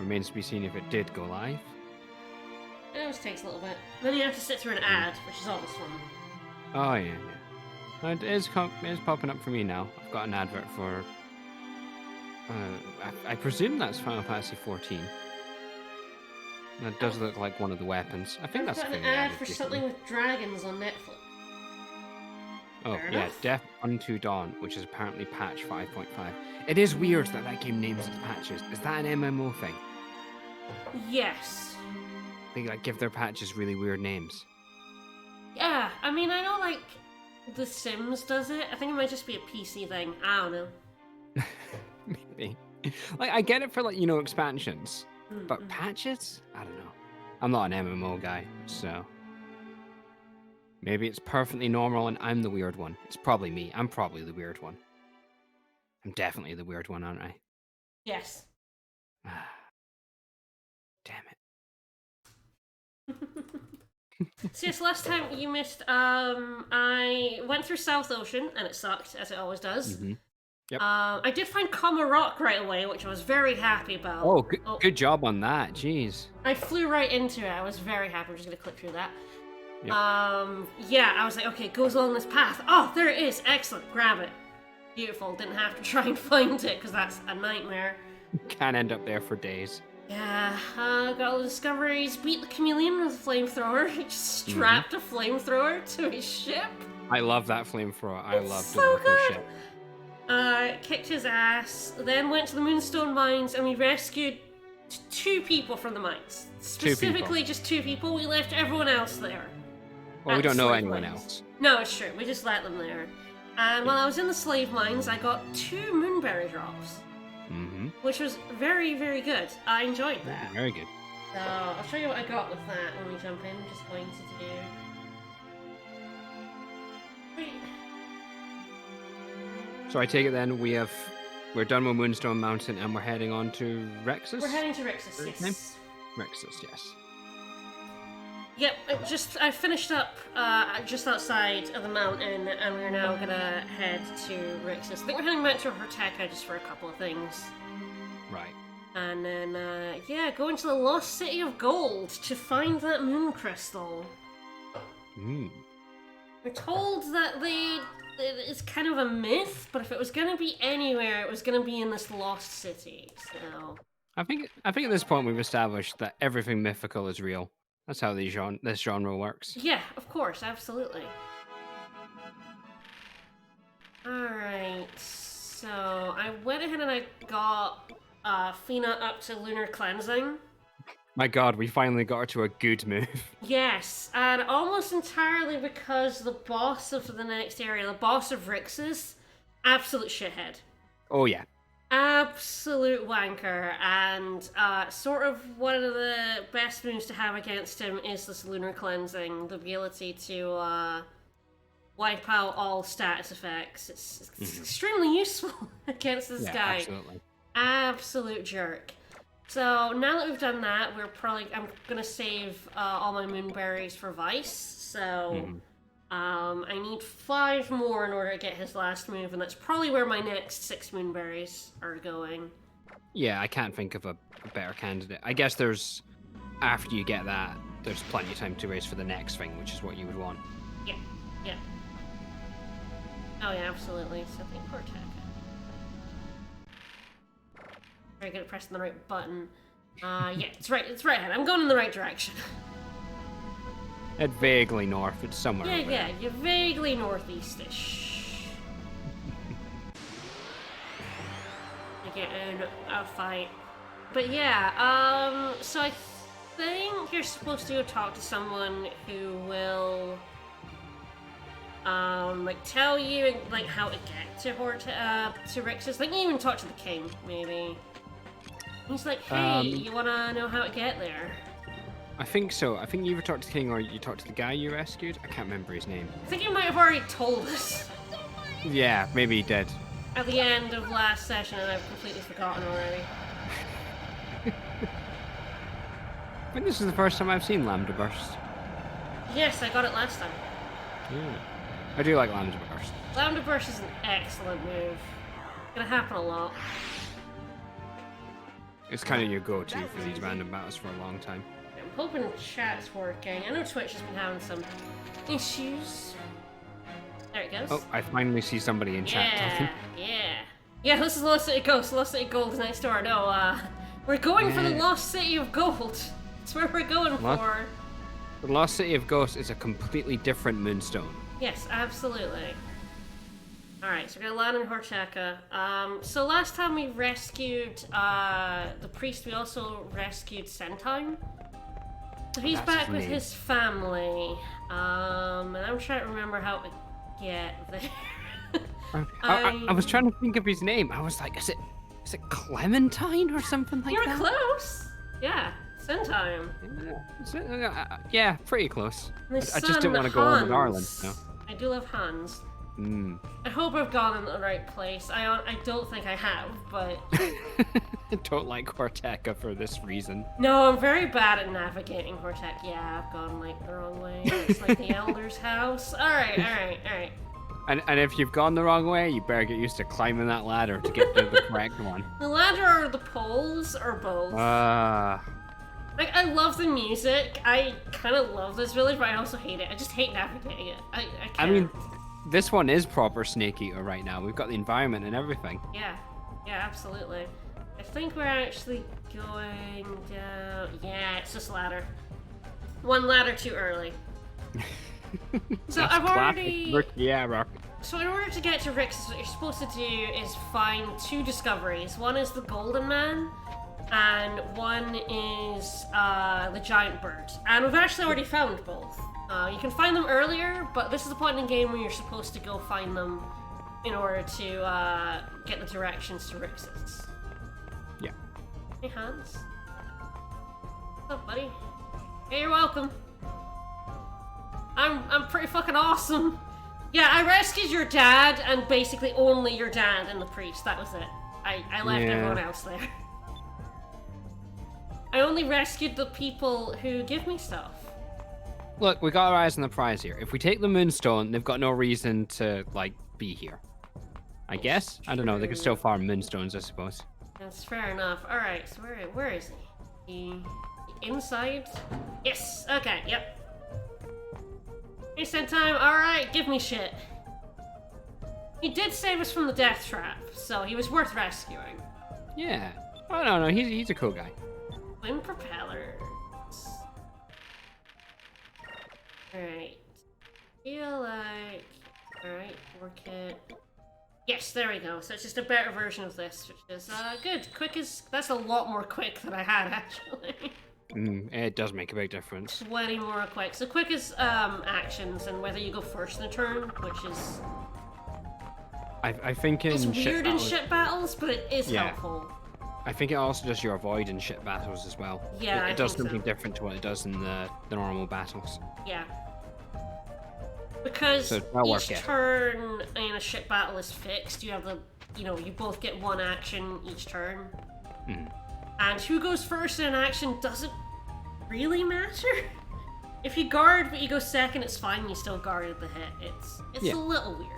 Remains to be seen if it did go live. It always takes a little bit. Then you have to sit through an ad, which is always fun. Oh, yeah. It is popping up for me now. I've got an advert for... I presume that's Final Fantasy 14. That does look like one of the weapons. I think I've that's got the an thing they ad added for recently. something with dragons on Netflix. Oh, Fair yeah, enough. Death Unto Dawn, which is apparently patch 5.5. It is weird that that game names its patches. Is that an MMO thing? Yes. They like give their patches really weird names. Yeah, I mean, I know, like, The Sims does it. I think it might just be a PC thing. I don't know. Maybe. Like, I get it for, like, you know, expansions. But Mm-mm. patches? I don't know. I'm not an MMO guy, so... Maybe it's perfectly normal and I'm the weird one. It's probably me. I'm probably the weird one. I'm definitely the weird one, aren't I? Yes. Damn it. So yes, last time you missed, I went through South Ocean, and it sucked, as it always does. Mm-hmm. Yep. I did find Comma Rock right away, which I was very happy about. Oh, good job on that. Jeez. I flew right into it. I was very happy. I'm just gonna click through that. Yep. Yeah, I was like, okay, it goes along this path. Oh, there it is. Excellent. Grab it. Beautiful. Didn't have to try and find it, because that's a nightmare. Can't end up there for days. Yeah, got all the discoveries. Beat the chameleon with a flamethrower. He just strapped a flamethrower to his ship. I love that flamethrower. I love so the good. ship. Kicked his ass. Then went to the Moonstone Mines, and we rescued two people from the mines. Specifically, just two people. We left everyone else there. Well, we at don't know slave anyone mines. else. No, it's true. We just let them there. And while I was in the slave mines, I got 2 moonberry drops. Mm-hmm. Which was very, very good. I enjoyed that. Very good. So, I'll show you what I got with that when we jump in. I'm just going to do... Wait. So I take it then we're done with Moonstone Mountain and we're heading on to Rexus? We're heading to Rixus, Is yes. his name? Rexus, yes. Yep, I finished up just outside of the mountain, and we're now gonna head to Rixus. I think we're heading back to Arcadia just for a couple of things. Right. And then, yeah, go into the Lost City of Gold to find that moon crystal. Mm. We're told that it's kind of a myth, but if it was gonna be anywhere, it was gonna be in this Lost City, so... I think at this point we've established that everything mythical is real. That's how this genre works. Yeah, of course, absolutely. Alright, so I went ahead and I got Fina up to Lunar Cleansing. My god, we finally got her to a good move. Yes, and almost entirely because the boss of the next area, the boss of Rixus, absolute shithead. Oh yeah. Absolute wanker, and sort of one of the best moves to have against him is this Lunar Cleansing, the ability to wipe out all status effects. It's extremely useful against this guy. Absolutely. Absolute jerk. So now that we've done that, I'm gonna save all my moonberries for Vice. So I need 5 more in order to get his last move, and that's probably where my next 6 moonberries are going. Yeah, I can't think of a better candidate. I guess after you get that, there's plenty of time to race for the next thing, which is what you would want. Yeah, yeah. Oh yeah, absolutely. So I think we're attacking. Very good at pressing the right button. Yeah, it's right ahead. I'm going in the right direction. Head vaguely north, it's somewhere over Yeah, there. you're vaguely northeast-ish. You get in a fight. But yeah, so I think you're supposed to go talk to someone who will, like, tell you, like, how to get to Rixus. Like, you even talk to the king, maybe. He's like, hey, you wanna know how to get there? I think so. I think you either talked to the king or you talked to the guy you rescued. I can't remember his name. I think you might have already told us Yeah, maybe he did. at the end of last session, and I've completely forgotten already. I think this is the first time I've seen Lambda Burst. Yes, I got it last time. Yeah. I do like Lambda Burst. Lambda Burst is an excellent move. It's gonna happen a lot. It's kind of your go-to for these random battles for a long time. I'm hoping chat's working. I know Twitch has been having some issues. There it goes. Oh, I finally see somebody in chat talking. Yeah, this is Lost City Ghost. Lost City Gold is next door. No, we're going for the Lost City of Gold. That's where we're going for. The Lost City of Ghosts is a completely different moonstone. Yes, absolutely. Alright, so we're gonna land in Horchaka. So last time we rescued the priest, we also rescued Sentime. So he's back with his family. And I'm trying to remember how to get there. I was trying to think of his name. I was like, is it Clementine or something like that? You're close. Yeah, Sentime. Yeah, pretty close. I just didn't want to go on with Ireland. No. I do love Hans. I hope I've gone in the right place. I don't think I have, but... I don't like Horteka for this reason. No, I'm very bad at navigating Horteka. Yeah, I've gone, like, the wrong way. It's like the Elder's house. Alright. And if you've gone the wrong way, you better get used to climbing that ladder to get to the correct one. The ladder or the poles, or both? Like, I love the music. I kind of love this village, but I also hate it. I just hate navigating it. I can't. I mean, this one is proper Snake Eater right now. We've got the environment and everything. Yeah, absolutely. I think we're actually going down... Yeah, it's this ladder. One ladder too early. So I've already... So in order to get to Rick's, what you're supposed to do is find 2 discoveries. One is the Golden Man, and one is the Giant Bird. And we've actually already found both. You can find them earlier, but this is the point in the game where you're supposed to go find them in order to get the directions to Rix's. Yeah. Hey, Hans. What's up, buddy? Hey, you're welcome. I'm pretty fucking awesome. Yeah, I rescued your dad, and basically only your dad and the priest. That was it. I left everyone else there. I only rescued the people who give me stuff. Look, we got our eyes on the prize here. If we take the Moonstone, they've got no reason to, like, be here. I guess? I don't know, they can still farm Moonstones, I suppose. That's fair enough. Alright, so where is he? Inside? Yes! Okay, yep. Hey, Sentime, alright, give me shit. He did save us from the death trap, so he was worth rescuing. Yeah. Oh, no, he's a cool guy. Wind propellers. Alright. Feel like... Alright, work it. Yes, there we go. So it's just a better version of this, which is good. Quick is... That's a lot more quick than I had, actually. It does make a big difference. 20 more quick. So quick is actions and whether you go first in a turn, which is... I think in it's weird in ship battles, but it is helpful. I think it also does your avoid in ship battles as well. Yeah, it does something different to what it does in the normal battles. Yeah. Because each turn in a ship battle is fixed, you have the, you both get one action each turn. And who goes first in an action doesn't really matter. If you guard but you go second, it's fine, you still guarded the hit. It's a little weird.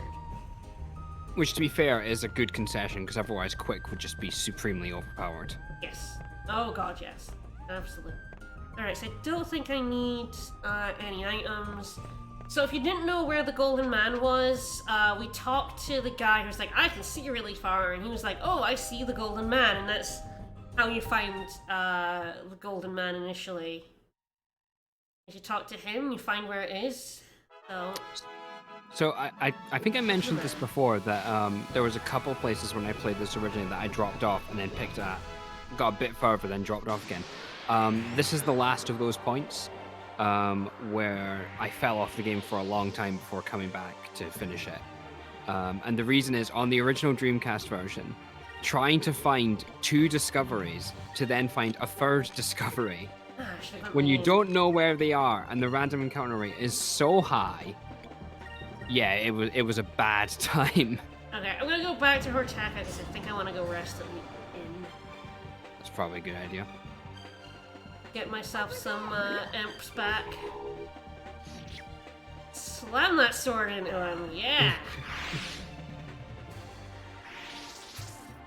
Which, to be fair, is a good concession, because otherwise Quick would just be supremely overpowered. Yes. Oh god, yes. Absolutely. Alright, so I don't think I need any items. So if you didn't know where the Golden Man was, we talked to the guy who's like, I can see really far, and he was like, oh, I see the Golden Man, and that's how you find the Golden Man initially. If you talk to him, you find where it is. So I think I mentioned this before, that there was a couple places when I played this originally that I dropped off and then picked up, got a bit further, then dropped off again. This is the last of those points where I fell off the game for a long time before coming back to finish it. And the reason is, on the original Dreamcast version, trying to find 2 discoveries to then find a 3rd discovery when you don't know where they are and the random encounter rate is so high. Yeah, it was a bad time. Okay, I'm gonna go back to Hortaka because I think I want to go rest at the inn. That's probably a good idea. Get myself some imps back. Slam that sword into him, yeah!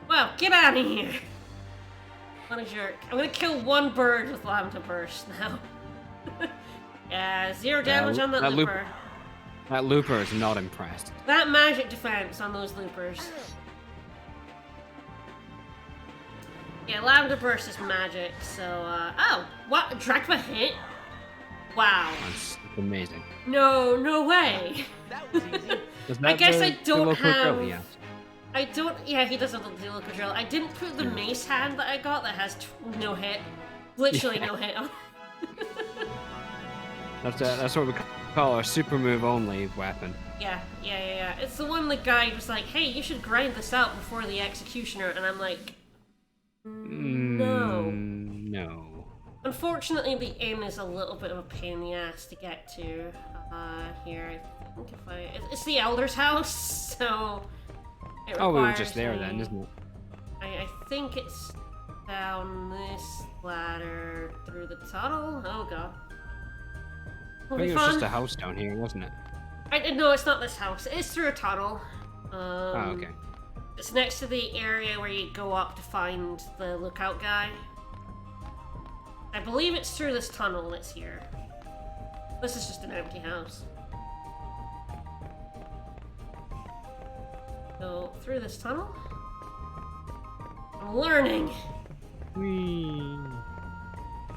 Well, get out of here! What a jerk. I'm gonna kill one bird with Lambda Burst now. Yeah, 0 damage on that looper. That looper is not impressed. That magic defense on those loopers. Yeah, Lambda Burst is magic, so, oh! What? Drachma hit? Wow. That's amazing. No way! That was easy. I guess I don't have... Drill, yeah. I don't... Yeah, he does have the local drill. I didn't put the mace hand that I got that has no hit. Literally no hit on. That's what we call a super move only weapon. Yeah. It's the one the guy was like, hey, you should grind this out before the executioner, and I'm like... No. No. Unfortunately, the inn is a little bit of a pain in the ass to get to. Here, I think if I... It's the Elder's house, so... Oh, we were just there then, isn't it? I think it's down this ladder through the tunnel. Oh god. I think it was just a house down here, wasn't it? No, it's not this house. It's through a tunnel. Oh, okay. It's next to the area where you go up to find the lookout guy. I believe it's through this tunnel that's here. This is just an empty house. So, through this tunnel? I'm learning! Whee.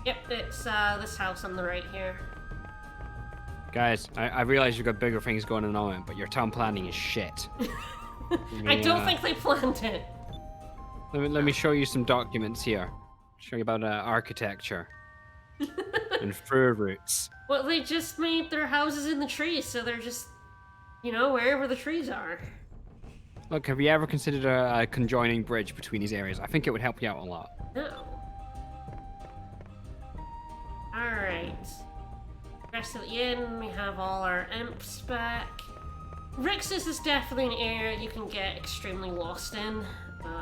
Yep, it's this house on the right here. Guys, I realize you've got bigger things going on at the moment, but your town planning is shit. I don't think they planned it. Let me show you some documents here. Show you about architecture and fur roots. Well, they just made their houses in the trees, so they're just, you know, wherever the trees are. Look, have you ever considered a conjoining bridge between these areas? I think it would help you out a lot. No. Alright. Rest of the inn, we have all our imps back. Rixus is definitely an area you can get extremely lost in.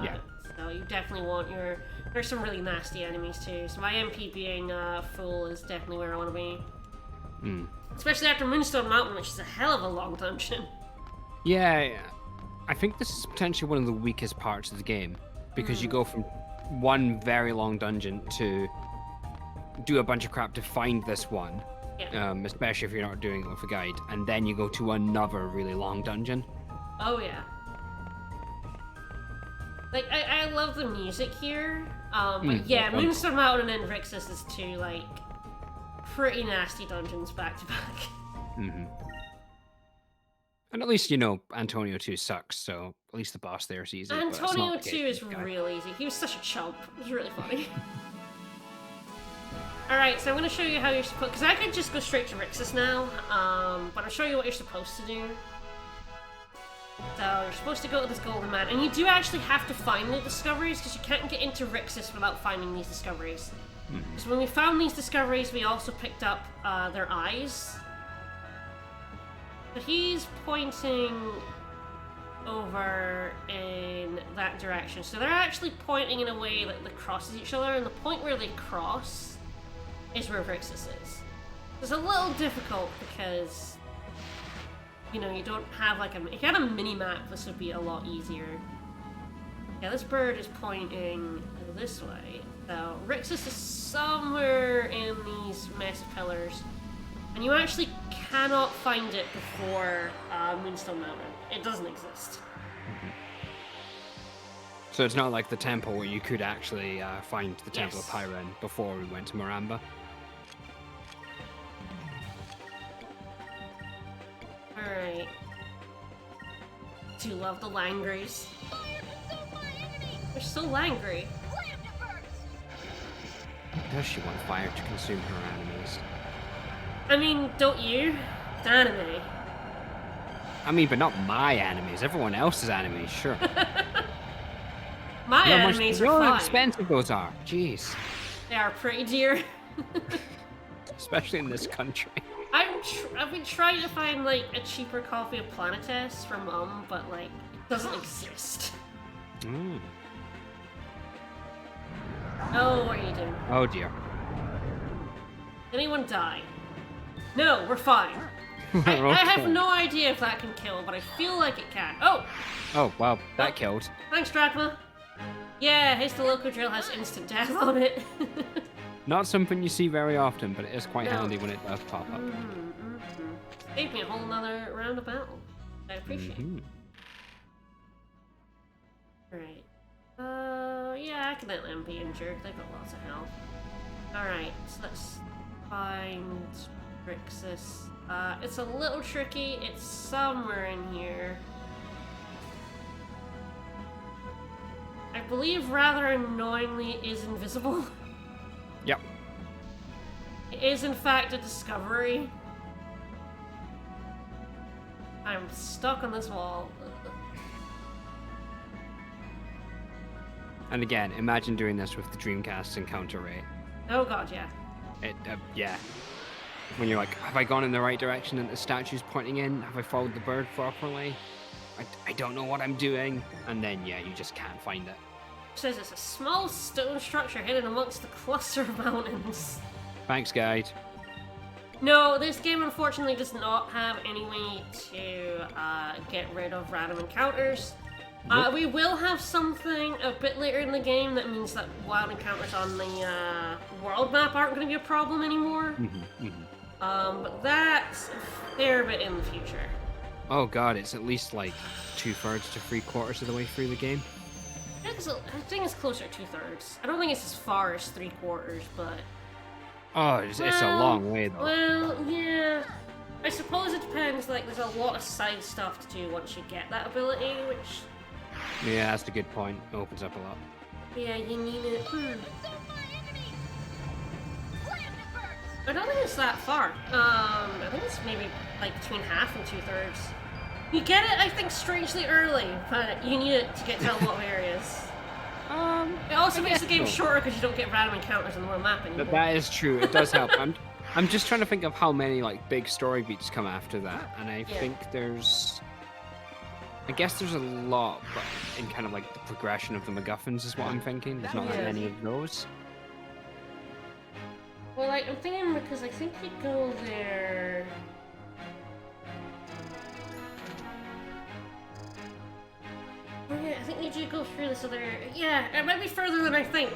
Yeah. So you definitely want your... There's some really nasty enemies too, so my MP being full is definitely where I want to be. Especially after Moonstone Mountain, which is a hell of a long dungeon. Yeah, I think this is potentially one of the weakest parts of the game, because you go from one very long dungeon to do a bunch of crap to find this one. Yeah. Especially if you're not doing it with a guide, and then you go to another really long dungeon. Oh yeah. Like, I love the music here, but yeah, Moonstone Mountain and Rixus is two, like, pretty nasty dungeons back to back. And at least, you know, Antonio 2 sucks, so at least the boss there is easy. Antonio 2 is real easy. He was such a chump. It was really funny. Alright, so I'm going to show you how you're supposed... Because I could just go straight to Rixus now, but I'll show you what you're supposed to do. So, you're supposed to go to this golden man, and you do actually have to find the discoveries, because you can't get into Rixus without finding these discoveries. So when we found these discoveries, we also picked up their eyes. But he's pointing over in that direction. So they're actually pointing in a way that crosses each other, and the point where they cross is where Rixus is. It's a little difficult because, you know, you don't have like if you had a mini-map, this would be a lot easier. Yeah, this bird is pointing this way. So Rixus is somewhere in these massive pillars. And you actually cannot find it before Moonstone Mountain. It doesn't exist. So it's not like the temple where you could actually find the Temple of Pyren before we went to Maramba. Alright. Do you love the Langries? They're so Langry. Does she want fire to consume her enemies? I mean, don't you? It's anime. I mean, but not my enemies. Everyone else's enemies, sure. My enemies are fine. fine. How expensive those are. Jeez. They are pretty dear. Especially in this country. I've been trying to find, like, a cheaper copy of Planetes from Mum, but, like, it doesn't exist. Oh, what are you doing? Oh, dear. Did anyone die? No, we're fine. I have no idea if that can kill, but I feel like it can. Oh! Oh, wow. That killed. Thanks, Drachma. Yeah, Haste the Local Drill has instant death on it. Not something you see very often, but it is quite No. handy when it does pop up. Gave me a whole nother round of battle. I appreciate it. Alright. Yeah, I can let them be injured. They've got lots of health. Alright, so let's find Grixis. It's a little tricky. It's somewhere in here. I believe rather annoyingly it is invisible. Yep. It is in fact a discovery. I'm stuck on this wall. And again, imagine doing this with the Dreamcast's encounter rate. Oh god, yeah. Yeah. When you're like, have I gone in the right direction and the statue's pointing in? Have I followed the bird properly? I don't know what I'm doing. And then, yeah, you just can't find it. It says it's a small stone structure hidden amongst the cluster of mountains. Thanks, guide. No, this game unfortunately does not have any way to get rid of random encounters. Nope. We will have something a bit later in the game that means that wild encounters on the world map aren't going to be a problem anymore. But that's a fair bit in the future. Oh god, it's at least like 2/3 to 3/4 of the way through the game. I think it's closer to 2/3. I don't think it's as far as 3/4, but... Oh, it's a long way though. Well, yeah. I suppose it depends, like, there's a lot of side stuff to do once you get that ability, which... Yeah, that's a good point. It opens up a lot. Yeah, you need it. I don't think it's that far. I think it's maybe, like, between half and 2/3. You get it, I think, strangely early, but you need it to get to a lot of areas. It also makes the game shorter because you don't get random encounters on the world map anymore. That is true. It does help. I'm just trying to think of how many like big story beats come after that, and I think there's. I guess there's a lot, but in kind of like the progression of the MacGuffins is what I'm thinking. There's not that many of those. Well, like, I'm thinking because I think you go there. Oh yeah, I think you do go through this other. Yeah, it might be further than I think.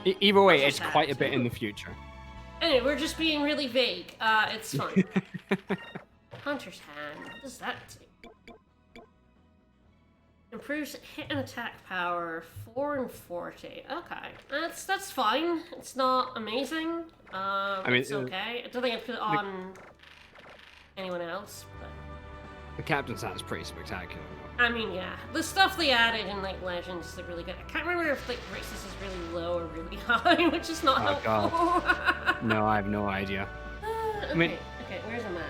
Either way, it's quite a bit in the future. Anyway, we're just being really vague. It's fine. Hunter's Hand. What does that do? Improves hit and attack power 4 and 40. Okay, that's fine. It's not amazing. I mean, it's okay. I don't think I put it on anyone else, but the Captain's Hat is pretty spectacular. I mean, yeah, the stuff they added in like Legends is like, really good. I can't remember if like Grixis is really low or really high, which is not helpful. God. No, I have no idea. Okay, I mean, okay, where's the map?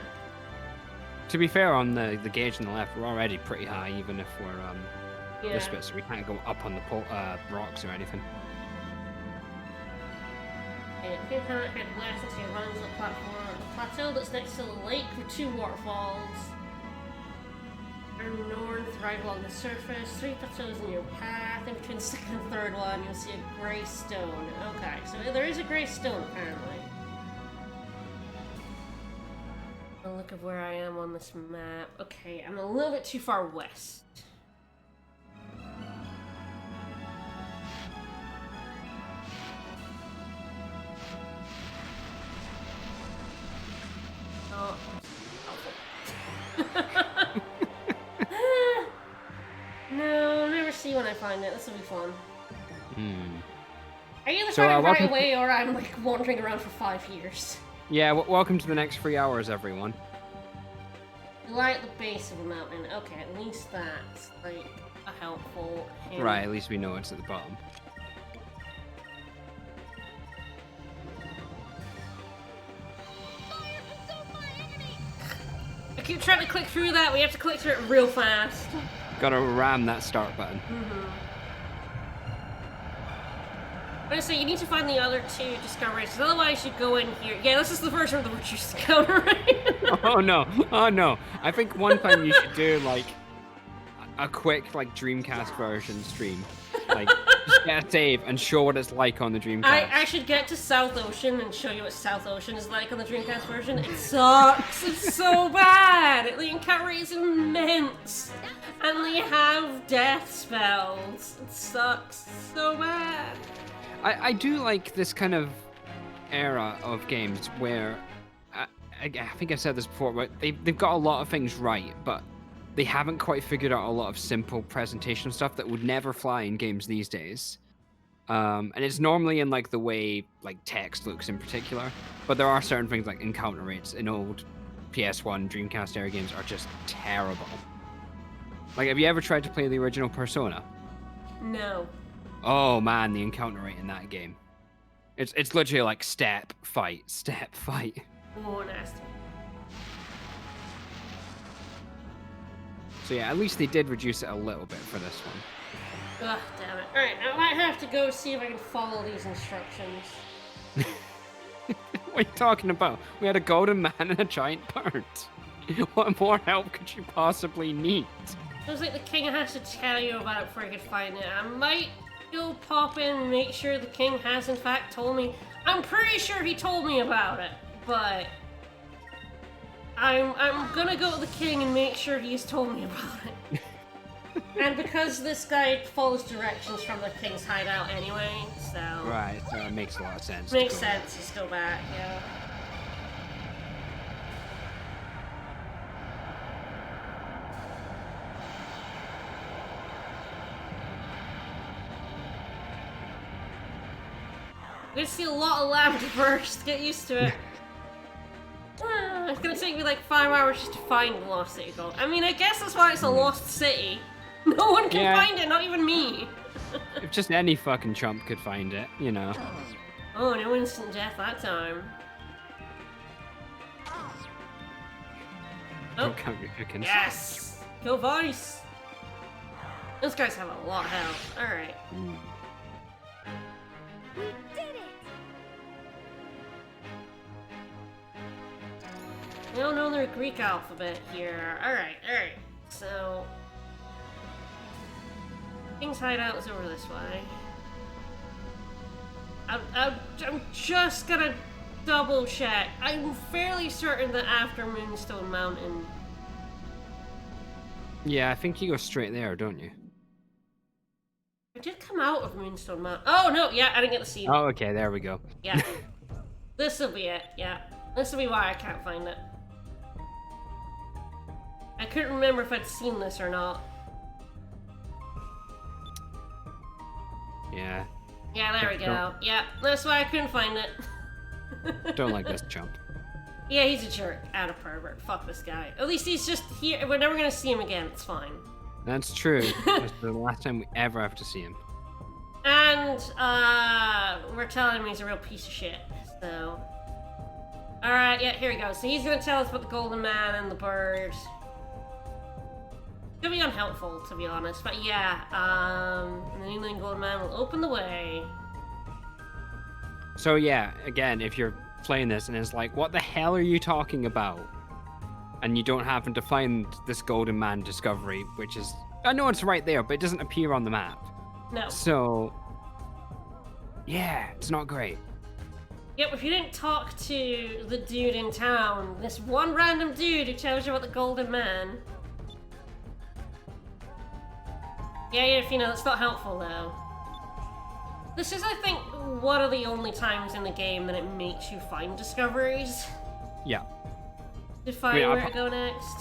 To be fair, on the gauge on the left, we're already pretty high, even if we're this bit, so we can't go up on the rocks or anything. Okay, if you can't head west until you run into the platform, the plateau that's next to the lake with 2 waterfalls. Turn north, right along the surface, 3 plateaus in your path. In between the second and third one, you'll see a grey stone. Okay, so there is a grey stone apparently. A look at where I am on this map. Okay, I'm a little bit too far west. Oh. No, never see when I find it. This will be fun. I either find it right away or I'm like wandering around for 5 years. Yeah, welcome to the next 3 hours, everyone. Lie at the base of the mountain. Okay, at least that's like a helpful hint. Right, at least we know it's at the bottom. I keep trying to click through that. We have to click through it real fast. Gotta ram that start button. I'm gonna say you need to find the other 2 discoveries, because otherwise you go in here. Yeah, this is the version of the reduced encounter, right? Oh no! I think one time you should do like a quick like Dreamcast version stream, like Just get a save and show what it's like on the Dreamcast. I should get to South Ocean and show you what South Ocean is like on the Dreamcast version. It sucks. It's so bad. The encounter rate is immense. And they have death spells. It sucks so bad. I do like this kind of era of games where I think I said this before, but they've got a lot of things right, but they haven't quite figured out a lot of simple presentation stuff that would never fly in games these days. And it's normally in like the way like text looks in particular, but there are certain things like encounter rates in old PS1 Dreamcast era games are just terrible. Like, have you ever tried to play the original Persona? No. Oh man, the encounter rate in that game. It's literally like step, fight, step, fight. Oh, nasty. So yeah, at least they did reduce it a little bit for this one. Ugh, damn it. Alright, I might have to go see if I can follow these instructions. What are you talking about? We had a golden man and a giant bird. What more help could you possibly need? Feels like the king has to tell you about it before I can find it. I might go pop in and make sure the king has in fact told me. I'm pretty sure he told me about it, but I'm gonna go to the king and make sure he's told me about it. And because this guy follows directions from the king's hideout anyway, so... Right, so it makes a lot of sense. Makes sense, just go back, yeah. I'm gonna see a lot of lava first, get used to it. It's gonna take me like 5 hours just to find the Lost City Gold. I mean, I guess that's why it's a lost city. No one can find it, not even me. If just any fucking chump could find it, you know. Oh, no instant death that time. Oh, Don't count your chickens. yes! Kill Vice! Those guys have a lot of health. Alright. We did it! We don't know their Greek alphabet here. Alright, alright. So... King's hideout is over this way. I'm just gonna double check. I'm fairly certain that after Moonstone Mountain... Yeah, I think you go straight there, don't you? I did come out of Moonstone Mountain. Oh, no, yeah, I didn't get to see it. Oh, okay, there we go. Yeah. This'll be it, yeah. This'll be why I can't find it. I couldn't remember if I'd seen this or not. Yeah. Yeah, there we go. Yeah, that's why I couldn't find it. Don't like this chump. Yeah, he's a jerk. And a pervert. Fuck this guy. At least he's just here. We're never gonna see him again. It's fine. That's true. That's the last time we ever have to see him. And, we're telling him he's a real piece of shit. So... Alright, yeah, here we go. So he's gonna tell us about the Golden Man and the bird. Could be unhelpful, to be honest, but yeah, the New England Golden Man will open the way. So yeah, again, if you're playing this and it's like, what the hell are you talking about? And you don't happen to find this Golden Man discovery, which is, I know it's right there, but it doesn't appear on the map. No. So, yeah, it's not great. Yep, if you didn't talk to the dude in town, this one random dude who tells you about the Golden Man. Yeah, if you know, it's not helpful though. This is, I think, one of the only times in the game that it makes you find discoveries. Yeah. To find where to go next.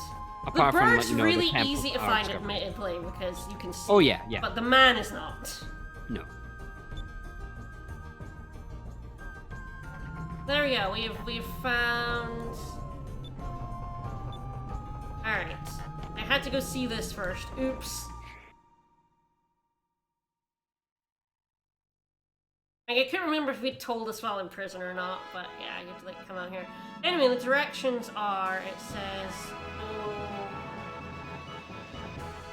The Apart from, bird's like, you know, really the temples easy to are find, discovered. admittedly, because you can see. Oh yeah, yeah. But the man is not. No. There we go. We've found. All right. I had to go see this first. Oops. I couldn't remember if we'd told us while in prison or not, but yeah, you have to like come out here. Anyway, the directions are, it says, go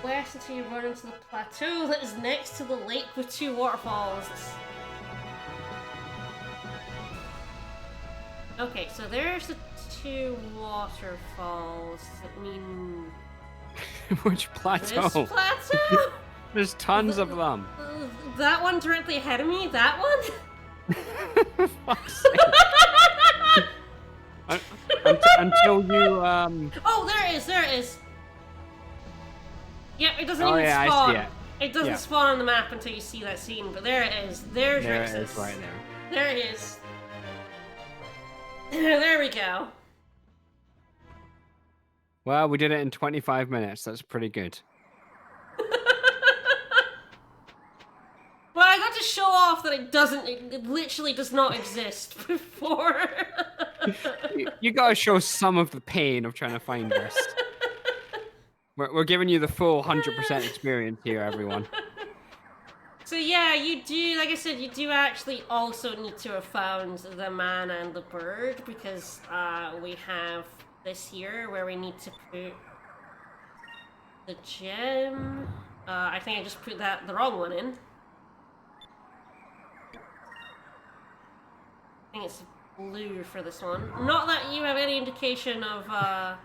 west until you run into the plateau that is next to the lake with 2 waterfalls. Okay, so there's the 2 waterfalls that mean... Which plateau? This plateau? There's tons of them. That one directly ahead of me? That one? Fuck's sake. Until you Oh, there it is, there it is. Yep, it doesn't Oh even yeah, spawn. I see it. It doesn't Yeah. spawn on the map until you see that scene, but there it is. There's There it Rixus. is, right there. There it is. There we go. Well, we did it in 25 minutes. That's pretty good. Well, I got to show off that it literally does not exist before. You gotta show some of the pain of trying to find this. We're giving you the full 100% experience here, everyone. So yeah, you do, like I said, you do actually also need to have found the man and the bird, because we have this here where we need to put the gem. I think I just put the wrong one in. I think it's blue for this one. Not that you have any indication of, now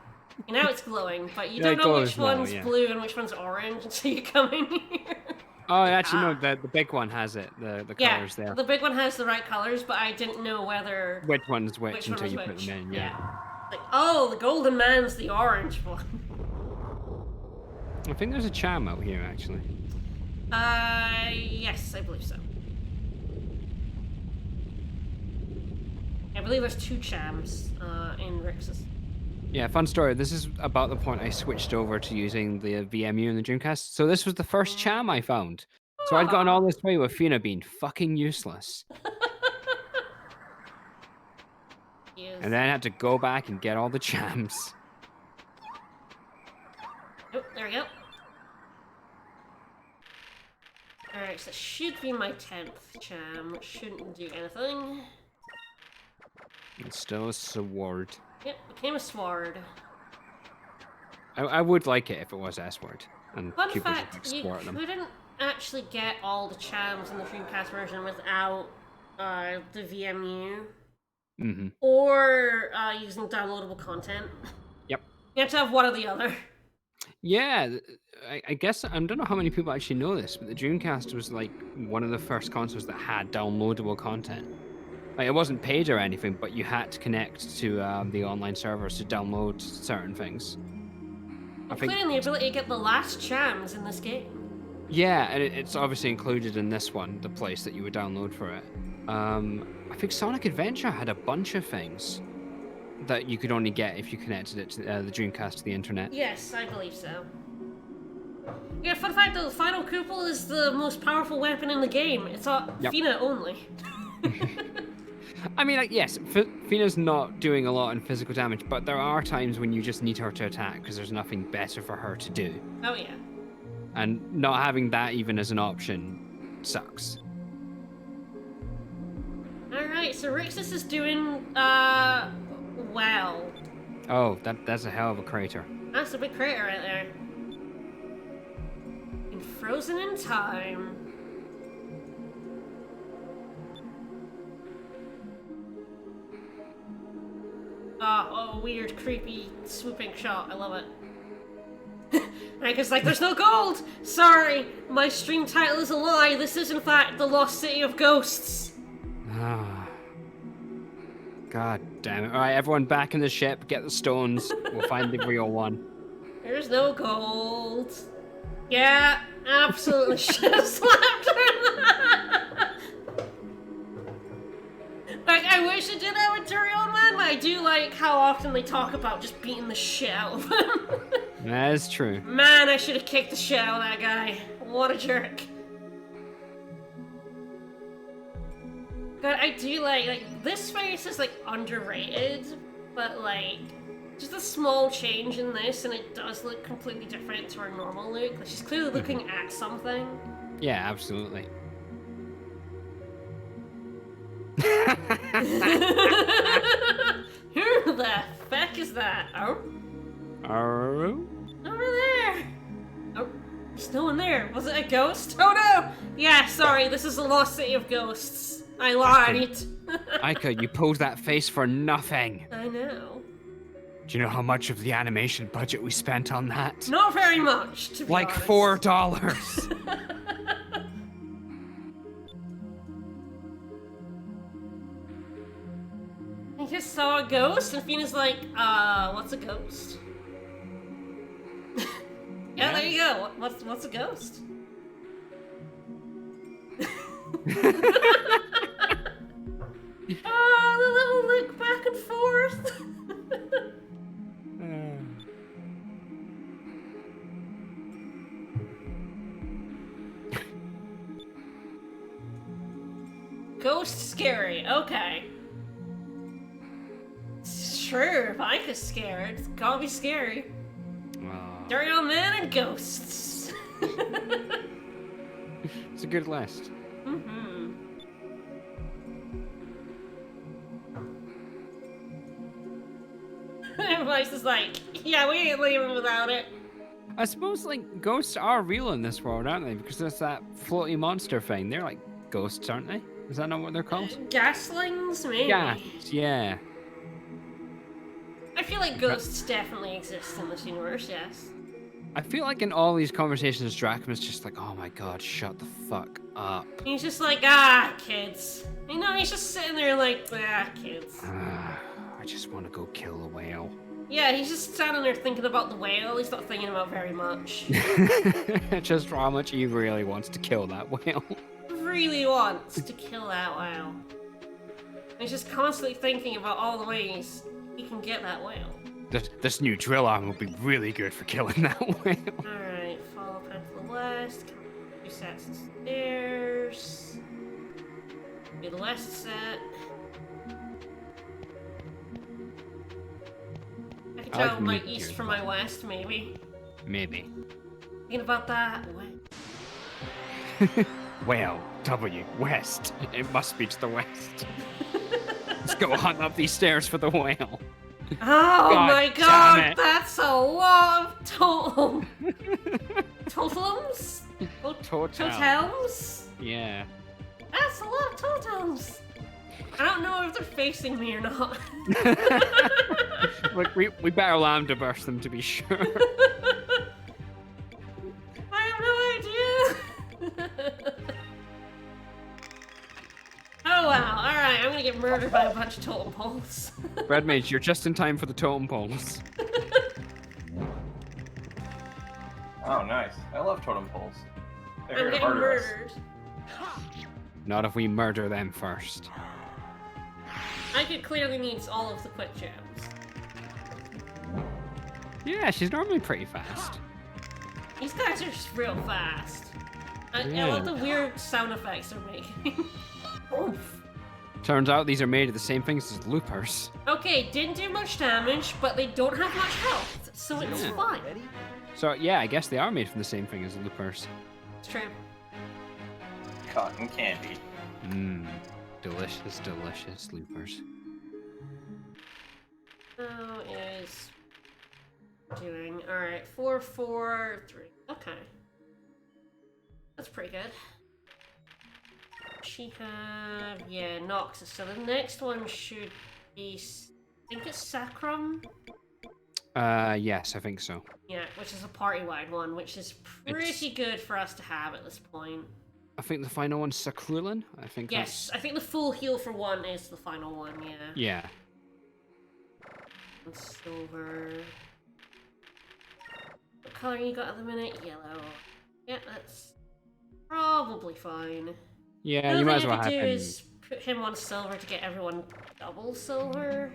it's glowing, but you don't know which one's blue and which one's orange until you come in here. Oh, actually, no, the big one has it, the colors there. The big one has the right colors, but I didn't know whether... Which one's which until you put them in, yeah. Like, oh, the golden man's the orange one. I think there's a charm out here, actually. Yes, I believe so. I believe there's 2 chams in Rixus. Yeah, fun story. This is about the point I switched over to using the VMU in the Dreamcast. So this was the first cham I found. So I'd gotten all this way with Fina being fucking useless. And then I had to go back and get all the chams. Oh, there we go. Alright, so that should be my 10th cham. Shouldn't do anything. It's still a sword. Yep, became a sword. I would like it if it was S-word. And Fun people fact, would you export them. couldn't actually get all the chams in the Dreamcast version without the VMU. Mm-hmm. Or using downloadable content. Yep. You have to have one or the other. Yeah, I guess, I don't know how many people actually know this, but the Dreamcast was like one of the first consoles that had downloadable content. Like, it wasn't paid or anything, but you had to connect to the online servers to download certain things. Including the ability to get the last chams in this game. Yeah, and it's obviously included in this one, the place that you would download for it. I think Sonic Adventure had a bunch of things that you could only get if you connected it to the Dreamcast to the internet. Yes, I believe so. Yeah, fun fact though, the Final Koopa is the most powerful weapon in the game. It's Fina only. I mean, like, yes, Fina's not doing a lot in physical damage, but there are times when you just need her to attack because there's nothing better for her to do. Oh, yeah. And not having that even as an option sucks. Alright, so Rixus is doing, well. Oh, that's a hell of a crater. That's a big crater right there. And frozen in time. Oh, weird, creepy, swooping shot. I love it. Right, it's like, there's no gold! Sorry, my stream title is a lie. This is, in fact, the Lost City of Ghosts. Ah. God damn it. Alright, everyone back in the ship, get the stones. We'll find the real one. There's no gold. Yeah, absolutely should have slapped her. Like, I wish I did have a Turion man, but I do like how often they talk about just beating the shit out of him. That is true. Man, I should have kicked the shit out of that guy. What a jerk. But I do like, this face is, like, underrated, but, like, just a small change in this, and it does look completely different to her normal look. Like, she's clearly looking at something. Yeah, absolutely. Who the fuck is that? Oh? Oh? Over there! Oh, there's no one there. Was it a ghost? Oh no! Yeah, sorry, this is the Lost City of Ghosts. I lied. Aika, you pulled that face for nothing. I know. Do you know how much of the animation budget we spent on that? Not very much, to be Like honest. $4. He just saw a ghost, and Fina's like, what's a ghost? Yeah, there you go. What's a ghost? Oh, the little look back and forth. Ghost scary. Okay. Sure, if Ike is scared, it's gotta be scary. Dirty old man and ghosts. It's a good list. Mm-hmm. Vice is like, yeah, we ain't leaving without it. I suppose, like, ghosts are real in this world, aren't they? Because there's that floaty monster thing. They're like ghosts, aren't they? Is that not what they're called? Gaslings, maybe? Yeah, yeah. I feel like ghosts definitely exist in this universe, yes. I feel like in all these conversations, Drachma's just like, oh my god, shut the fuck up. He's just like, kids. You know, he's just sitting there like, kids. I just want to go kill a whale. Yeah, he's just standing there thinking about the whale. He's not thinking about very much. Just how much he really wants to kill that whale. Really wants to kill that whale. He's just constantly thinking about all the ways he can get that whale. This new drill arm will be really good for killing that whale. Alright, follow path to the west. Come 2 sets of stairs. Do the west set. I can tell my east from my west, maybe. Maybe. Thinking about that. Well, W, west. It must be to the west. Let's go hunt up these stairs for the whale. Oh my god, damn it. that's a lot of totems? Totems? Yeah. That's a lot of totems. I don't know if they're facing me or not. Look, we better lambda burst them to be sure. I have no idea. Oh wow, alright, I'm gonna get murdered by a bunch of totem poles. Red Mage, you're just in time for the totem poles. Oh, nice. I love totem poles. They're I'm here to getting murder us. murdered. Not if we murder them first. Ike clearly needs all of the quick gems. Yeah, she's normally pretty fast. These guys are just real fast. I Yeah. love the weird sound effects they're making. Oof. Turns out these are made of the same things as loopers. Okay, didn't do much damage, but they don't have much health, so it's Yeah. fine. So yeah, I guess they are made from the same thing as loopers. It's true. Cotton candy. Mmm. Delicious, delicious loopers. How is doing? Alright, 4, 4, 3. Okay. That's pretty good. She have, yeah, Noxus. So the next one should be, I think it's Sacrum? Yes, I think so. Yeah, which is a party-wide one, which is pretty good for us to have at this point. I think the final one's Sakrulin. I think Yes, I think the full heal for one is the final one, yeah. Yeah. And silver. What color you got at the minute? Yellow. Yeah, that's probably fine. Yeah, you might as well have have to do him. is put him on silver to get everyone double silver.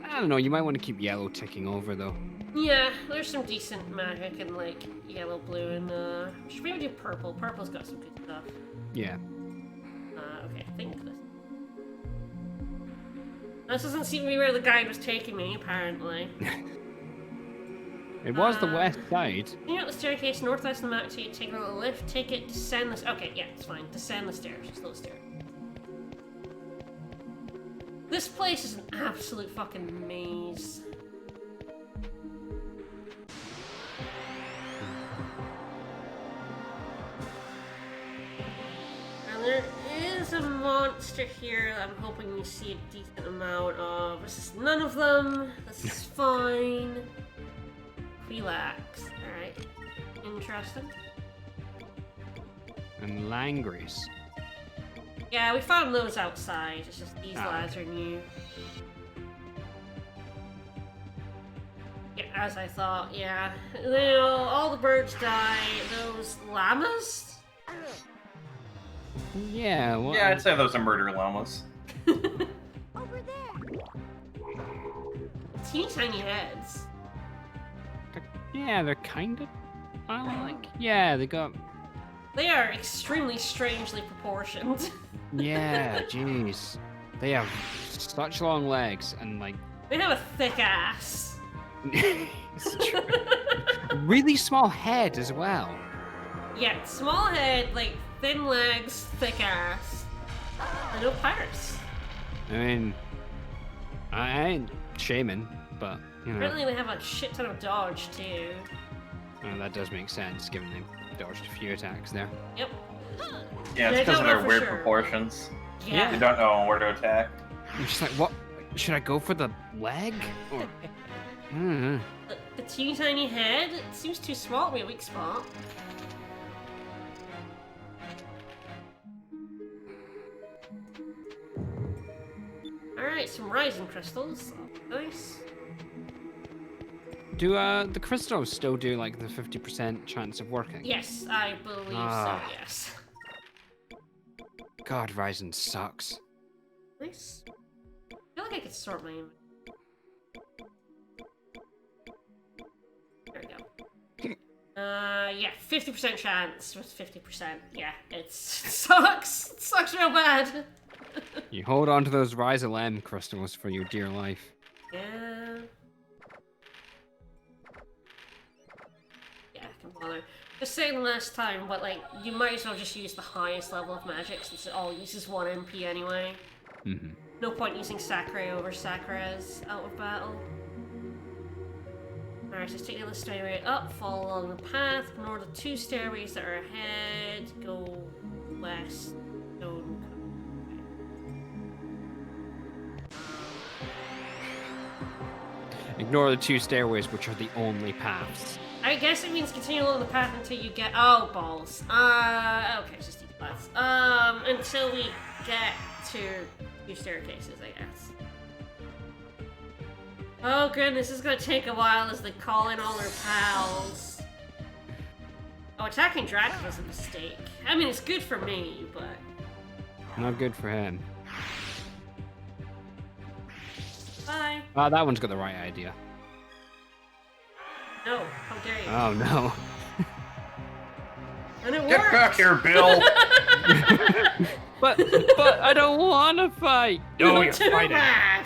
I don't know, you might want to keep yellow ticking over though. Yeah, there's some decent magic in like yellow, blue, and should maybe do purple. Purple's got some good stuff. Yeah. Okay, I think this. This doesn't seem to be where the guide was taking me, apparently. It was the west side. You know the staircase northwest of the map, take a little lift, take it, descend this. Okay, yeah, it's fine. Descend the stairs, just those stairs. This place is an absolute fucking maze. And there is a monster here that I'm hoping we see a decent amount of. This is none of them. This is fine. Relax. Alright. Interesting. And Langris. Yeah, we found those outside. It's just these Ah. lads are new. Yeah, as I thought, yeah. You know, all the birds die. Those llamas? Yeah, well, Yeah, I'd say those are murder llamas. Over there. Teeny tiny heads. yeah, they're kind of. I like. Yeah, they got. They are extremely strangely proportioned. Yeah, jeez. They have such long legs and like. They have a thick ass. It's true. Really small head as well. Yeah, small head, like thin legs, thick ass. And no pirates. I mean, I ain't shaming, but you know, Apparently they have a shit ton of dodge too. that does make sense given they dodged a few attacks there. Yep. Yeah, I it's because don't of know their for weird sure. proportions. Yeah. You don't know where to attack. I'm just like, what? Should I go for the leg? Or... I don't know. The teeny tiny head, it seems too small to be a weak spot. Alright, some rising crystals. Nice. Do the crystals still do like the 50% chance of working? Yes, I believe Ah. so, yes. God, Ryzen sucks. Nice. I feel like I could sort my inventory. There we go. Yeah, 50% chance with 50%. Yeah, it sucks. It sucks real bad. You hold on to those Ryzen M crystals for your dear life. Yeah. Yeah, I can bother. Just saying last time, but like, you might as well just use the highest level of magic since it all uses 1 MP anyway. Mm-hmm. No point using Sakurai over Sakuras out of battle. Alright, just take the other stairway up, follow along the path, ignore the 2 stairways that are ahead, go west, go... Ignore the 2 stairways, which are the only paths. I guess it means continue along the path until you get... Oh, balls. Okay, it's just these paths. Until we get to 2 staircases, I guess. Oh goodness, this is gonna take a while as they call in all their pals. Oh, attacking Dragon was a mistake. I mean, it's good for me, but... Not good for him. Bye. That one's got the right idea. No, how dare you. Oh no. And it Get worked! back here, Bill! but I don't want to fight. No, you're Too fighting. bad!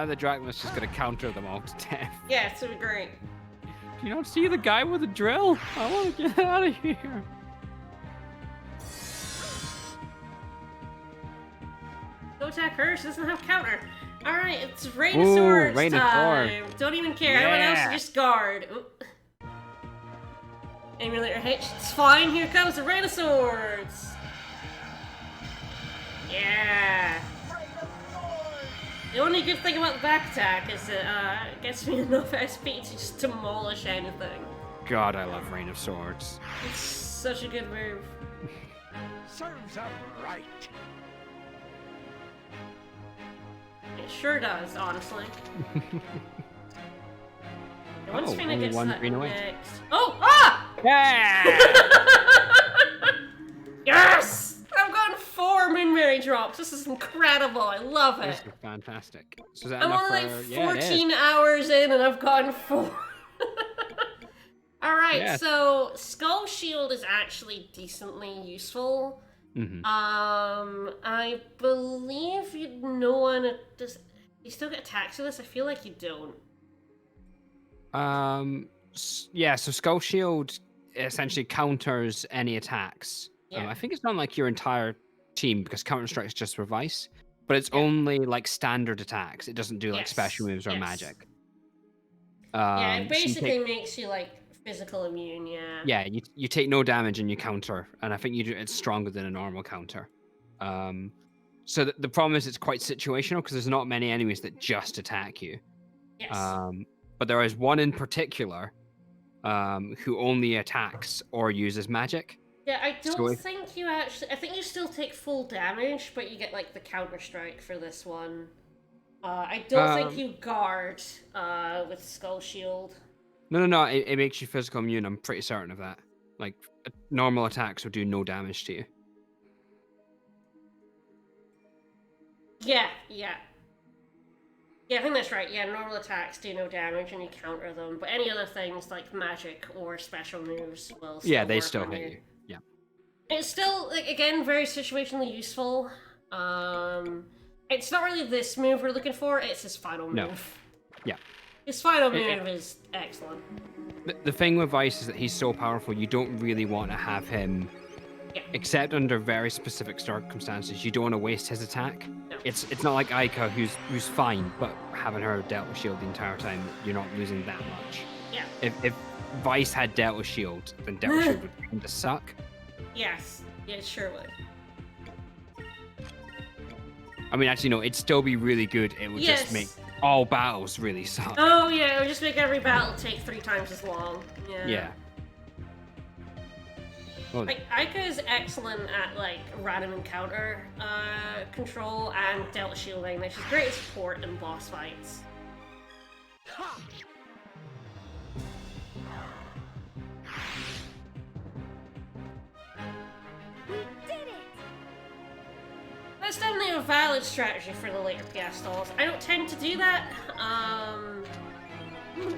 The Drachma's just gonna counter them all to death. Yeah, it's gonna be great. Do you not see the guy with the drill? I want to get out of here. Go attack her, she doesn't have counter. Alright, it's Rain of Swords Rain of time. Don't even care, everyone Yeah. else just guard. Oop. Emulator hitch, it's fine, here comes the Rain of Swords. Yeah. The only good thing about the back attack is that it gets me enough SP to just demolish anything. God, I love Rain of Swords. It's such a good move. Serves up right. It sure does, honestly. And once Fina only gets one that green away. next... Oh! Ah! Yeah! Yes! I've gotten 4 Moonberry drops. This is incredible. I love This it. is fantastic. So is that I'm enough only for... like Yeah, it is. 14 hours in and I've gotten 4. Alright, Yes. so Skull Shield is actually decently useful. Mhm. I believe no one does. You still get attacks with this? I feel like you don't. Yeah, so Skull Shield essentially counters any attacks. Yeah. I think it's not like your entire team because Counter Strike's just for Vice, but it's Yeah. only like standard attacks. It doesn't do like Yes, special moves or yes. magic. Yeah, it so you basically take- makes you like Physical immune, yeah. Yeah, you take no damage and you counter, and I think it's stronger than a normal counter. So the problem is it's quite situational because there's not many enemies that just attack you. Yes. But there is one in particular who only attacks or uses magic. Yeah, I So don't think you actually. I think you still take full damage, but you get like the counter strike for this one. I don't think you guard with Skull Shield. No. It makes you physical immune. I'm pretty certain of that. Like normal attacks will do no damage to you. Yeah. Yeah, I think that's right. Yeah, normal attacks do no damage and you counter them, but any other things like magic or special moves will still They work still on hit you. Yeah. It's still, like, again, very situationally useful. It's not really this move we're looking for, it's his final move. No. Yeah. His final move is excellent. The thing with Vice is that he's so powerful, you don't really want to have him, except under very specific circumstances. You don't want to waste his attack. No. It's not like Aika, who's fine, but having her dealt with shield the entire time, you're not losing that much. Yeah. If Vice had dealt with shield, then dealt with shield would kind of suck. Yes. Yeah, it sure would. I mean, actually, no, it'd still be really good. It would just make all battles really suck. Oh, yeah, it would just make every battle take 3 times as long. Yeah. Well, Like, Aika is excellent at, like, random encounter control and dealt shielding. Like, she's great at support in boss fights. We did it! That's definitely a valid strategy for the later PS stalls. I don't tend to do that.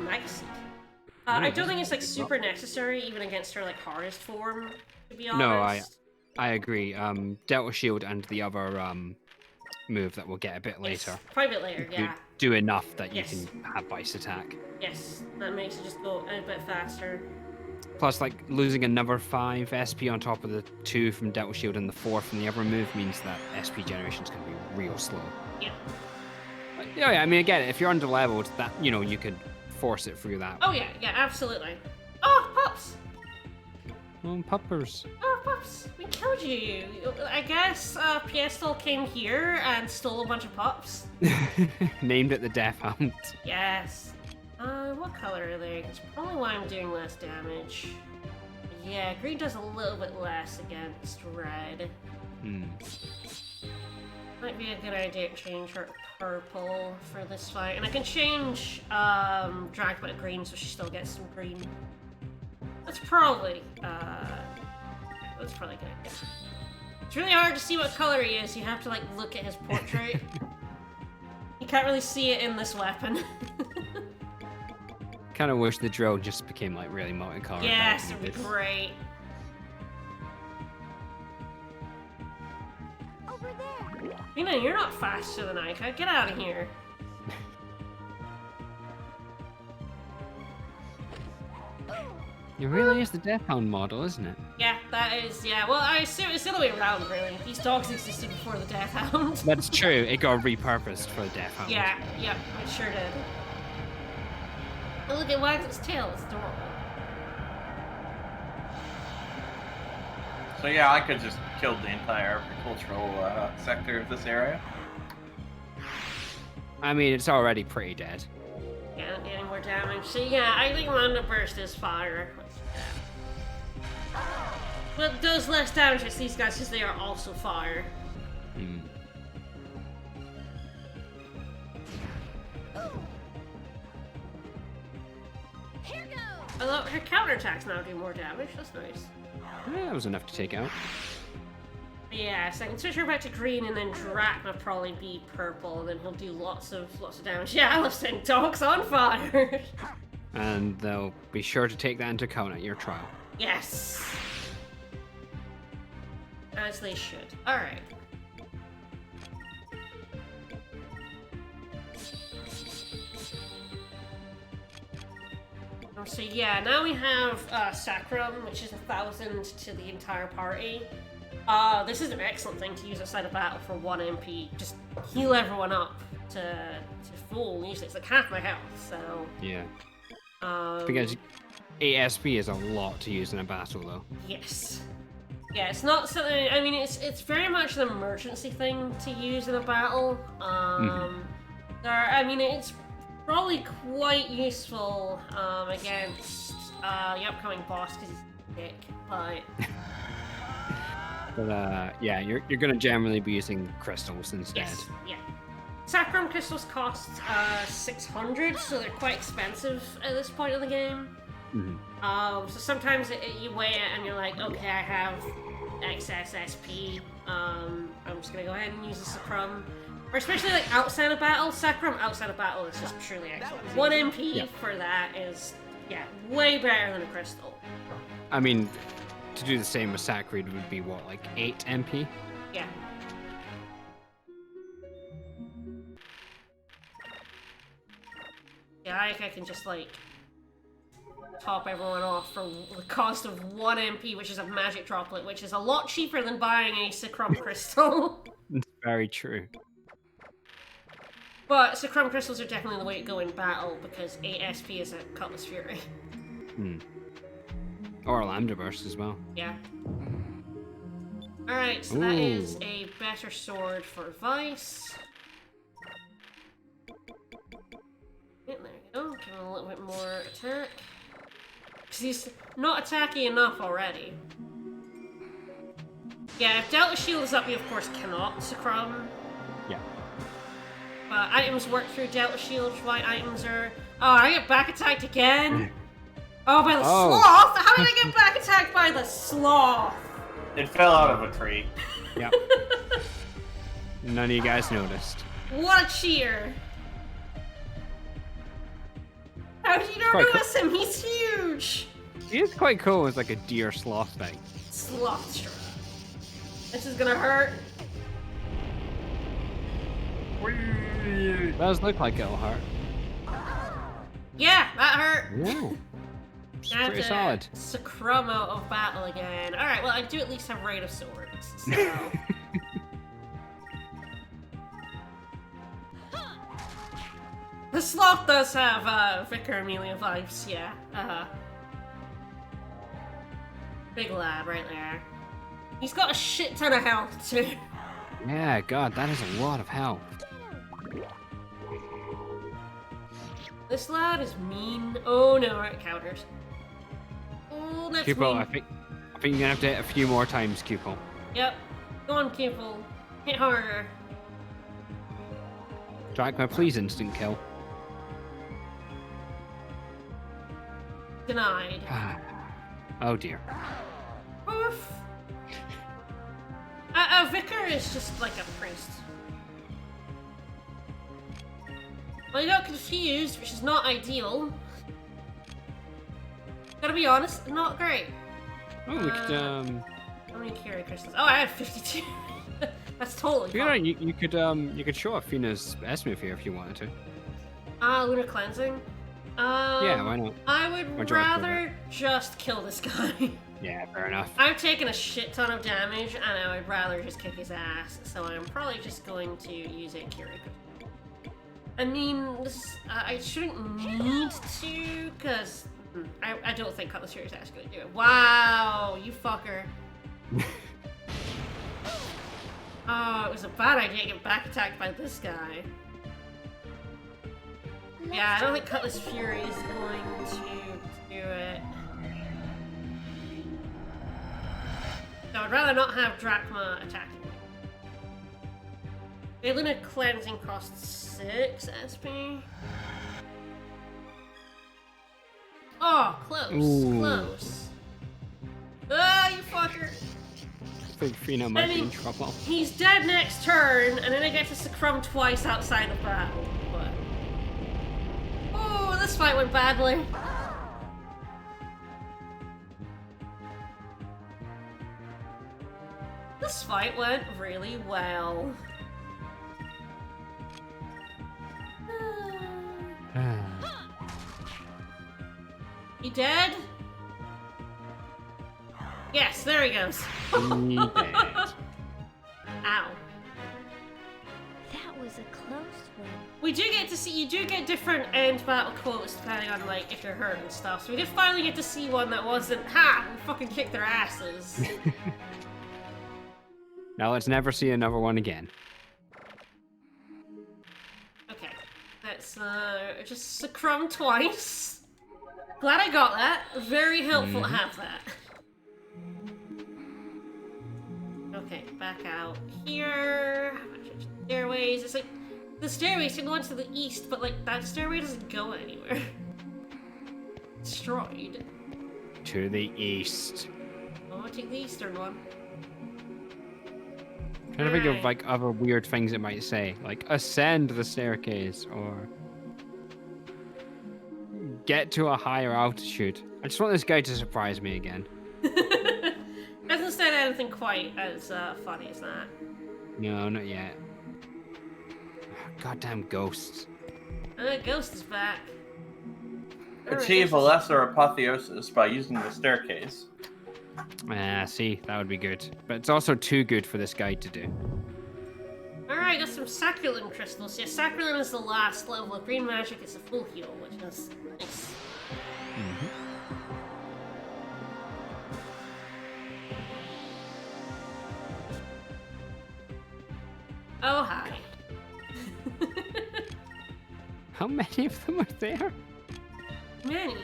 Nice. I don't think it's like super necessary, even against her like hardest form. To be honest. No, I agree. Delta Shield and the other move that we'll get a bit later. Yes, probably a bit later, yeah. Do enough that you can have Vice attack. Yes, that makes it just go a bit faster. Plus, like, losing another 5 SP on top of the 2 from Delta Shield and the 4 from the other move means that SP generation's going to be real slow. Yeah. But, yeah, I mean, again, if you're under-leveled, that, you could force it through that. Oh, yeah, absolutely. Oh, pups! Oh, puppers. Oh, pups! We killed you! I guess PS stall came here and stole a bunch of pups. Named it the Death Hunt. Yes. What color are they? It's probably why I'm doing less damage. Yeah, green does a little bit less against red. Might be a good idea to change her to purple for this fight. And I can change Dragma to green so she still gets some green. That's probably good. It's really hard to see what color he is. You have to like look at his portrait. You can't really see it in this weapon. Kind of wish the drill just became like really multicolored. Yes, it'd be great. Over there! You're not faster than Aika. Get out of here. It really is the Death Hound model, isn't it? Yeah, that is, yeah. Well, I assume it's the other way around, really. These dogs existed before the Death Hound. That's true. It got repurposed for the Death Hound. Yeah, it sure did. Oh, look, it wags its tail. It's adorable. So yeah, I could just kill the entire agricultural sector of this area. I mean, it's already pretty dead. Yeah, not getting more damage. So yeah, I think Lambda Burst is fire. But it does less damage as these guys because they are also fire. Here goes! Although her counterattacks now do more damage. That's nice. Yeah, that was enough to take out. Yeah, so I can switch her back to green, and then Drac will probably be purple, and then he'll do lots of damage. Yeah, I love setting dogs on fire. And they'll be sure to take that into account at your trial. Yes, as they should. All right. So yeah, now we have Sacrum, which is 1,000 to the entire party. This is an excellent thing to use outside of battle for 1 MP. Just heal everyone up to full. Usually it's like half my health, so... Yeah. Um, Because ASP is a lot to use in a battle, though. Yes. Yeah, it's not something. I mean, it's very much an emergency thing to use in a battle. I mean, it's probably quite useful against the upcoming boss because he's a dick, but. But yeah, you're gonna generally be using crystals instead. Yes, yeah. Sacrum crystals cost 600, so they're quite expensive at this point of the game. So sometimes you weigh it and you're like, okay, I have excess SP. I'm just gonna go ahead and use the Sacrum. Or especially like outside of battle, Sacrum outside of battle is just truly excellent. 1 MP for that is, yeah, way better than a crystal. I mean, to do the same with Sacred would be what, like 8 MP? Yeah. Yeah, I can just like top everyone off for the cost of 1 MP, which is a magic droplet, which is a lot cheaper than buying a Sacrum crystal. It's very true. But Sacrum crystals are definitely the way to go in battle because 8 SP is a Cutlass Fury. Or a Lambda Burst as well. Yeah. Alright, so that is a better sword for Vice. Yeah, there you go. Give him a little bit more attack. Because he's not attacky enough already. Yeah, if Delta Shield is up, you of course cannot Sacrum. Yeah. Items work through Delta Shield. White items are... Oh, I get back attacked again? Oh, by the sloth? How did I get back attacked by the sloth? It fell out of a tree. Yep. None of you guys noticed. What a cheater. How did you not Quite notice him? He's huge. He is quite cool as like a deer sloth thing. Sloth strike. This is gonna hurt. Does look like it'll hurt. Yeah, that hurt. Ooh. It's I have pretty to solid. Sacrum out of battle again. Alright, well, I do at least have Raid of Swords, so... The sloth does have Vicar Amelia vibes, yeah. Big lad right there. He's got a shit ton of health too. Yeah, God, that is a lot of health. This lad is mean. Oh no, it counters. Oh, that's Cupel, mean. I think you're gonna have to hit a few more times, Cupel. Yep. Go on, Cupel. Hit harder. Drachma, please instant kill. Denied. Oh dear. Oof. Vicar is just like a priest. Well, you got confused, which is not ideal. Gotta be honest, not great. Oh, we could How many carry crystals? Oh, I have 52. That's totally fine. you could show off Fina's S-move here if you wanted to. Lunar cleansing. Yeah, why not? I Or would do you want to rather just kill this guy. Yeah, fair enough. I've taken a shit ton of damage, and I would rather just kick his ass. So I'm probably just going to use a Curie. I mean, this I shouldn't need to, because I don't think Cutlass Fury is actually going to do it. Wow, you fucker. Oh, it was a bad idea to get back attacked by this guy. Yeah, I don't think Cutlass Fury is going to do it. So I'd rather not have Drachma attacking me. The Lunar Cleansing costs 6 SP. Oh, close. Ooh. Close. Ah, you fucker. I think Fina might be in trouble. He's dead next turn, and then I get to Sacrum twice outside of battle. But... oh, this fight went badly. This fight went really well. He dead? Yes, there he goes. He dead. Ow. That was a close one. We do get to see, you do get different end battle quotes depending on, like, if you're hurt and stuff. So we did finally get to see one that wasn't, ha! We fucking kicked their asses. Now let's never see another one again. Okay. Let's, just succumb twice. Glad I got that. Very helpful to have that. Okay, back out here. Stairways. It's like, the stairways can go into the east, but, like, that stairway doesn't go anywhere. Destroyed. To the east. Oh, I'll take the eastern one. Trying to think of Alright. like other weird things it might say, like ascend the staircase or get to a higher altitude. I just want this guy to surprise me again. Hasn't said anything quite as funny as that. No, not yet. Goddamn ghosts. Ghost is back. Achieve a lesser apotheosis by using the staircase. See, that would be good. But it's also too good for this guy to do. Alright, got some Saccharin crystals. Yeah, Saccharin is the last level of green magic. It's a full heal, which is nice. Oh, hi. How many of them are there? Many.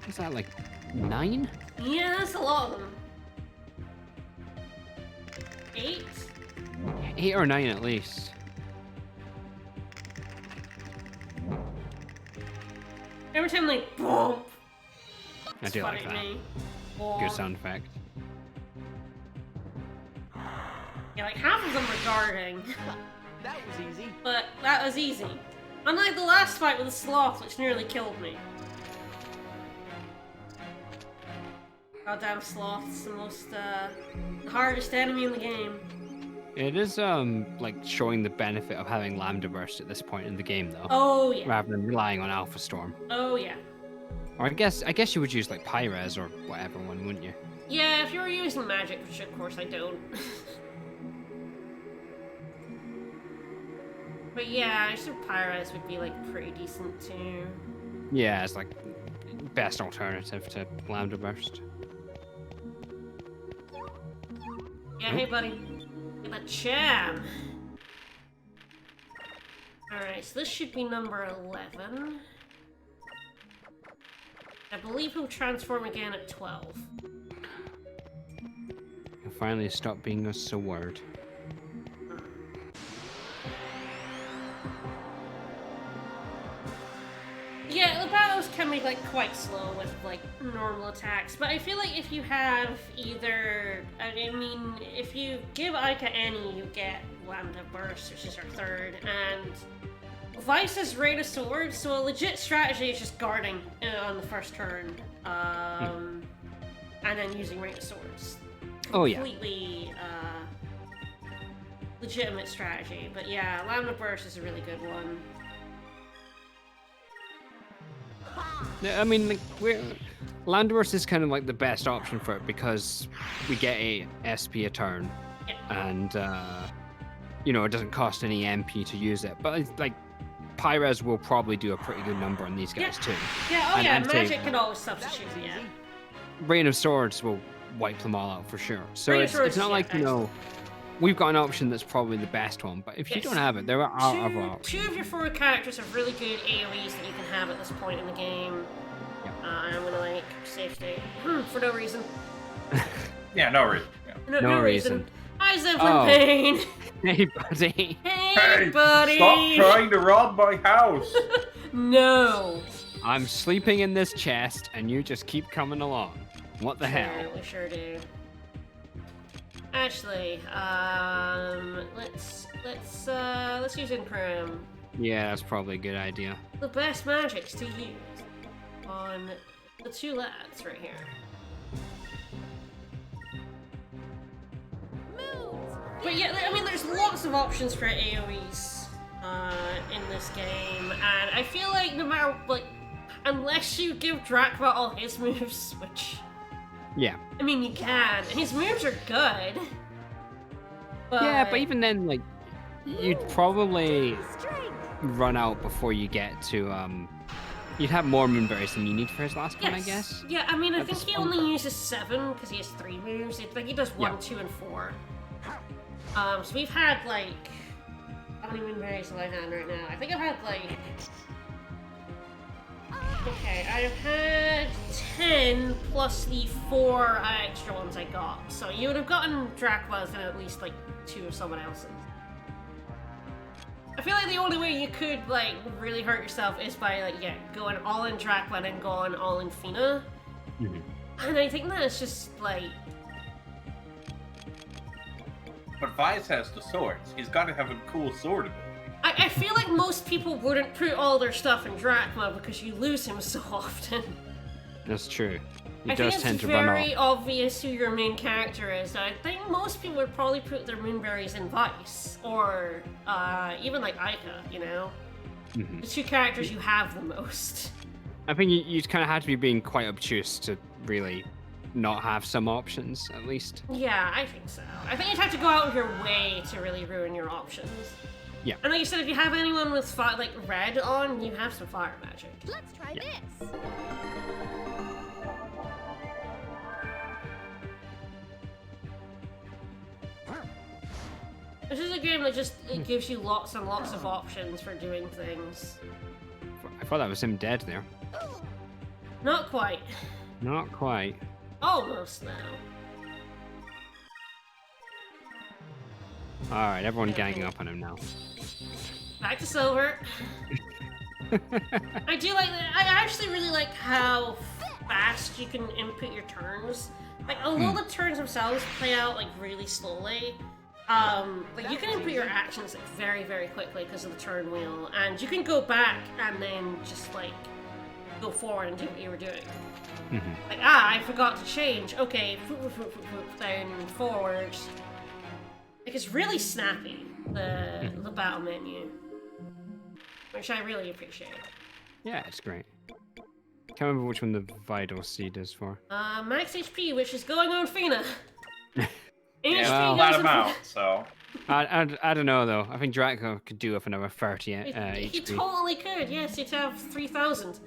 Is that like 9? Yeah, that's a lot of them. 8? 8 or 9 at least. Every time they boom. I do like that. Me. Good sound effect. Yeah, like half of them are guarding. That was easy. But that was easy. Unlike the last fight with the sloth, which nearly killed me. Goddamn sloth's the most, the hardest enemy in the game. It is like showing the benefit of having Lambda Burst at this point in the game though. Oh yeah. Rather than relying on Alpha Storm. Oh yeah. Or I guess you would use like Pyres or whatever one, wouldn't you? Yeah, if you were using magic, which of course I don't. But yeah, I think Pyres would be like pretty decent too. Yeah, it's like best alternative to Lambda Burst. Yeah, hey buddy. Get that jam. Alright, so this should be number 11. I believe he'll transform again at 12. He'll finally stop being a sword. Yeah, the battles can be like quite slow with like normal attacks, but I feel like if you have either, I mean, if you give Aika any, you get Lambda Burst, which is her third, and Vice is Raid of Swords, so a legit strategy is just guarding on the first turn, and then using Raid of Swords. Oh yeah. Completely legitimate strategy, but yeah, Lambda Burst is a really good one. I mean, like, Landverse is kind of like the best option for it because we get a SP a turn, and you know, it doesn't cost any MP to use it. But it's like Pyres will probably do a pretty good number on these guys too. Yeah, oh And- yeah, and say- magic can always substitute, yeah. Rain of Swords will wipe them all out for sure. So Rain of it's Swords, not yeah, like, you know, we've got an option that's probably the best one. But if you Yes. don't have it, there are other options. Two of your 4 characters have really good AoEs that you can have at this point in the game. Yeah. I'm gonna like save state for no reason. Yeah, no reason. Yeah. No reason. Hi, Zeppelin Oh. Payne. Hey, buddy. Hey, buddy. Stop trying to rob my house! No. I'm sleeping in this chest, and you just keep coming along. What the hell? Yeah, we sure do. Actually, let's use Incrim. Yeah, that's probably a good idea. The best magics to use on the 2 lads right here. But yeah, I mean, there's lots of options for AoEs in this game, and I feel like no matter, like, unless you give Drakva all his moves, which, Yeah. I mean, you can. His moves are good. Yeah, but But even then, like, you'd probably Strength. run out before you get to you'd have more moonberries than you need for his last one, I yes. guess. Yeah, I mean, I At think this he point. only uses 7 because he has 3 moves. It's like he does 1, Yeah. 2, and 4. So we've had like how many moonberries have I had right now? I think I've had like okay, I've had 10 plus the 4 extra ones I got. So you would have gotten Dracula's and at least like 2 of someone else's. I feel like the only way you could like really hurt yourself is by like going all in Dracula and going all in Fina. Mhm. And I think that's just like But Vice has the swords. He's got to have a cool sword ability. I feel like most people wouldn't put all their stuff in Dracula because you lose him so often. That's true. He I does think tend it's to run very off. obvious who your main character is. I think most people would probably put their moonberries in Vice or even like Aika, you know? Mhm. The 2 characters you have the most. I think you kind of had to be being quite obtuse to really not have some options, at least. Yeah, I think so. I think you'd have to go out of your way to really ruin your options. Yeah. And like you said, if you have anyone with like red on, you have some fire magic. Let's try this. This is a game that just it gives you lots and lots of options for doing things. I thought that was him dead there. Not quite. Not quite. Almost now. Alright, everyone ganging up on him now. Back to silver. I do like that. I actually really like how fast you can input your turns. Like, although the turns themselves play out like really slowly, like you can input your actions like very, very quickly because of the turn wheel, and you can go back and then just like go forward and do what you were doing. Like, I forgot to change. Okay, then forward. Like, it's really snappy, the battle menu. Which I really appreciate. Yeah, it's great. Can't remember which one the vital seed is for. Max HP, which is going on Fina. Yeah, well, flat goes him on out, so. I don't know though. I think Draco could do with another 30 He HP. totally could, yes, he'd have 3,000.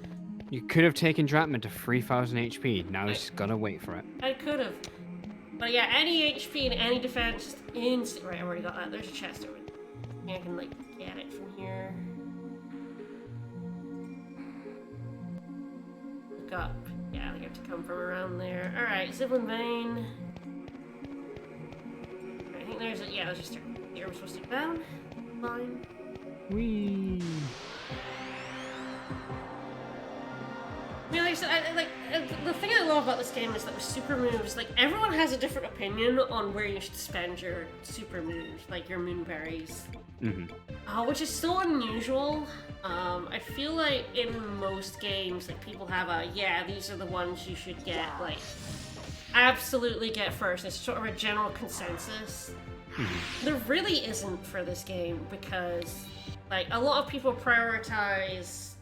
You could have taken Dratman to 3000 HP. Now he's just gotta wait for it. I could have. But yeah, any HP and any defense, just instant. Right, I already got that. There's a chest over there. I can, like, get it from here. Look up. Yeah, they have to come from around there. Alright, Sibling Vein. I think there's a. Yeah, there's just here. We're supposed to go down. Fine. Whee! I mean, like I said, the thing I love about this game is that with super moves, like, everyone has a different opinion on where you should spend your super moves, like your moonberries. Which is so unusual. I feel like in most games, like, people have these are the ones you should get, like, absolutely get first. It's sort of a general consensus. There really isn't for this game because, like, a lot of people prioritize,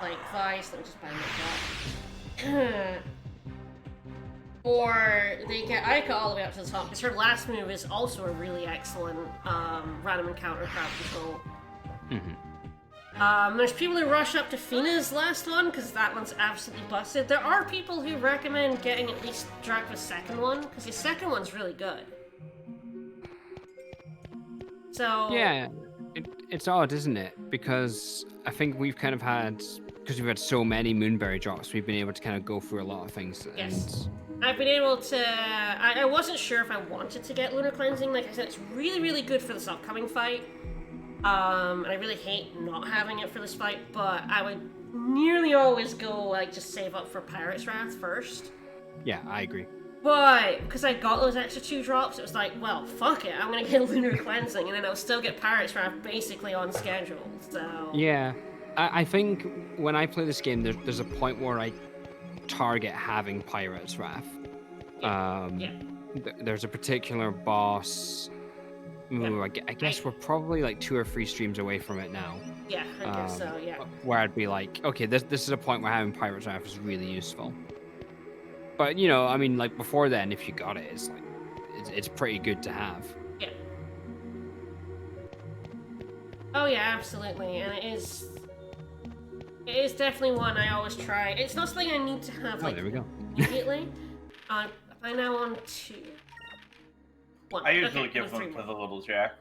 like Vice, let me just buy that. Or they get Aika all the way up to the top, because her last move is also a really excellent random encounter crowd control. There's people who rush up to Fina's last one, because that one's absolutely busted. There are people who recommend getting at least Dracula's second one, because his second one's really good. So... Yeah, it's odd, isn't it? Because I think we've kind of had, because we've had so many Moonberry drops, we've been able to kind of go through a lot of things. Yes. I've been able to... I wasn't sure if I wanted to get Lunar Cleansing. Like I said, it's really, really good for this upcoming fight. And I really hate not having it for this fight, but I would nearly always go, like, just save up for Pirate's Wrath first. Yeah, I agree. But because I got those extra 2 drops, it was like, well, fuck it, I'm gonna get Lunar Cleansing, and then I'll still get Pirate's Wrath basically on schedule, so... Yeah, I think when I play this game, there's a point where I target having Pirate's Wrath. There's a particular boss... Ooh, I guess we're probably like 2 or 3 streams away from it now. Yeah, I guess so, yeah. Where I'd be like, okay, this is a point where having Pirate's Wrath is really useful. But, you know, I mean, like, before then, if you got it, it's pretty good to have. Yeah. Oh yeah, absolutely, and it is definitely one I always try. It's not something I need to have Oh, like there we go. immediately. I now on 2. 1. I usually Okay, give three them to more. the little jack.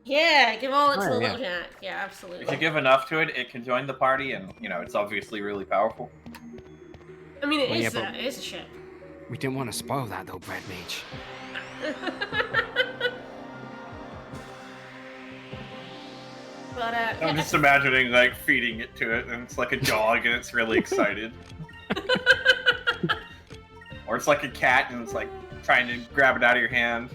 Yeah, give all it to Oh, the yeah. little jack. Yeah, absolutely. If you give enough to it, it can join the party, and it's obviously really powerful. I mean, Well, yeah, but- it is a ship. We didn't want to spoil that though, Bread Mage. But I'm just imagining like feeding it to it, and it's like a dog, and it's really excited. Or it's like a cat, and it's like trying to grab it out of your hand.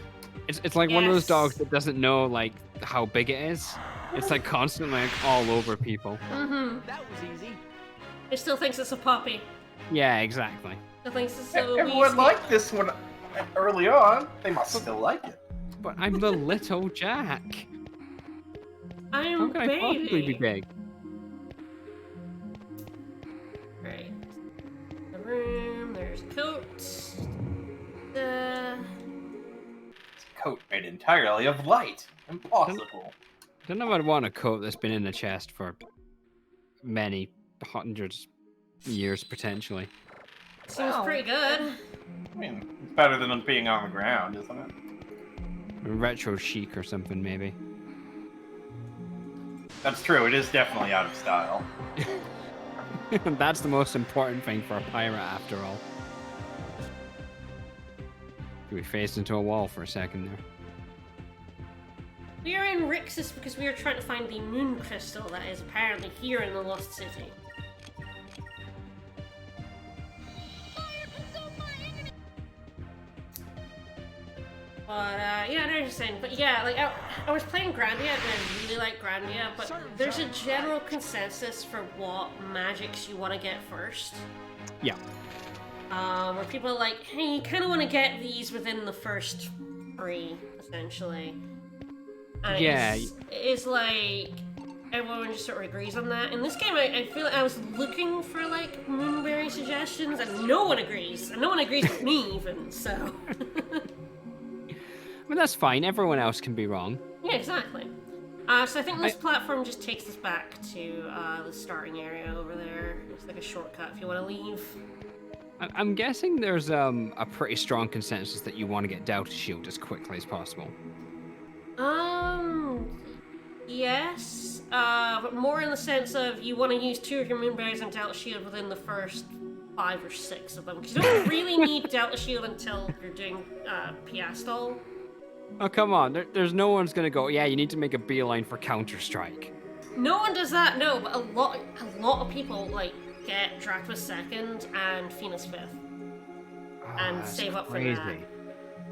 It's like one of those Yes. dogs that doesn't know like how big it is. It's like constantly like all over people. Mm-hmm. That was easy. It still thinks it's a puppy. Yeah, exactly. Still thinks it's so Everyone easy. liked this one early on. They must still like it. But I'm the little Jack. How I'm can I possibly be big? Right. The room. There's a coat. It's a coat made entirely of light. Impossible. I don't know if I'd want a coat that's been in the chest for many hundreds years potentially. Seems Well, pretty good. I mean, it's better than it being on the ground, isn't it? Retro chic or something maybe. That's true. It is definitely out of style. That's the most important thing for a pirate after all. We faced into a wall for a second there. We are in Rixus because we are trying to find the moon crystal that is apparently here in the Lost City. But, yeah, no, interesting. But yeah, like, I was playing Grandia, and I really like Grandia, but there's a general consensus for what magics you want to get first. Yeah. Where people are like, hey, you kind of want to get these within the first 3, essentially. And Yeah. it's like, everyone just sort of agrees on that. In this game, I feel like I was looking for, like, Moonberry suggestions, and no one agrees. And no one agrees with me, even, so... I mean, that's fine. Everyone else can be wrong. Yeah, exactly. So I think this platform just takes us back to the starting area over there. It's like a shortcut if you want to leave. I'm guessing there's a pretty strong consensus that you want to get Delta Shield as quickly as possible. Yes. But more in the sense of you want to use 2 of your Moonberries and Delta Shield within the first 5 or 6 of them. Because you don't really need Delta Shield until you're doing Piastol. Oh, come on. There's no one's going to go, yeah, you need to make a beeline for Counter-Strike. No one does that, no, but a lot of people, like, get Drachma's 2nd and Fena's 5th. And That's save up for crazy.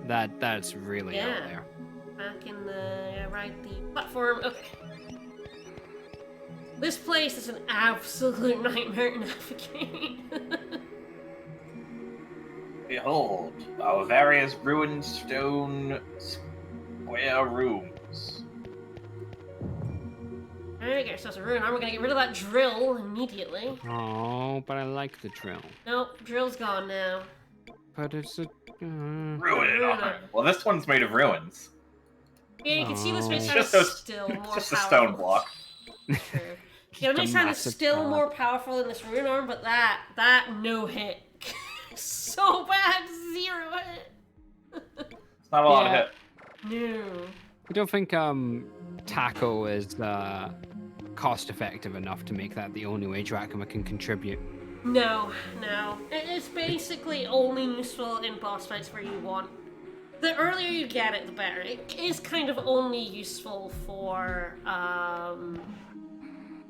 That's really out Yeah. there. Back in the the platform. Okay. This place is an absolute nightmare to navigate. Behold, our various ruined stone square rooms. Alright, get ourselves a ruin arm. We're gonna get rid of that drill immediately. Oh, but I like the drill. Nope, drill's gone now. But it's a... Ruin Ruin armor. armor. Well, this one's made of ruins. Yeah, you can see this makes Oh. sound Just a- still more Just a powerful. stone block. True. Yeah, it a makes sound massive still block. more powerful than this ruin arm, but that no hit. So bad, 0 hit. It's not a lot Yeah. of hit. No. I don't think tackle is cost effective enough to make that the only way Drachma can contribute. No. It's basically only useful in boss fights where you want. The earlier you get it, the better. It is kind of only useful for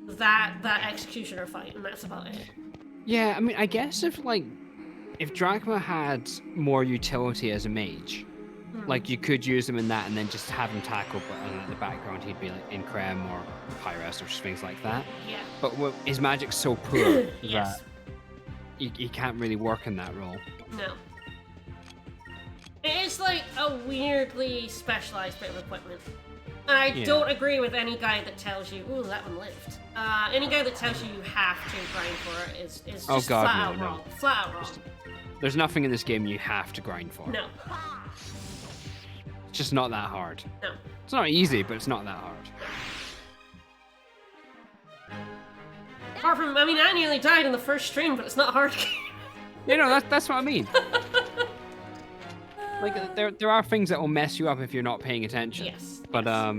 that executioner fight, and that's about it. Yeah, I mean, I guess if Drachma had more utility as a mage, like you could use him in that and then just have him tackle, but in the background he'd be like in Crem or Pyrus or things like that. Yeah. But his magic's so poor Yes. that he can't really work in that role. No. It is like a weirdly specialized bit of equipment. And I Yeah. don't agree with any guy that tells you, ooh, that one lived. Any guy that tells you you have to grind for it is just Oh, God, flat out no. wrong. Flat out wrong. There's nothing in this game you have to grind for. No. It's just not that hard. No. It's not easy, but it's not that hard. Apart from, I mean, I nearly died in the first stream, but it's not hard. You know, that's what I mean. Like, there are things that will mess you up if you're not paying attention. Yes. But yes.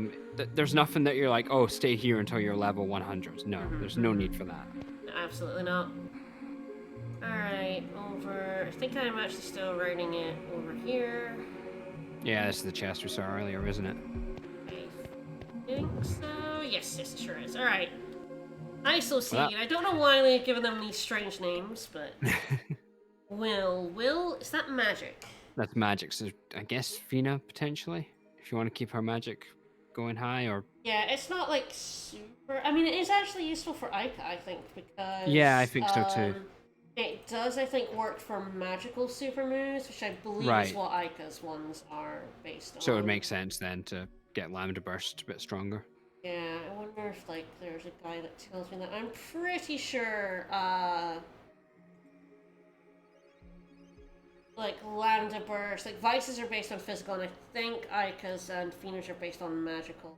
there's nothing that you're like, oh, stay here until you're level 100. No, there's no need for that. Absolutely not. Alright, over... I think I'm actually still writing it over here. Yeah, this is the chest we saw earlier, isn't it? I think so. Yes, it sure is. Alright. ISO seed. Well, I don't know why they've given them these strange names, but... Will... Is that magic? That's magic, so I guess Fina, potentially? If you want to keep her magic going high, or... Yeah, it's not, like, super... I mean, it is actually useful for Ica, I think, because... Yeah, I think so, too. It does, I think, work for magical super moves, which I believe is what Ica's ones are based on. So it would make sense, then, to get Lambda Burst a bit stronger. Yeah, I wonder if, like, there's a guy that tells me that. I'm pretty sure, like, Lambda Burst, like, Vices are based on physical, and I think Ica's and Phoenix are based on magical.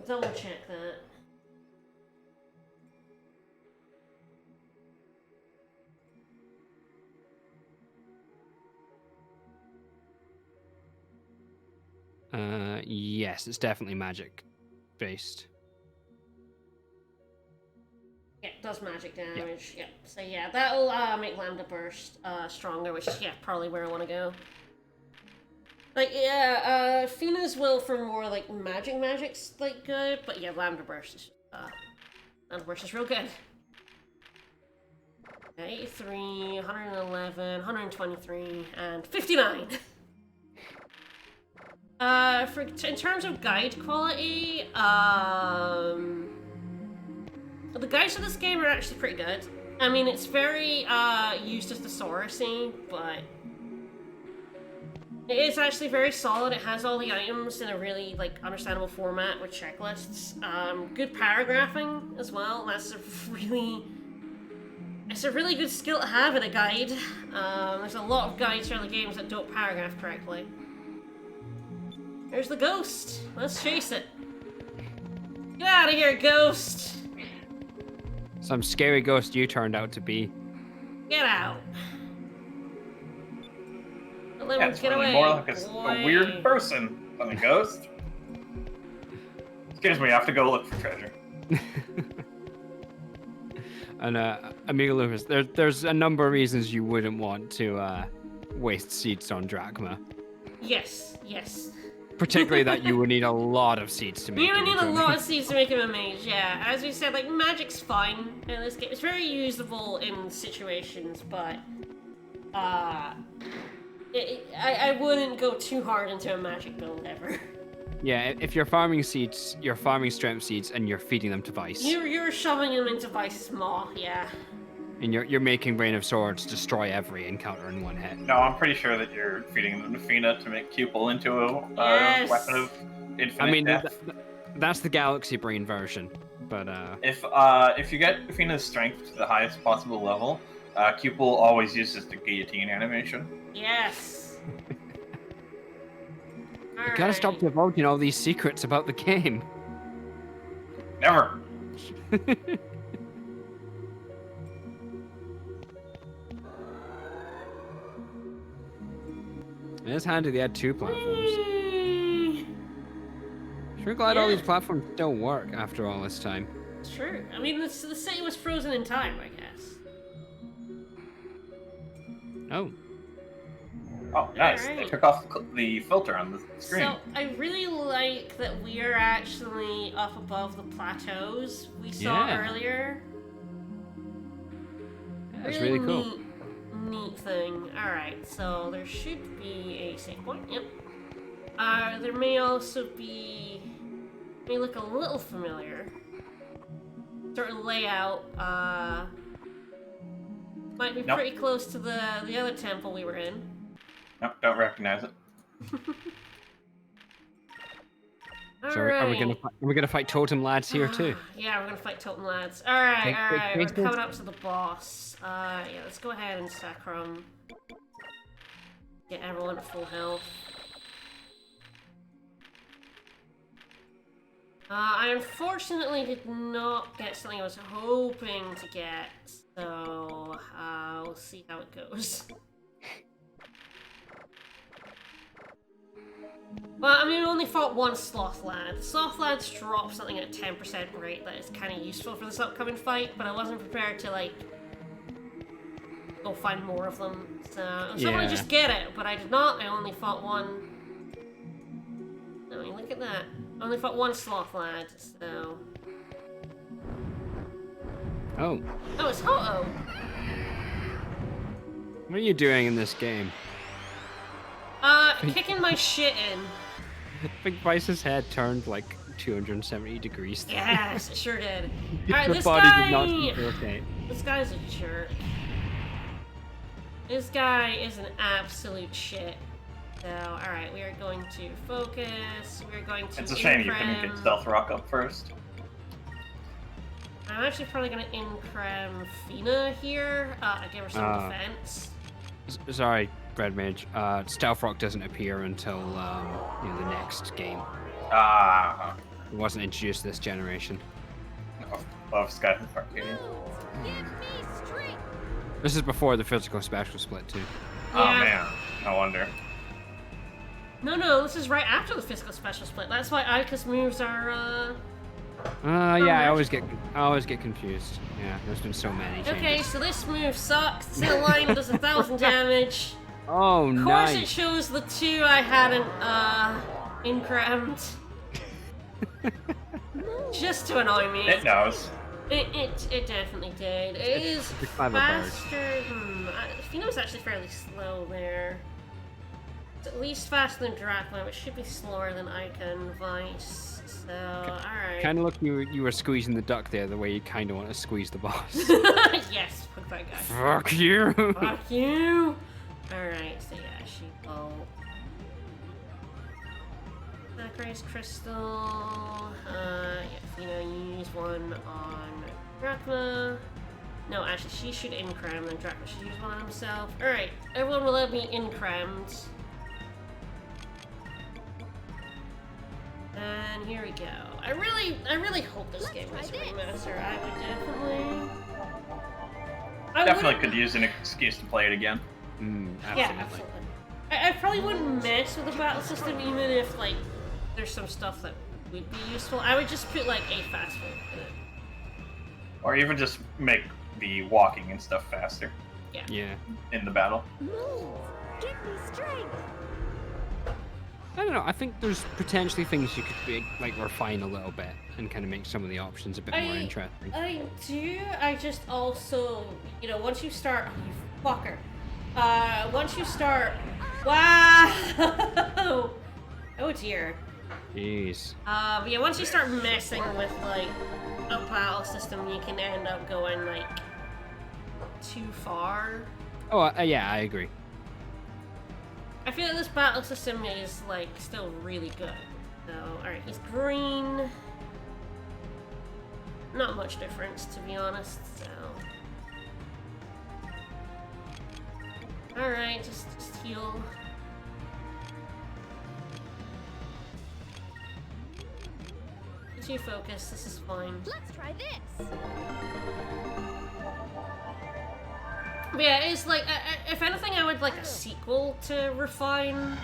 Double check that. Yes, it's definitely magic based. Yeah, it does magic damage. Yep. So yeah, that'll make Lambda Burst stronger, which is probably where I want to go. Like Fina's will for more like magic's like good, but yeah, Lambda Burst is real good. 83, 111, 123, and 59. In terms of guide quality, the guides for this game are actually pretty good. I mean, it's very used as thesaurus-y, but it is actually very solid. It has all the items in a really like understandable format with checklists. Good paragraphing as well. It's a really good skill to have in a guide. There's a lot of guides for the games that don't paragraph correctly. There's the ghost. Let's chase it. Get out of here, ghost. Some scary ghost you turned out to be. Get out. It's get really away, more like a boy. weird person than a ghost. Excuse me, I have to go look for treasure. And Amiga Lucas, there's a number of reasons you wouldn't want to waste seeds on Drachma. Yes. Particularly that you would need a lot of seeds to make. You would need a lot of seeds to make him a mage, yeah. As we said, like, magic's fine in this game. It's very usable in situations, but I wouldn't go too hard into a magic build ever. Yeah, if you're farming seeds, you're farming strength seeds, and you're feeding them to Vice. You're shoving them into Vice's maw, yeah. And you're making Rain of Swords destroy every encounter in one hit. No, I'm pretty sure that you're feeding them to Fina to make Cupel into a Yes. weapon of infinite death. That's the Galaxy Brain version. But if you get Fina's strength to the highest possible level, Cupel always uses the guillotine animation. Yes. you gotta stop divulging all these secrets about the game. Never. It's handy they had two platforms. Whee! Sure glad all Yeah. these platforms don't work after all this time. It's true. I mean, the city was frozen in time, I guess. Oh. Oh, nice. They Alright. took off the filter on the screen. So, I really like that we are actually up above the plateaus we saw Yeah. earlier. That's really cool. Neat thing. Alright, so there should be a save point. Yep. There may also be... may look a little familiar. Sort of layout. Might be Nope. pretty close to the other temple we were in. Nope, don't recognize it. So are we gonna Alright. are we gonna fight totem lads here too? Yeah, we're gonna fight Totem Lads. Alright, Take alright, we're pictures. coming up to the boss. Yeah, let's go ahead and Sacrum. Get everyone at full health. I unfortunately did not get something I was hoping to get, so we'll see how it goes. Well, I mean, we only fought one Sloth Lad. Sloth Lads drop something at 10% rate that is kind of useful for this upcoming fight, but I wasn't prepared to, like, go find more of them. So, I was hoping to just get it, but I did not. I only fought one. I mean, look at that. I only fought one Sloth Lad, so... Oh, Oh, it's Ho-Oh! what are you doing in this game? Kicking my shit in. Big Vice's head turned like 270 degrees. Yes, it sure did. Alright, The this body guy... did not seem to rotate. This guy's a jerk. This guy is an absolute shit. So, alright, we are going to focus. We're going to It's a shame you couldn't get increm. Stealth Rock up first. I'm actually probably going to increm Fina here. I give her some defense. Sorry, Red Mage. Stealth Rock doesn't appear until the next game. Ah, It wasn't introduced this generation. love Sky Arcadia. Give me strength. This is before the physical special split too. Oh Yeah. man, no wonder. No, this is right after the physical special split. That's why Ika's moves are, Yeah, I always get confused. Yeah, there's been so many changes. Okay, so this move sucks. It's in a line that does 1,000 damage. Oh, Of course it nice. shows the two I hadn't, incremmed. Just to annoy me. It knows. It definitely did. It is a clever bird. faster. Fino's actually fairly slow there. It's at least faster than Dracula, but should be slower than Ica and Vice. So, alright. Kind of look you were squeezing the duck there, the way you kind of want to squeeze the boss. Yes, fuck that guy. Fuck you. Fuck you! Alright, so yeah, she will. Nacrace Crystal. Yeah, use one on Dracula. No, actually, she should increm, and Dracula should use one on himself. Alright, everyone will let me incremmed. And here we go. I really hope this game try is a this. remaster. I would definitely. Definitely wouldn't- could use an excuse to play it again. Absolutely. Yeah, absolutely. I probably wouldn't mess with the battle system even if, like, there's some stuff that would be useful. I would just put, like, a fast forward in it. Or even just make the walking and stuff faster Yeah. in the battle. Move. Give me strength. I don't know. I think there's potentially things you could like refine a little bit and kind of make some of the options a bit more interesting. I do. I just also, once you start, oh, you fucker. Once you start, wow. Oh dear. Jeez. Yeah, once you start messing with like a battle system, you can end up going like too far. Oh, yeah, I agree. I feel like this battle system is like still really good. So, alright, he's green. Not much difference, to be honest, so. Alright, just heal. Get you focus, this is fine. Let's try this. But yeah, it's like, if anything, I would like a sequel to refine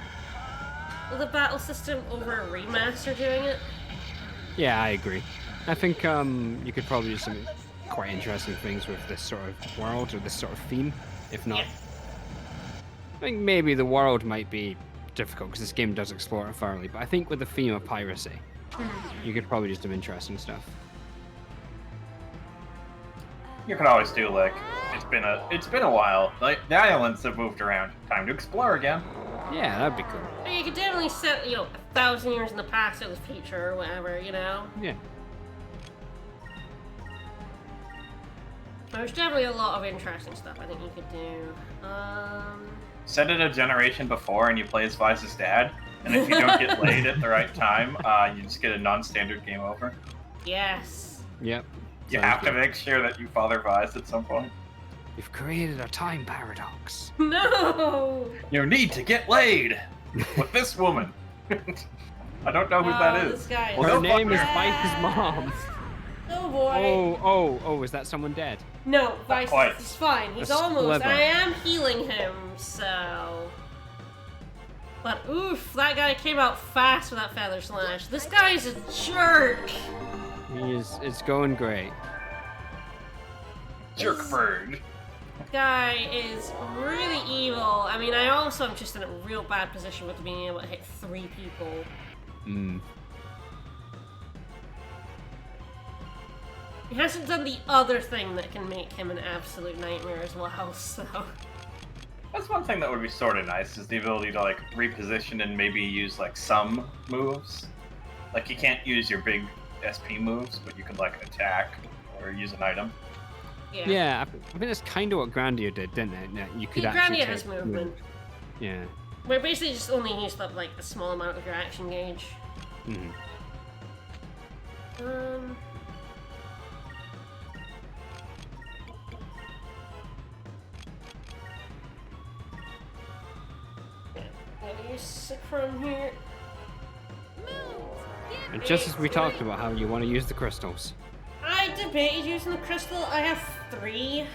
the battle system over a remaster doing it. Yeah, I agree. I think you could probably do some quite interesting things with this sort of world or this sort of theme, if not. Yeah. I think maybe the world might be difficult because this game does explore it thoroughly, but I think with the theme of piracy, you could probably do some interesting stuff. You can always do like it's been a while. Like the islands have moved around. Time to explore again. Yeah, that'd be cool. I mean, you could definitely set, 1,000 years in the past or the future or whatever, Yeah. There's definitely a lot of interesting stuff I think you could do. Set it a generation before and you play as Vice's dad. And if you don't get laid at the right time, you just get a non-standard game over. Yes. Yep. You sounds have to good. make sure that you father Vice at some point. You've created a time paradox. No! You need to get laid with this woman. I don't know who that This is. guy Well, Her don't name is fuck her. Vice's mom. Oh boy. Oh, is that someone dead? No, Vice quite. is fine. He's A almost. sliver. I am healing him, so. But oof, that guy came out fast with that feather slash. This guy's a jerk. It's going great. Jerk bird. Guy is really evil. I mean, I also am just in a real bad position with being able to hit 3 people. Mm. He hasn't done the other thing that can make him an absolute nightmare as well, so. That's one thing that would be sort of nice, is the ability to like reposition and maybe use like some moves. Like you can't use your big SP moves, but you could like attack or use an item. Yeah. I think that's kind of what Grandia did, didn't it? That you could Grandia actually has take movement. Yeah. We're basically just only used up like a small amount of your action gauge. Mhm. I'll use Sacrum here. And just as we talked about how you want to use the crystals. I debated using the crystal. I have 3.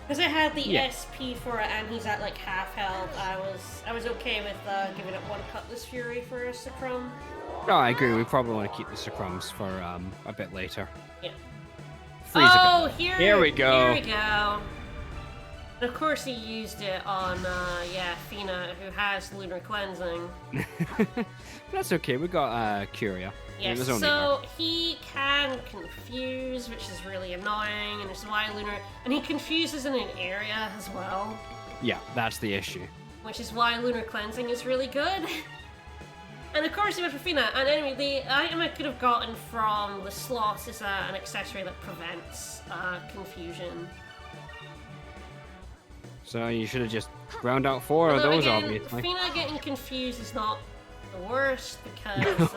Because I had the Yeah. SP for it, and he's at like half health. I was okay with giving it 1 Cutlass Fury for a Sacrum. Oh, I agree. We probably want to keep the Sacrums for a bit later. Yeah. Freeze a Oh, bit. here we go. Here we go. And of course, he used it on Fina, who has lunar cleansing. That's okay. We got Curia. It Yes, was only so he can confuse, which is really annoying, and it's why lunar. And he confuses in an area as well, her. Yeah, that's the issue. which is why lunar cleansing is really good. And of course, he went for Fina. And anyway, the item I could have gotten from the slots is an accessory that prevents confusion. So you should have just ground out 4 of Although, those, again, obviously. Fina getting confused is not the worst because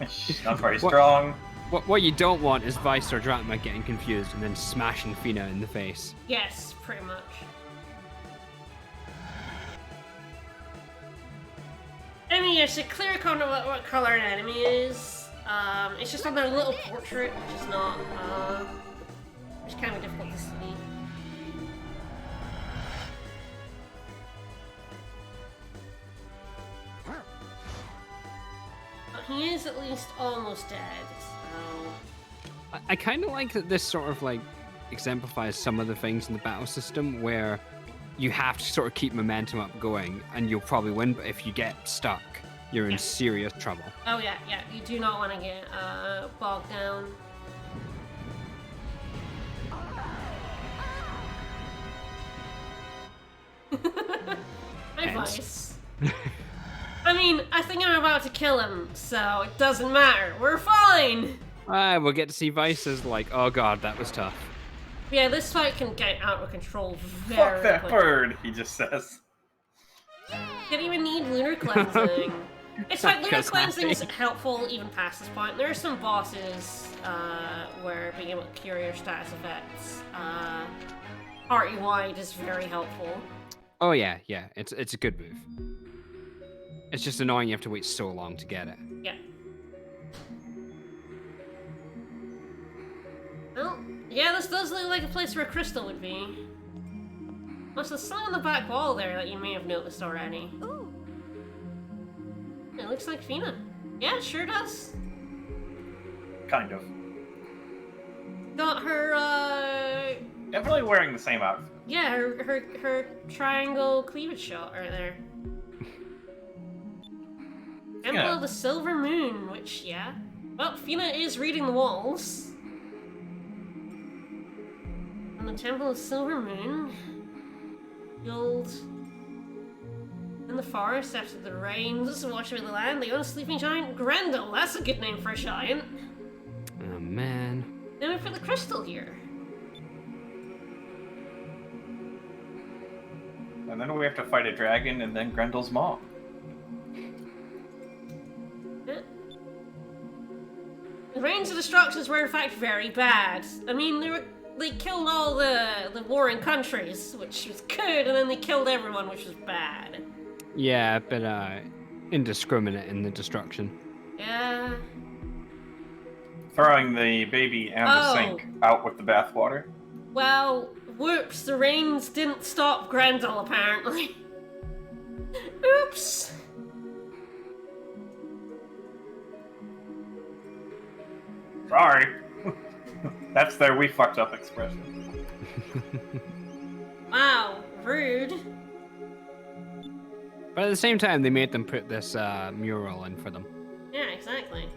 She's not very What- strong. What you don't want is Vice or Drachma getting confused and then smashing Fina in the face. yes, pretty much. I mean, yes, a clear kind of what color an enemy is. It's just on their little portrait, which is not, which can be difficult to see. But he is at least almost dead, so... I kind of like that this sort of like exemplifies some of the things in the battle system where you have to sort of keep momentum up going and you'll probably win, but if you get stuck, you're in serious trouble. Oh yeah, you do not want to get bogged down. My Hence. Vice. I mean, I think I'm about to kill him, so it doesn't matter. We're fine! We'll get to see Vice as like, oh god, that was tough. Yeah, this fight can get out of control Fuck very that quick. bird, he just says. You don't even need lunar cleansing. It's like lunar Because cleansing is happy. helpful even past this point. There are some bosses where being able to cure your status effects party-wide is very helpful. Oh yeah, it's a good move. It's just annoying you have to wait so long to get it. Yeah. Well, yeah, this does look like a place where a crystal would be. There's a sign on the back wall there that you may have noticed already. Ooh. It looks like Fina. Yeah, it sure does. Kind of. Got her, Definitely wearing the same outfit. yeah, her triangle cleavage shot right there. Temple Yeah. of the Silver Moon, which, yeah. Well, Fina is reading the walls. And the Temple of Silver Moon. Gold. In the forest after the rain, just wash away the land, the unsleeping giant Grendel. That's a good name for a giant. Oh man. Then we put the crystal here. And then we have to fight a dragon and then Grendel's mom. The Reigns of Destructions were in fact very bad. I mean, they killed all the warring countries, which was good, and then they killed everyone, which was bad. Yeah, but indiscriminate in the destruction. Yeah. Throwing the baby and the sink out with the bathwater. Well, whoops, the rains didn't stop Grendel, apparently. Oops. Sorry. That's their we fucked up expression. Wow, rude. But at the same time, they made them put this mural in for them. Yeah, exactly.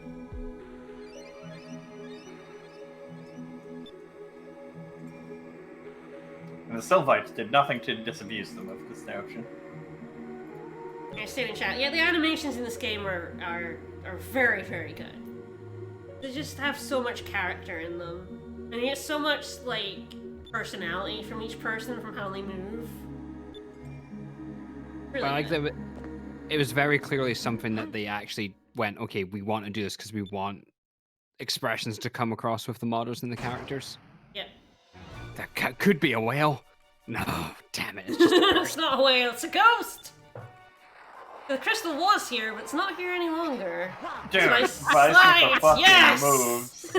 And the Sylvites did nothing to disabuse them of this notion. I see in chat. Yeah, the animations in this game are very, very good. They just have so much character in them. And you get so much, like, personality from each person, from how they move. Really But I like good. that it was very clearly something that they actually went, okay, we want to do this because we want expressions to come across with the models and the characters. Yep. That could be a whale. No, damn it. It's just a bird. It's not a whale, it's a ghost! The crystal was here, but it's not here any longer. Dude, Vice Vice with the fucking yes! moves.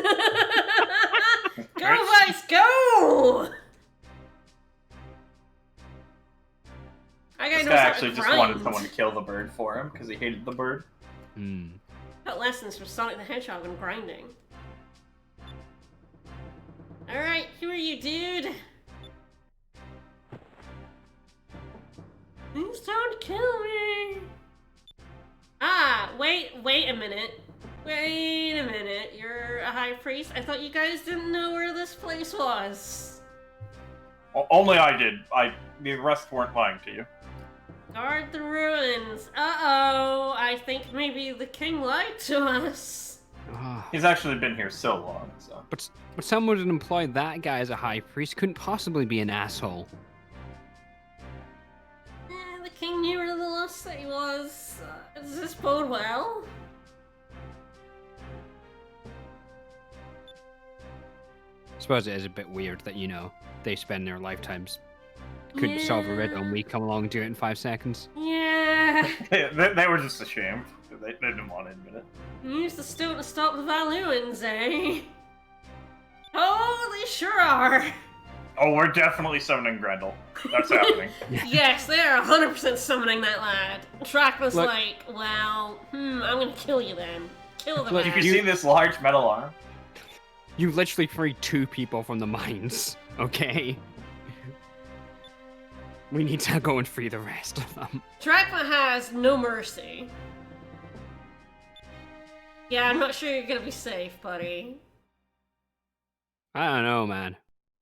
Go, Vice, go! I This gotta guy know actually just wanted grind. someone to kill the bird for him because he hated the bird. Hmm. Got lessons from Sonic the Hedgehog on grinding. Alright, who are you, dude? Who's trying to kill me? Ah, wait a minute. Wait a minute, you're a high priest? I thought you guys didn't know where this place was. Only I did. The rest weren't lying to you. Guard the ruins. Uh-oh, I think maybe the king lied to us. Ah. He's actually been here so long, so. But someone would employ that guy as a high priest couldn't possibly be an asshole. The king knew where the lost city was. Does this bode well? I suppose it is a bit weird that, you know, they spend their lifetimes couldn't solve a riddle and we come along and do it in 5 seconds. Yeah. They were just ashamed. They didn't want to admit it. Use the stone to stop the Valuans, eh? Oh, they sure are. Oh, we're definitely summoning Grendel. That's happening. Yes, they are 100% summoning that lad. Track was Look- like, well, I'm gonna kill you then. Kill the Look, You man. can see this large metal arm. You literally freed 2 people from the mines, okay? We need to go and free the rest of them. Drachma has no mercy. Yeah, I'm not sure you're gonna be safe, buddy. I don't know, man.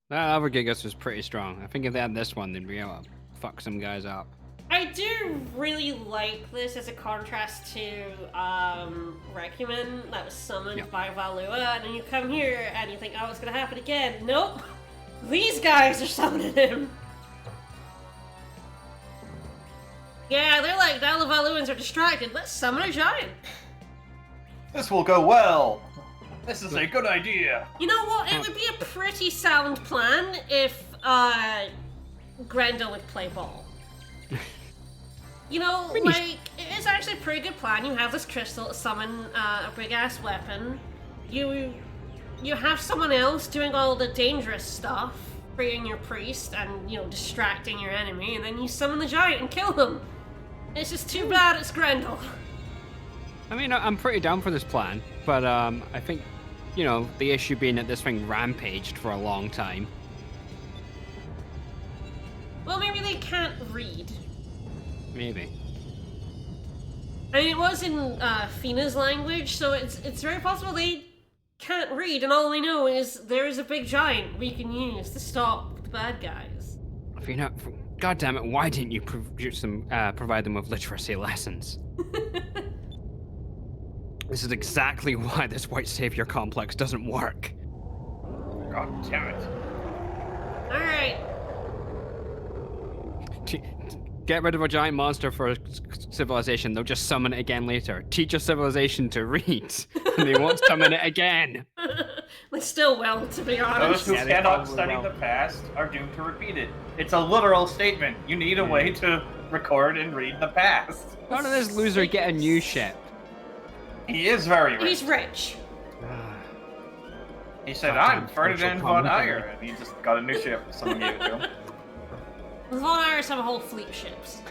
That other Gigas was pretty strong. I think if they had this one, they'd be able to fuck some guys up. I do really like this as a contrast to Recumen that was summoned Yep. by Valua, and then you come here and you think, oh, it's gonna happen again. Nope! These guys are summoning him! Yeah, they're like, now the Valuans are distracted, let's summon a giant! This will go well. This is a good idea. You know what? It would be a pretty sound plan if Grendel would play ball. You know, mean, he's- like, it is actually a pretty good plan. You have this crystal to summon a big-ass weapon. You have someone else doing all the dangerous stuff, freeing your priest and, you know, distracting your enemy, and then you summon the giant and kill him. It's just too bad it's Grendel. I mean, I'm pretty down for this plan, but I think, you know, the issue being that this thing rampaged for a long time. Well, maybe they can't read. Maybe. I mean, it was in Fina's language, so it's very possible they can't read, and all they know is there is a big giant we can use to stop the bad guys. If you know, God damn it, why didn't you provide them with literacy lessons? This is exactly why this white savior complex doesn't work. God damn it. Alright. Get rid of a giant monster for a civilization. They'll just summon it again later. Teach a civilization to read, and they won't summon it again. They still will, to be honest. Those who Yeah, they cannot probably study will. the past are doomed to repeat it. It's a literal statement. You need a way to record and read the past. How did this loser get a new ship? He is very rich. He's rich. He said, Goddamn I'm Ferdinand social von commentary. Ayer, and he just got a new ship. Someone gave it to him. The Von Ayers have a whole fleet of ships.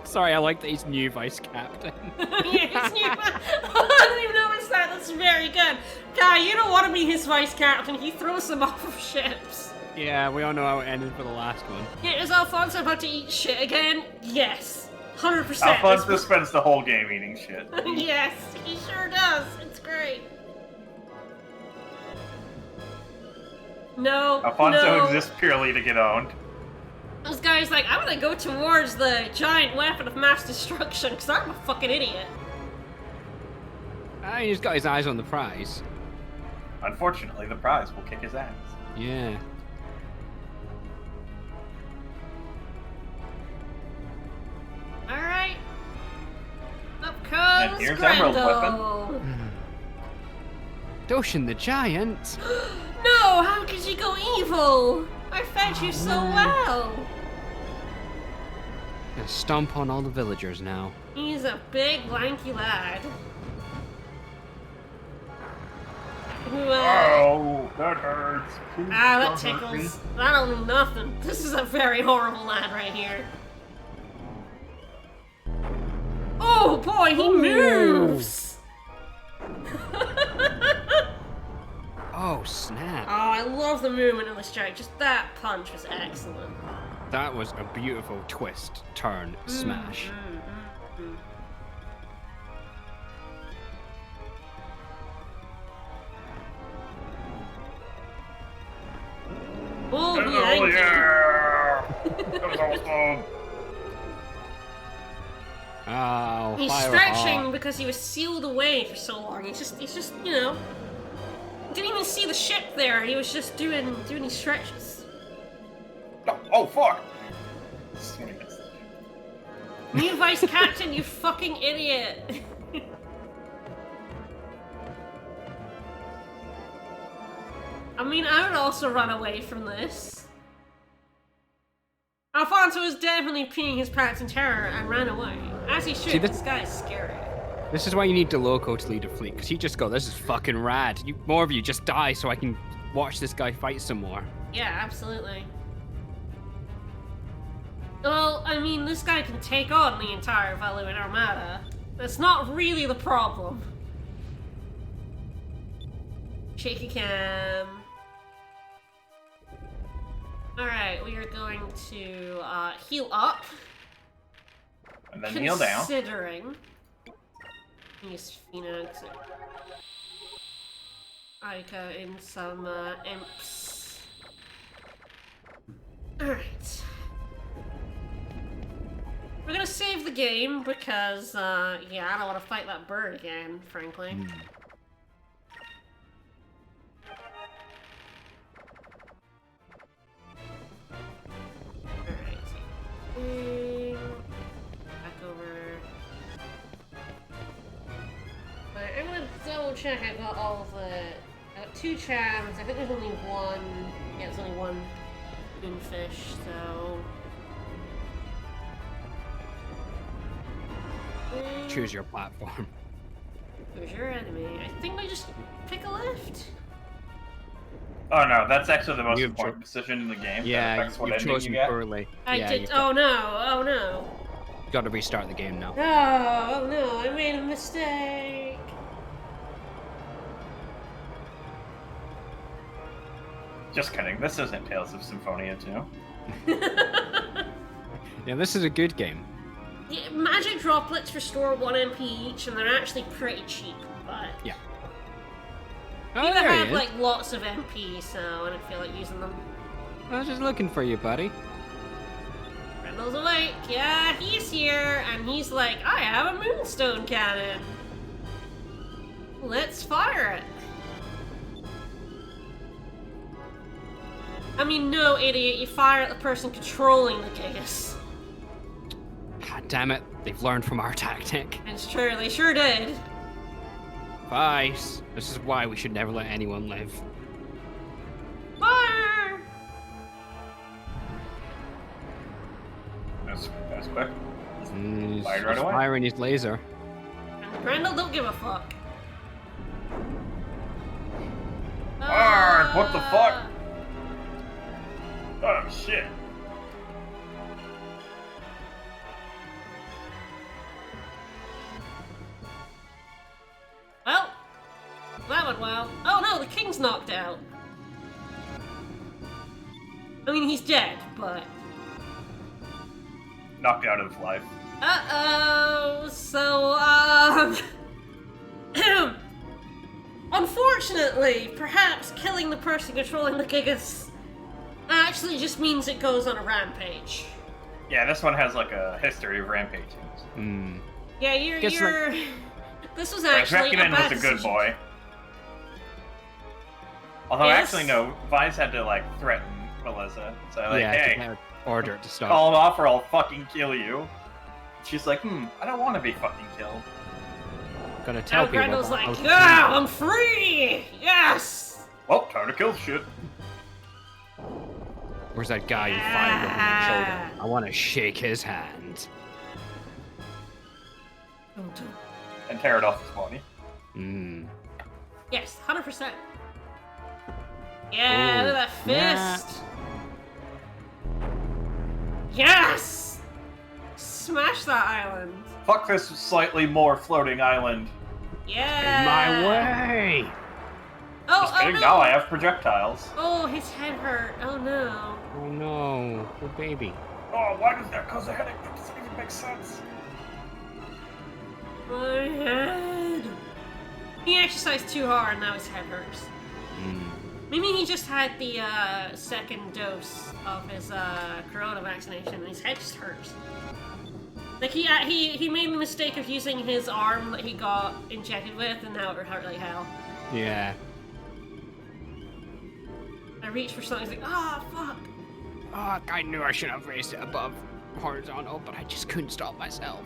Sorry, I like that he's new vice captain. Yeah, he's new. I didn't even notice that. That's very good. Guy, you don't want to be his vice captain. He throws them off of ships. Yeah, we all know how it ended for the last one. Yeah, is Alfonso about to eat shit again? Yes. 100%. Alfonso spends the whole game eating shit. Yes, he sure does. It's great. No. Alfonso no. exists purely to get owned. This guy's like, I'm gonna go towards the giant weapon of mass destruction because I'm a fucking idiot. He's got his eyes on the prize. Unfortunately, the prize will kick his ass. Yeah. Alright. Up comes here's Emerald Grendel. Doshin the giant. No, how could you go evil? I fed you so well. Gonna stomp on all the villagers now. He's a big, lanky lad. Who, Oh, that hurts. Please that don't hurt me. tickles. That'll do nothing. This is a very horrible lad right here. Oh boy, he moves! Oh, snap. Oh, I love the movement of this joke. Just that punch was excellent. That was a beautiful twist, turn, smash. Oh, Oh, yeah. yeah! That was awesome. Oh, He's fire stretching heart. because he was sealed away for so long. He's just, you know, didn't even see the ship there. He was just doing these stretches. Oh, fuck! New vice captain, you fucking idiot. I mean, I would also run away from this. Alfonso is definitely peeing his pants in terror and ran away. As he should, See, this guy's scary. This is why you need DeLoco to lead a fleet, because he just go, this is fucking rad. More of you just die so I can watch this guy fight some more. Yeah, absolutely. Well, I mean, this guy can take on the entire Valuan Armada. That's not really the problem. Shaky cam. Alright, we are going to heal up. And then kneel down. Considering. Use Phoenix. Ica in some imps. Alright. We're gonna save the game because, yeah, I don't want to fight that bird again, frankly. Alright. Back over. But I'm gonna double check I got all the. I got 2 chams. I think there's only one. Yeah, there's only one moonfish, so. Choose your platform. Who's your enemy? I think we just pick a left. Oh no, that's actually the most You've important decision in the game. Yeah, that affects what you've ending chosen you get. poorly. I Yeah, did. you've Oh no! Oh no! got to restart the game now. No! Oh no! I made a mistake. Just kidding. This isn't Tales of Symphonia 2. Yeah, this is a good game. Yeah, magic droplets restore 1 MP each, and they're actually pretty cheap. But Yeah. you Oh, there have he is. like lots of MP, so I don't feel like using them. I was just looking for you, buddy. Randall's awake. Yeah, he's here, and he's like, I have a moonstone cannon. Let's fire it. I mean, no, idiot. You fire at the person controlling the Gigas. damn it, they've learned from our tactic. It's true, they sure did. Vice, this is why we should never let anyone live. Fire! That's quick. He's Fired right away. firing his laser. And Grendel don't give a fuck. Fire! What the fuck? Oh shit. Well, that went well. Oh no, the king's knocked out. I mean, he's dead, but... Knocked out of life. Uh-oh, so, unfortunately, perhaps killing the person controlling the Gigas actually just means it goes on a rampage. Yeah, this one has like a history of rampaging. Hmm. Yeah, Guess you're... This was Like, actually a Rekinen bad was a good decision. boy. Although Yes. actually no, Vice had to like threaten Melissa. So like, Yeah, hey, declare order to stop. call him off or I'll fucking kill you. She's like, I don't want to be fucking killed. Gonna tell Now people. Grendel's about like, how yeah, I'm free! Yes! Well, time to kill shit. Where's that guy you fired over the shoulder? I want to shake his hand. And tear it off his body. Hmm. Yes, 100%. Yeah, Ooh, look at that yeah. fist. Yes! Smash that island. Fuck this slightly more floating island. Yeah. My way. Oh, Just oh kidding, no. now I have projectiles. Oh, his head hurt. Oh no. Oh no, poor baby. Oh, why does that cause a headache? That doesn't even make sense. My head. He exercised too hard, now his head hurts. Hmm. Maybe he just had the second dose of his corona vaccination and his head just hurts. Like he made the mistake of using his arm that he got injected with, and now it hurt like hell. Yeah. I reached for something, I was like, ah, fuck. Fuck, I knew I should have raised it above horizontal, but I just couldn't stop myself.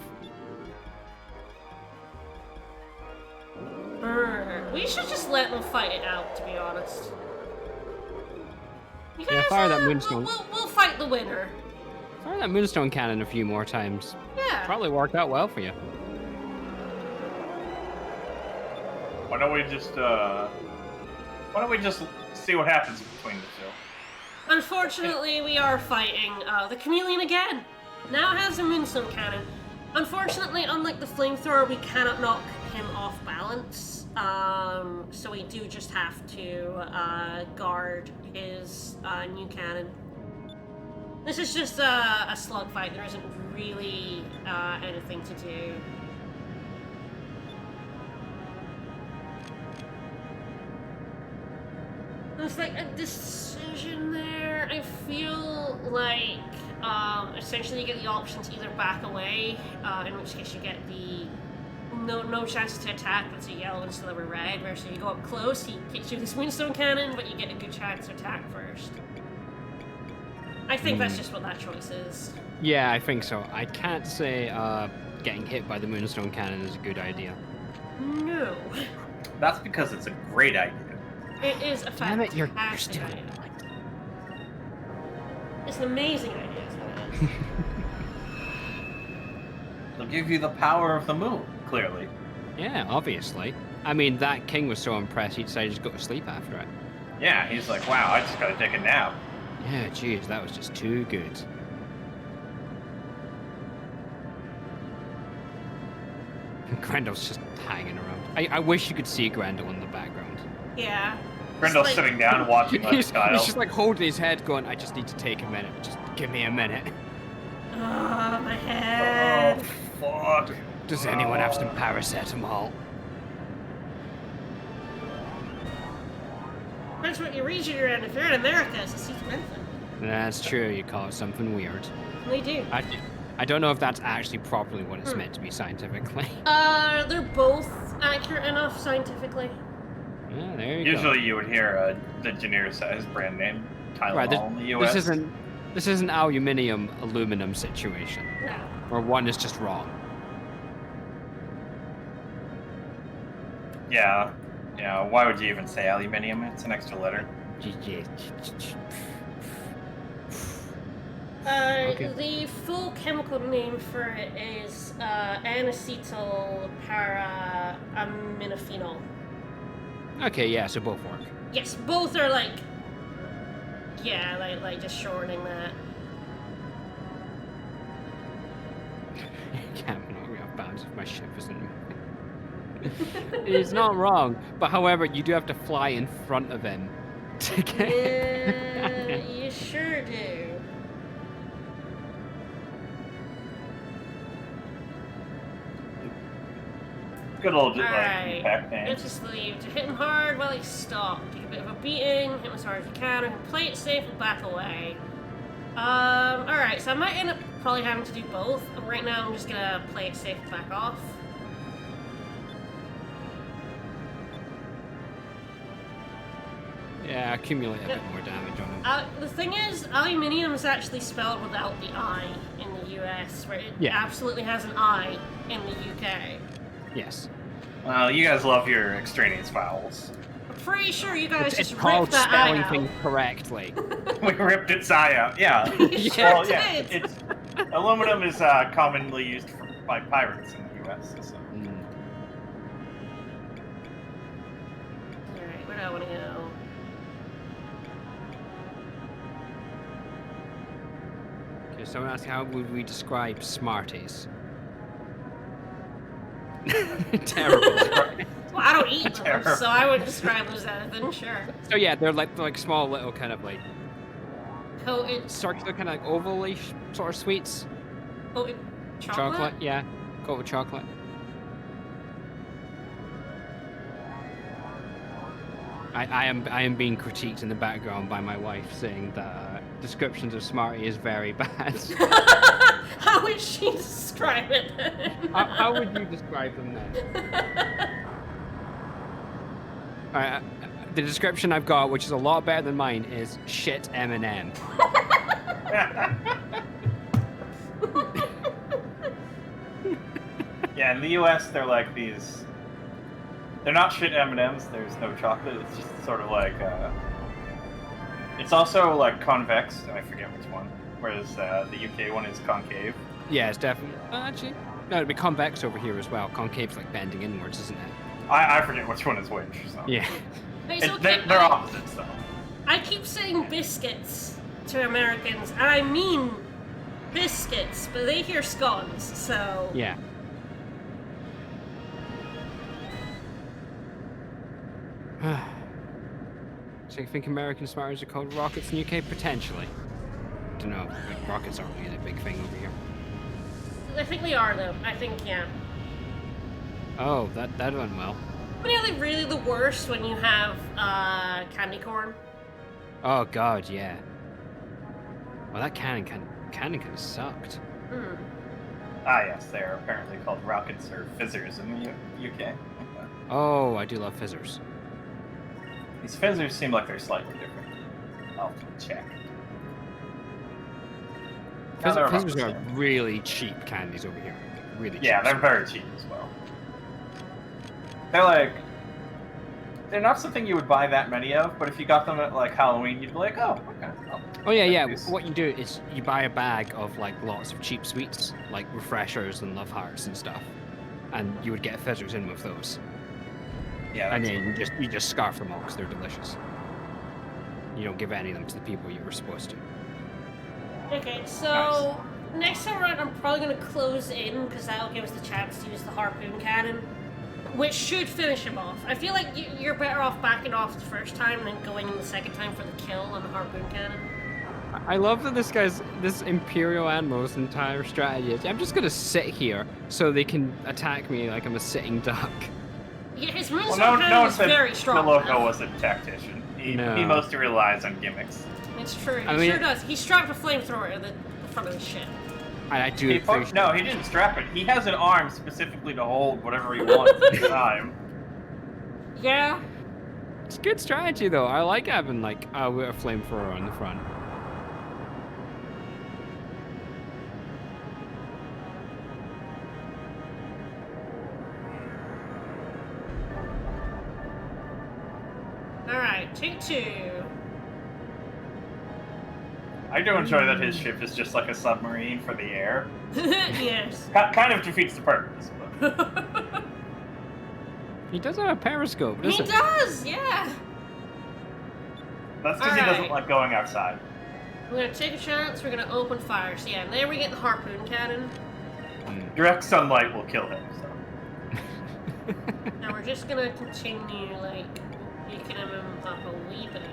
We should just let them fight it out, to be honest. You Yeah, guys, fire that moonstone. We'll fight the winner. Fire that moonstone cannon a few more times. Yeah. Probably worked out well for you. Why don't we just see what happens between the two? Unfortunately, we are fighting the chameleon again. Now it has a moonstone cannon. Unfortunately, unlike the flamethrower, we cannot knock him off balance. So we do just have to guard his new cannon. This is just a slug fight. There isn't really anything to do. There's like a decision there. I feel like essentially you get the option to either back away, in which case you get the no chance to attack, that's a yellow instead of a red, whereas if you go up close, he hits you with this moonstone cannon, but you get a good chance to attack first. I think that's just what that choice is. Yeah, I think so. I can't say getting hit by the moonstone cannon is a good idea. No. That's because it's a great idea. It is a Damn it, you're fantastic stupid. idea. It's an amazing idea, is what it is. It'll give you the power of the moon, clearly. Yeah, obviously. I mean, that king was so impressed he decided to just go to sleep after it. Yeah, he's like, wow, I just gotta take a nap. Yeah, jeez, that was just too good. Grendel's just hanging around. I wish you could see Grendel in the background. Yeah. Grendel's It's like- sitting down watching like He's Kyle. just like holding his head going, I just need to take a minute. Just give me a minute. Oh, my head. Oh, fuck. Does anyone have some paracetamol? Depends what region you're in. If you're in America, it's a secret medicine. That's true, you call it something weird. They do. I don't know if that's actually properly what it's meant to be scientifically. They're both accurate enough scientifically. Yeah, there you Usually you would hear the genericized brand name go. Tylenol Right, in the US. this isn't aluminium aluminum situation. No. Or one is just wrong. Yeah. Yeah, why would you even say aluminium? It's an extra letter. Okay. The full chemical name for it is N-acetyl para-aminophenol. Okay, yeah, so both work. Yes, both are like, yeah, like just shortening that. Can't knock me off balance if my ship isn't. He's not wrong, but however, you do have to fly in front of him to get. Yeah, you sure do. Good old Alright, impact name. it's just leave. To hit him hard while he's stopped. Take a bit of a beating, hit him as hard as you can, and play it safe and back away. Alright, so I might end up probably having to do both. Right now I'm just gonna play it safe and back off. Yeah, accumulate a bit more damage on him. The thing is, aluminium is actually spelled without the I in the US, where it Yeah. absolutely has an I in the UK. Yes. Well, you guys love your extraneous vowels. I'm pretty sure you guys It's just called ripped that I spelling out. things correctly. We ripped its eye out. Yeah. You sure Well, yeah. did. It's aluminum is commonly used by pirates in the U.S. So. Mm. Alright, where do I want to go? Okay, someone asked how would we describe Smarties? Terrible. Well, I don't eat them, Terrible. so I would describe them as anything, sure. So yeah, they're like small little kind of like Coated, circular kind of like oval-ish sort of sweets. coated chocolate? Yeah. Coated chocolate. I am being critiqued in the background by my wife saying that descriptions of Smartie is very bad. How would she describe it then? How would you describe them then? Alright, the description I've got, which is a lot better than mine, is shit M&M. Yeah, in the U.S. they're like these. They're not shit M&Ms. There's no chocolate. It's just sort of like. It's also like convex. I forget which one. Whereas the UK one is concave. Yeah, it's definitely. Actually, no, it'd be convex over here as well. Concave's like bending inwards, isn't it? I forget which one is which. So. Yeah. It's It- okay. they're opposites though. I keep saying biscuits to Americans, and I mean biscuits, but they hear scones, so... Yeah. So you think American Smarties are called rockets in UK? Potentially. Don't know. Like, rockets aren't really a big thing over here. I think they are, though. I think, yeah. Oh, that went well. But are they really the worst when you have candy corn? Oh god, yeah. Well, that cannon kind of sucked. Hmm. Ah, yes, they're apparently called rockets or fizzers in the UK. Oh, I do love fizzers. These fizzers seem like they're slightly different. I'll check. No, they're about Fizzers the are same. really cheap candies over here. Really cheap. Yeah, they're very cheap as well. They're like, they're not something you would buy that many of, but if you got them at like Halloween, you'd be like, oh, okay. Oh yeah, yeah. These- What you do is you buy a bag of like lots of cheap sweets, like refreshers and love hearts and stuff, and you would get fizzers in with those, Yeah, and that's then you just scarf them all because they're delicious. You don't give any of them to the people you were supposed to. Okay, so next time around, I'm probably going to close in, because that'll give us the chance to use the harpoon cannon, which should finish him off. I feel like you're better off backing off the first time than going in the second time for the kill on the harpoon cannon. I love that this Imperial Admiral's entire strategy is, I'm just gonna sit here so they can attack me like I'm a sitting duck. Yeah, his well, moonstone no cannon one is said very strong. Noloko enough. was a tactician. He No. mostly relies on gimmicks. It's true. He I mean- sure does. He strapped a flamethrower to the front of the ship. And I do He appreciate. no, he didn't strap it. He has an arm specifically to hold whatever he wants at the time. Yeah. It's good strategy though. I like having like a flamethrower on the front. Take 2. I do enjoy that his ship is just like a submarine for the air. Yes. Kind of defeats the purpose, but He does have a periscope, He doesn't he? does, yeah. that's because he doesn't Alright. like going outside. We're gonna take a chance, we're gonna open fire. So yeah, and there we get the harpoon cannon. Direct sunlight will kill him, so. Now we're just gonna continue, like, making him up a wee bit.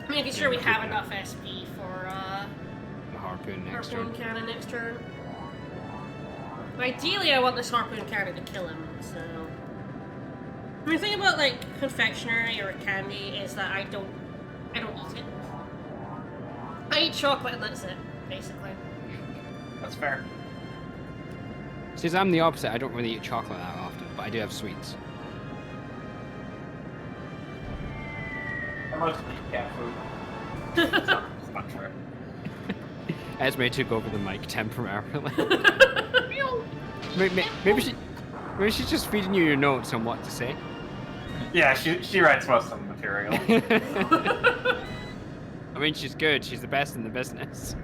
Making sure we have enough SP for, The harpoon next harpoon turn. cannon next turn. Ideally, I want this harpoon cannon to kill him, so... The thing about, like, confectionery or candy is that I don't eat it. I eat chocolate and that's it, basically. That's fair. See, I'm the opposite. I don't really eat chocolate that often, but I do have sweets. I mostly eat cat food. It's not true. Esme took over the mic temporarily. Maybe she's just feeding you your notes on what to say. Yeah, she writes most of the material. I mean, she's good. She's the best in the business.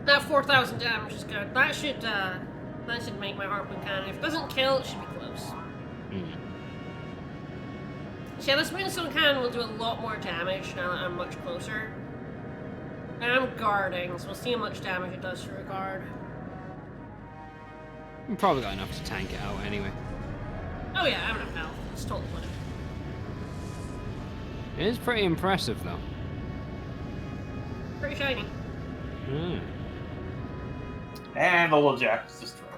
That 4,000 damage is good. That should make my harpoon cannon. If it doesn't kill, it should be close. Mm. So yeah, this moonstone cannon will do a lot more damage now that I'm much closer. And I'm guarding, so we'll see how much damage it does through a guard. We've probably got enough to tank it out anyway. Oh yeah, I have enough health. It's totally fine. It is pretty impressive, though. Pretty shiny. Mm. And the little jack is destroyed.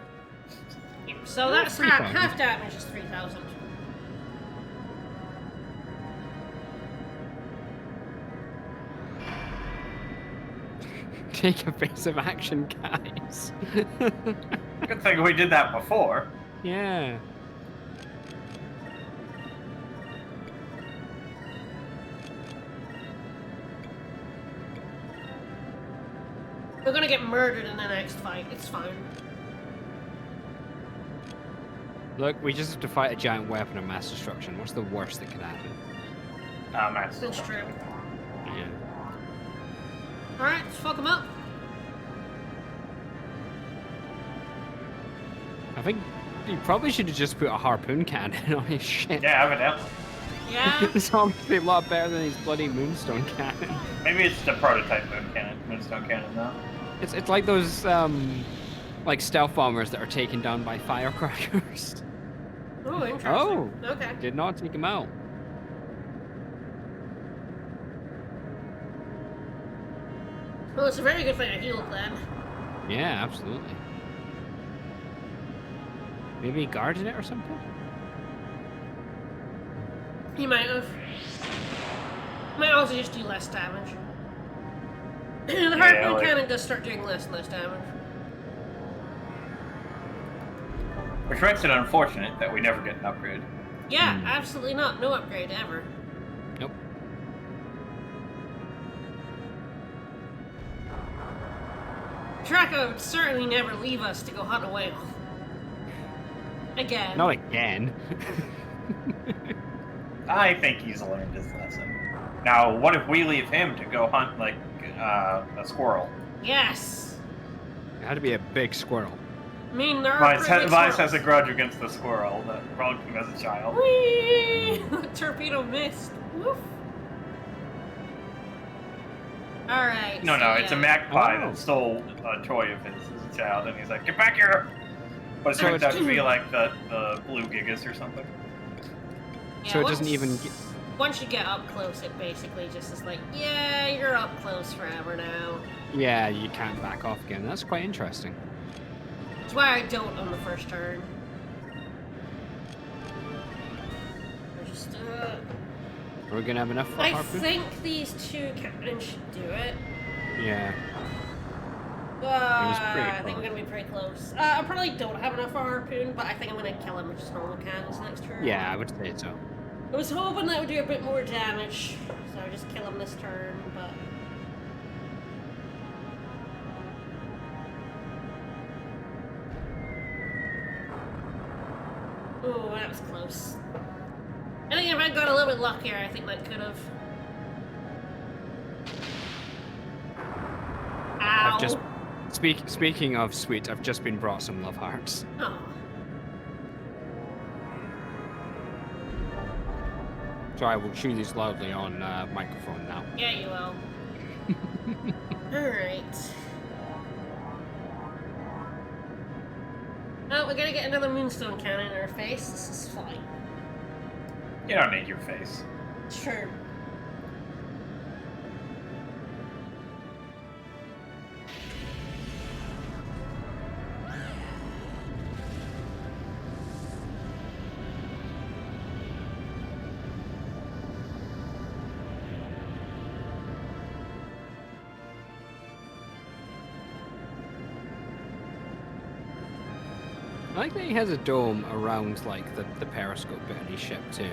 Yeah, so that's 3,000. half damage is 3,000. Take evasive action, guys. Good thing we did that before. Yeah. We're gonna get murdered in the next fight. It's fine. Look, we just have to fight a giant weapon of mass destruction. What's the worst that could happen? Max. That's true. Yeah. Alright, let's fuck him up. I think you probably should have just put a harpoon cannon on his ship. Yeah, evidently. Yeah. It's obviously a lot better than his bloody moonstone cannon. Maybe it's the prototype moonstone cannon, though. It's like those like stealth bombers that are taken down by firecrackers. Oh, interesting. Oh. Okay. Did not take him out. Well, it's a very good thing I healed then. Yeah, absolutely. Maybe he guarded it or something? He might have. Might also just do less damage. The harpoon like- cannon does start doing less and less damage. Which makes it unfortunate that we never get an upgrade. Yeah, absolutely not. No upgrade ever. Nope. Draco would certainly never leave us to go hunt a whale. Again. Not again. I think he's learned his lesson. Now, what if we leave him to go hunt, like, a squirrel? Yes. It had to be a big squirrel. I mean, there are Vice, pretty big Vice has a squirrels. grudge against the squirrel that brought him as a child. Whee! Torpedo missed. Woof. Alright. No, so it's a yeah. magpie Oh. that stole a toy of his as a child, and he's like, "Get back here!" But it So turns it's- out to be like the blue gigas or something. Yeah, So it doesn't once- even Once you get up close, it basically just is like, yeah, you're up close forever now. Yeah, you can't back off again. That's quite interesting. That's why I don't on the first turn. I just, Are we gonna have enough for a I harpoon? think these two cannons should do it. Yeah. But pretty I think we're gonna be pretty close. I probably don't have enough for a harpoon, but I think I'm gonna kill him with just normal cannons next turn. Yeah, I would say so. I was hoping that would do a bit more damage, so I just kill him this turn, but... Oh, that was close. I think if I'd got a little bit luckier, I think that could have. Ow. I've just speaking of sweet, I've just been brought some love hearts. Oh. So I will chew these loudly on microphone now. Yeah, you will. Alright. Oh, we're gonna get another moonstone cannon in our face. This is fine. You don't need your face. Sure. I like that he has a dome around like the periscope bit on his ship too.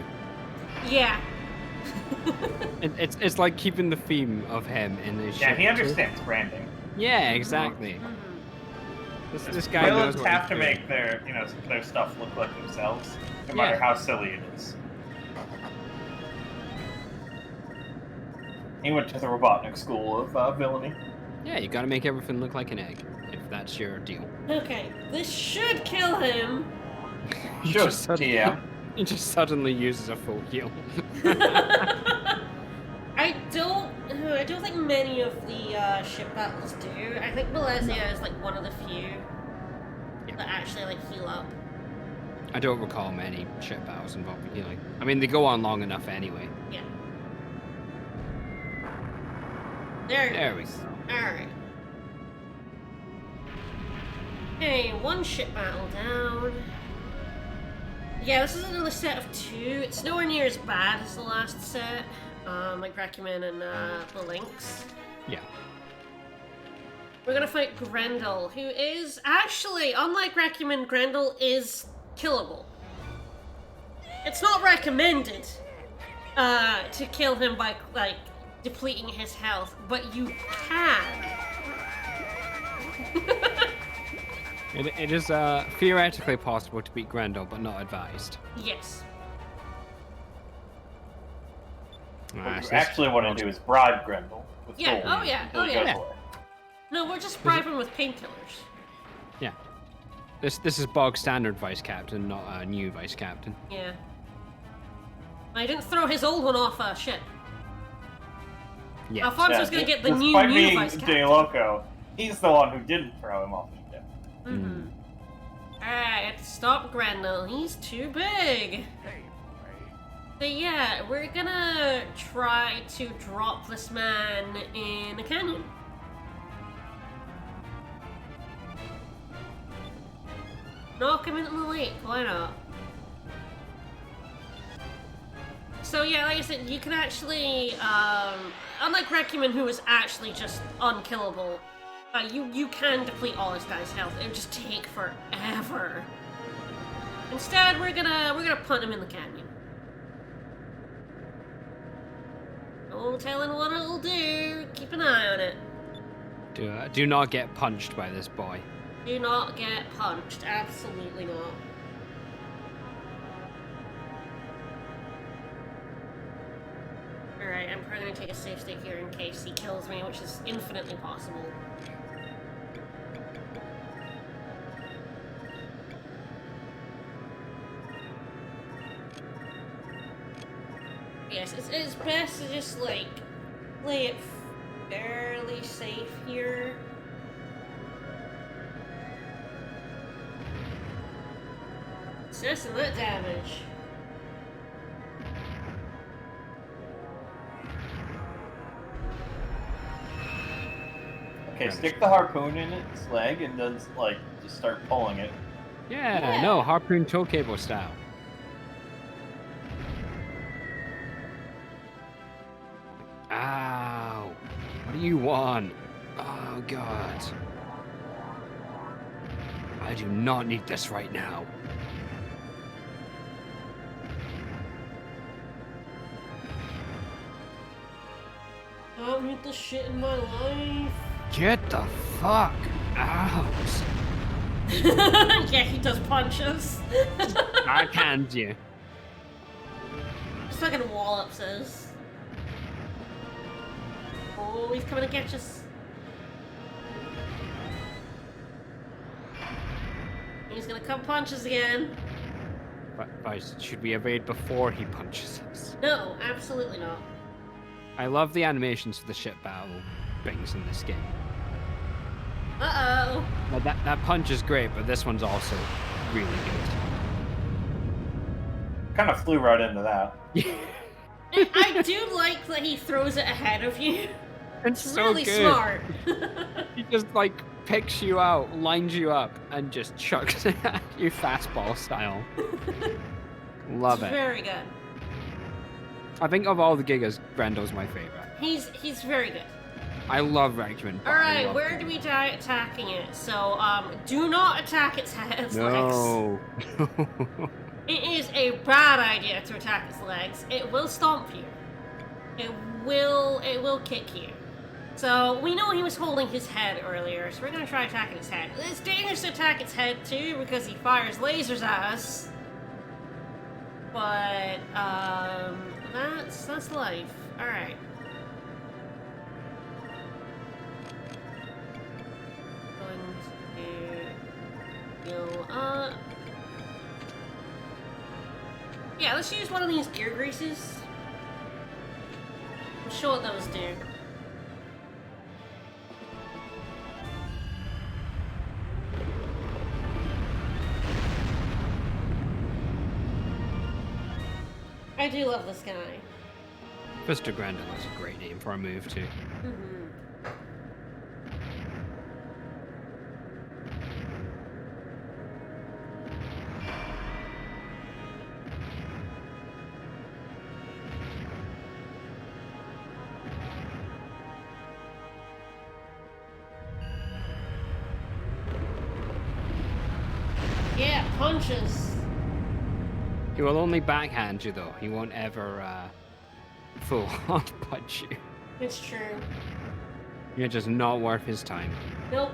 Yeah. It's like keeping the theme of him in his ship. Yeah, he too. understands branding. Yeah, exactly. Mhm. This guy knows Villains what have he's to doing. make their stuff look like themselves, no Yeah. matter how silly it is. He went to the Robotnik school of villainy. Yeah, you gotta make everything look like an egg, if that's your deal. Okay, this should kill him. He Should, just suddenly, yeah. he just suddenly uses a full heal. I don't think many of the ship battles do. I think Malaysia is like one of the few that actually like heal up. I don't recall many ship battles involving healing. I mean, they go on long enough anyway. Yeah. There we go. Alright. Okay, one ship battle down. Yeah, this is another set of 2. It's nowhere near as bad as the last set, like Recumen and the Lynx. Yeah. We're gonna fight Grendel, who is actually, unlike Recumen, Grendel is killable. It's not recommended to kill him by like depleting his health, but you can. It is theoretically possible to beat Grendel, but not advised. Yes. What Ah, you so actually want to do is bribe Grendel with Yeah, gold oh yeah, until oh he yeah. goes away. No, we're just bribing with painkillers. Yeah. This is bog standard vice captain, not a new vice captain. Yeah. I didn't throw his old one off a ship. Yeah. Alfonso's gonna get the new despite being vice De captain. Loco, he's the one who didn't throw him off the ship. Mm-hmm. Alright, stop Grendel. He's too big. So yeah, we're gonna try to drop this man in a canyon. Knock him into the lake, why not? So yeah, like I said, you can actually, unlike Recumen, who is actually just unkillable, you can deplete all this guy's health. It would just take forever. Instead, we're gonna punt him in the canyon. No telling what it'll do. Keep an eye on it. Do not get punched by this boy. Do not get punched. Absolutely not. Alright, I'm probably gonna take a safe stick here in case he kills me, which is infinitely possible. Yes, it's best to just, like, play it fairly safe here. It's just a lit damage. Okay, stick the harpoon in its leg and then, like, just start pulling it. Yeah, no, harpoon tow cable style. Ow. What do you want? Oh, God. I do not need this right now. I don't need this shit in my life. Get the fuck out. Yeah, he does punch us. I can't you. just fucking wallops us. Oh, he's coming to catch us. He's gonna come punch us again. But should we evade before he punches us? No, absolutely not. I love the animations for the ship battle things in this game. Uh-oh. Now that punch is great, but this one's also really good. Kind of flew right into that. I do like that he throws it ahead of you. It's It's so really good. smart. He just like picks you out, lines you up, and just chucks it at you fastball style. Love It's it. very good. I think of all the Gigas, Grando's my favorite. He's very good. I love Regimen. Alright, where do we die attacking it? So, do not attack its legs. No. It is a bad idea to attack its legs. It will stomp you. It will kick you. So, we know he was holding his head earlier, so we're gonna try attacking its head. It's dangerous to attack its head, too, because he fires lasers at us. But, that's life. Alright. Going to go up. Yeah, let's use one of these gear greases. I'm sure what those do. I do love this guy. Mr. Grandel is a great name for a move too. Yeah, punches. He will only backhand you though. He won't ever full on punch you. It's true. You're just not worth his time. Nope.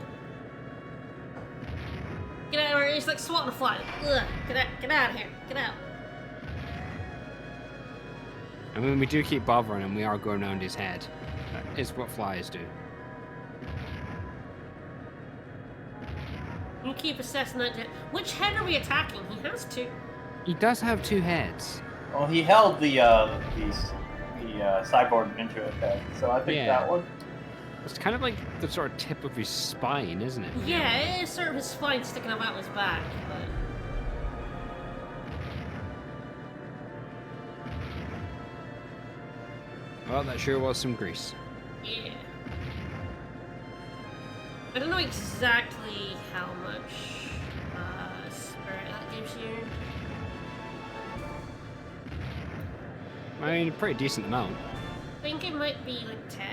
Get out of here. He's like swatting a fly. Ugh. Get out of here. Get out. And when we do keep bothering him, we are going around his head. That is what flies do. You keep assessing that. Which head are we attacking? He has two. He does have two heads. Well, he held the cyborg ninja head, so I think Yeah. that one. It's kind of like the sort of tip of his spine, isn't it? Yeah, it is sort of his spine sticking up out his back, but... Well, that sure was some grease. Yeah. I don't know exactly how much spirit that gives you. I mean, a pretty decent amount. I think it might be like 10.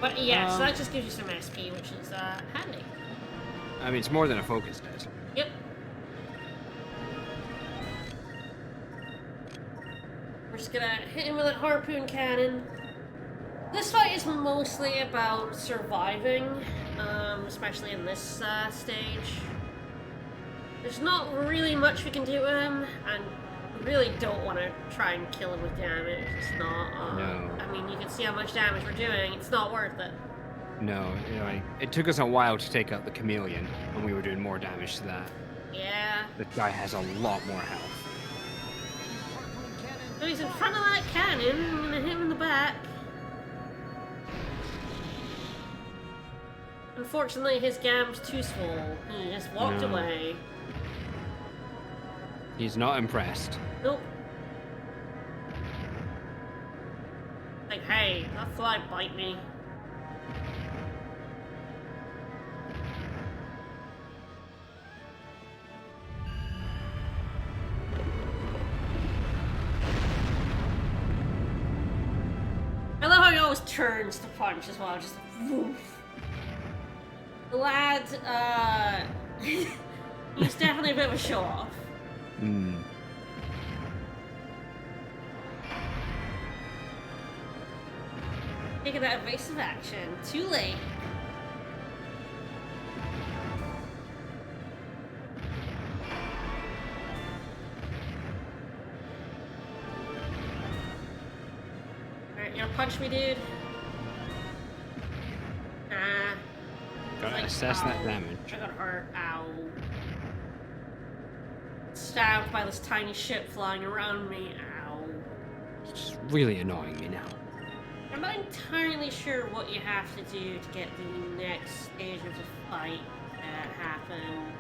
But yeah, so that just gives you some SP, which is handy. I mean, it's more than a focus does. Yep. We're just gonna hit him with a harpoon cannon. This fight is mostly about surviving, especially in this stage. There's not really much we can do with him, and we really don't want to try and kill him with damage. It's not, No. I mean, you can see how much damage we're doing. It's not worth it. No, you know, it took us a while to take out the chameleon, and we were doing more damage to that. Yeah. This guy has a lot more health. So he's in front of that cannon. I'm gonna hit him in the back. Unfortunately, his gam's too small. He just walked No. away. He's not impressed. Nope. Like, hey, that fly bite me. I love how he always turns to punch as well, just woof. The lad, he's definitely a bit of a show-off. Hmm. Taking that evasive action. Too late. Alright, you wanna punch me, dude? Nah. Gotta Like, assess that ow. damage. I got hurt. Ow. Stabbed by this tiny ship flying around me. Ow. It's just really annoying me now. I'm not entirely sure what you have to do to get the next stage of the fight happen.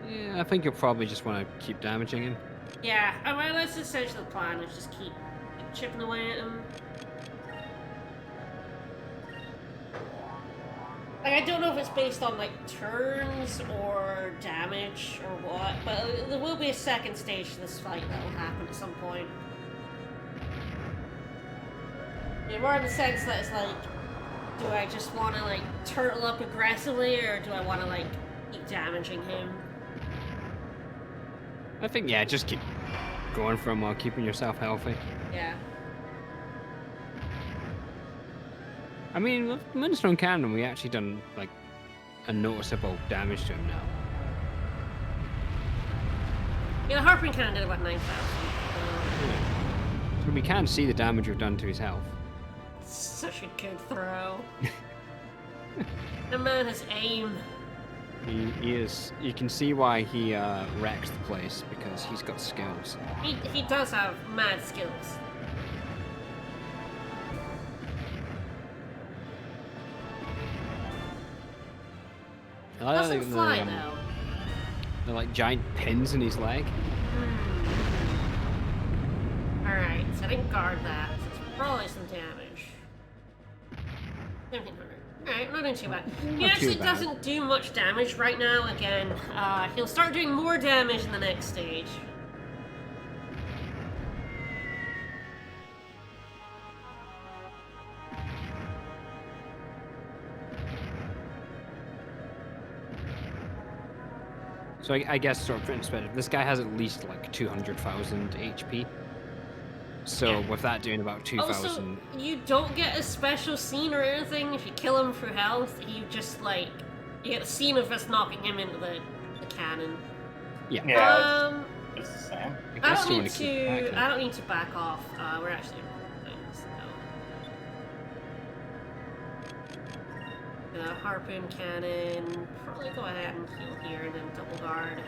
Yeah, I think you'll probably just want to keep damaging him. Yeah, I mean, that's essentially the plan, is just keep chipping away at him. Like, I don't know if it's based on, like, turns or damage or what, but there will be a second stage to this fight that will happen at some point. Yeah, more in the sense that it's like, do I just want to, like, turtle up aggressively, or do I want to, like, keep damaging him? I think, yeah, just keep going for him while keeping yourself healthy. Yeah. I mean, with Moonstone Cannon, we actually done, like, a noticeable damage to him now. Yeah, the Harpoon Cannon did about 9,000. So we can see the damage we've done to his health. Such a good throw. The man has aim. He is. You can see why he wrecks the place, because he's got skills. He does have mad skills. I like Doesn't fly the, though. the like giant pins in his leg. Alright, so I didn't guard that. So it's probably some damage. 1700. Alright, not doing too bad. He Not actually too bad. doesn't do much damage right now. Again, he'll start doing more damage in the next stage. So I guess sort of in perspective, this guy has at least like 200,000 HP. So Yeah. with that doing about 2,000, Also, you don't get a special scene or anything if you kill him for health. You just, like, you get a scene of us knocking him into the cannon. yeah. Yeah, it's the same. I I guess don't you need want to keep to. attacking. I don't need to back off. We're actually. So. Harpoon cannon. Probably go ahead and heal here and then double guard.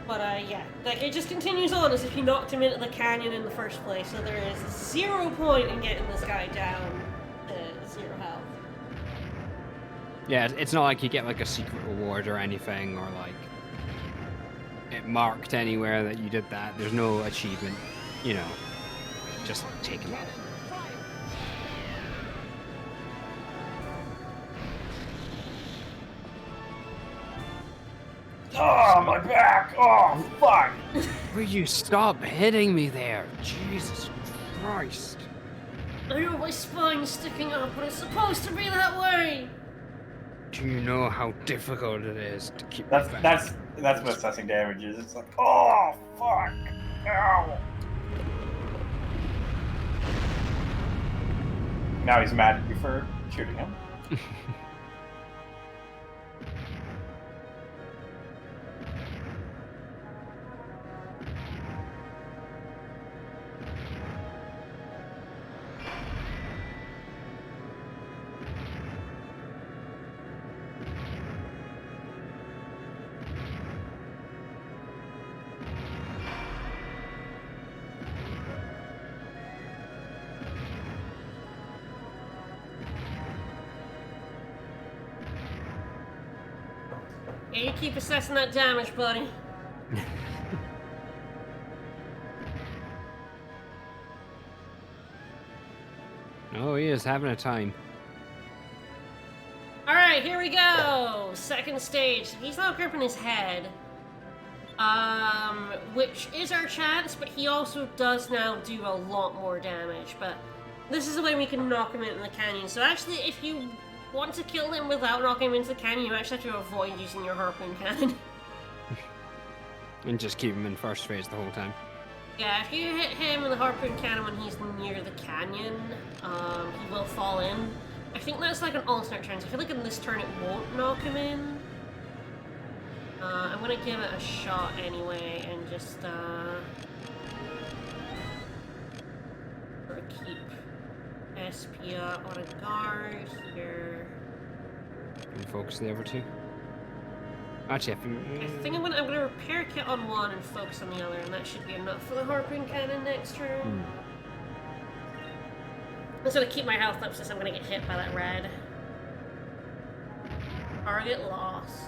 But yeah, like it just continues on as if you knocked him into the canyon in the first place. So there is 0 point in getting this guy down to 0 health. Yeah, it's not like you get like a secret reward or anything, or like it marked anywhere that you did that. There's no achievement, you know. Just like take him out. Oh, my back! Oh, fuck! Will you stop hitting me there? Jesus Christ. I know my spine's sticking up, but it's supposed to be that way. Do you know how difficult it is to keep That's me back? that's what assessing damage is. It's like, oh, fuck! Ow! Now he's mad at you for shooting him. Yeah, you keep assessing that damage, buddy. Oh, he is having a time. Alright, here we go! Second stage. He's not gripping his head. Which is our chance, but he also does now do a lot more damage. But this is the way we can knock him into the canyon. So actually, if you want to kill him without knocking him into the canyon, you actually have to avoid using your harpoon cannon. And just keep him in first phase the whole time. Yeah, if you hit him with a harpoon cannon when he's near the canyon, he will fall in. I think that's like an alternate turn. So I feel like in this turn it won't knock him in. I'm gonna give it a shot anyway and just sort of keep SP up on a guard here. Can you focus the other two? Actually, I think I'm gonna repair kit on one and focus on the other, and that should be enough for the harpoon cannon next turn. I'm just gonna keep my health up since I'm gonna get hit by that red. Target lost.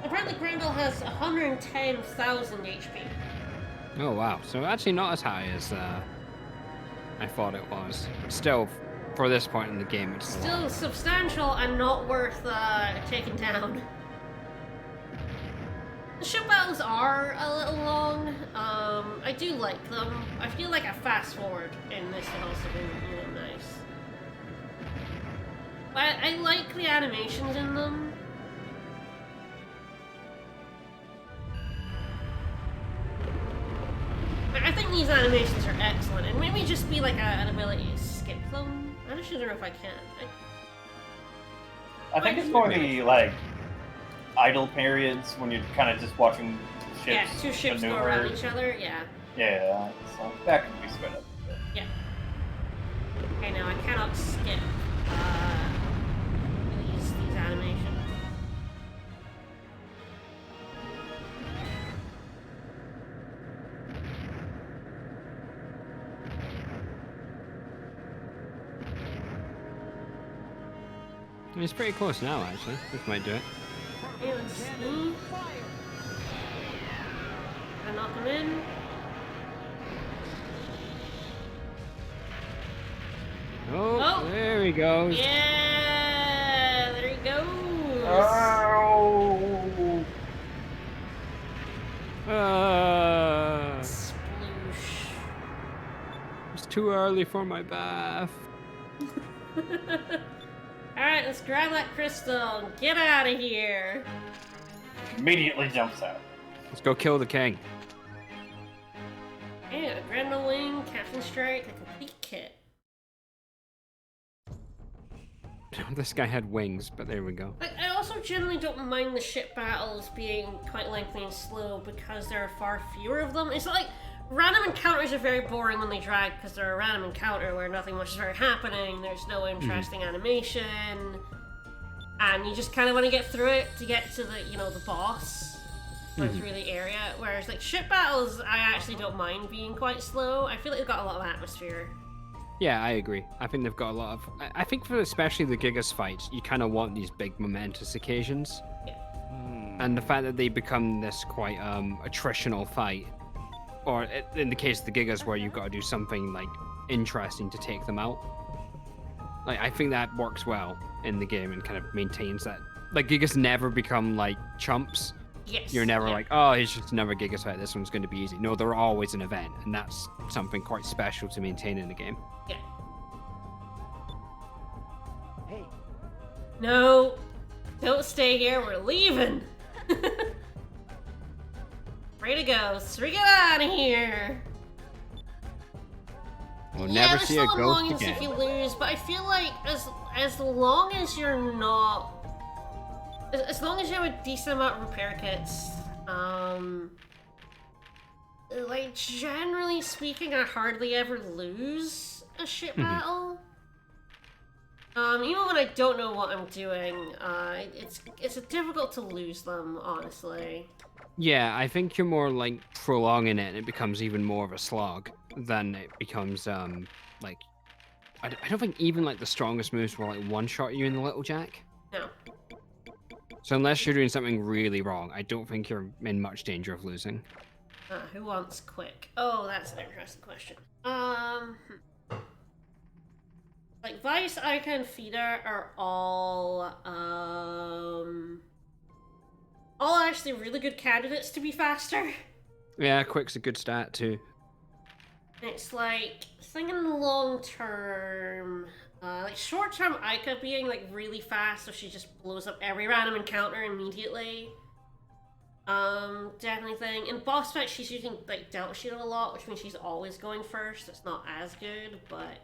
Apparently Grendel has 110,000 HP. Oh wow, so actually not as high as I thought it was. But still, for this point in the game, it's a lot. Still substantial and not worth taking down. The ship battles are a little long. I do like them. I feel like a fast forward in this has also been really nice. But I like the animations in them. I think these animations are excellent, and maybe just be like an ability to skip them. I actually don't know if I can. I think it's for the like idle periods when you're kind of just watching ships. Yeah, two ships go maneuver. around each other. Yeah. Yeah, so that can be sped up. a bit. Yeah. Okay, now I cannot skip these animations. It's pretty close now, actually. This might do it. Okay, let's see. I knock him in. Oh, there he goes. Yeah, there he goes. Oh! Sploosh. It's too early for my bath. Alright, let's grab that crystal and get out of here. Immediately jumps out. Let's go kill the king. Yeah, Grendel Wing, Captain Strike, a complete kit. This guy had wings, but there we go. I also generally don't mind the ship battles being quite lengthy and slow because there are far fewer of them. It's like random encounters are very boring when they drag because they're a random encounter where nothing much is very happening. There's no interesting animation, and you just kind of want to get through it to get to the boss. Or through the area. Whereas like ship battles, I actually don't mind being quite slow. I feel like they've got a lot of atmosphere. Yeah, I agree. I think they've got a lot of... I think for especially the Gigas fights, you kind of want these big momentous occasions. Yeah. And the fact that they become this quite attritional fight, or in the case of the Gigas where you've got to do something like interesting to take them out, like I think that works well in the game and kind of maintains that. Like Gigas never become like chumps. Yes. You're never like, oh, he's just another Gigas fight, this one's going to be easy. No, they're always an event, and that's something quite special to maintain in the game. Yeah. Hey, No, don't stay here. We're leaving. Way to go. So we get out of here. We'll Yeah, never there's see a still ghost annoyance again. if you lose, but I feel like as long as you're not, as long as you have a decent amount of repair kits, like generally speaking, I hardly ever lose a ship battle. Even when I don't know what I'm doing, it's difficult to lose them, honestly. Yeah, I think you're more like prolonging it and it becomes even more of a slog than it becomes like I don't think even like the strongest moves will like one-shot you in the Little Jack. No. So unless you're doing something really wrong, I don't think you're in much danger of losing. Who wants quick? Oh, that's an interesting question. Like Vice, Ica, and Feeder are all actually really good candidates to be faster. Yeah, quick's a good stat too. It's like thinking long term, like short term Ica being like really fast, so she just blows up every random encounter immediately. Definitely thing. In boss fight, she's using like Delta Shield a lot, which means she's always going first. It's not as good, but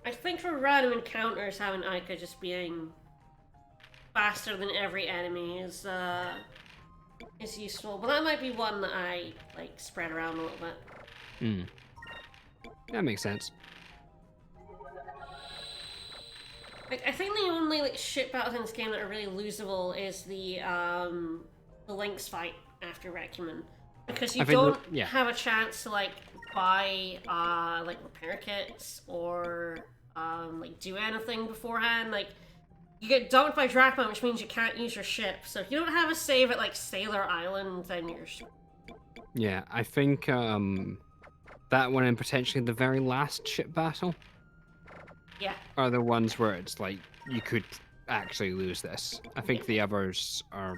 I think for random encounters, having Aika just being faster than every enemy is useful. But that might be one that I like spread around a little bit. Hmm. That makes sense. Like, I think the only like shit battles in this game that are really losable is the Lynx fight after Requiem, because you don't have a chance to like buy like repair kits or like do anything beforehand. Like you get dumped by Drachma, which means you can't use your ship. So if you don't have a save at like Sailor Island, then you're. Yeah, I think that one and potentially the very last ship battle. Yeah. Are the ones where it's like you could actually lose this. I think the others are.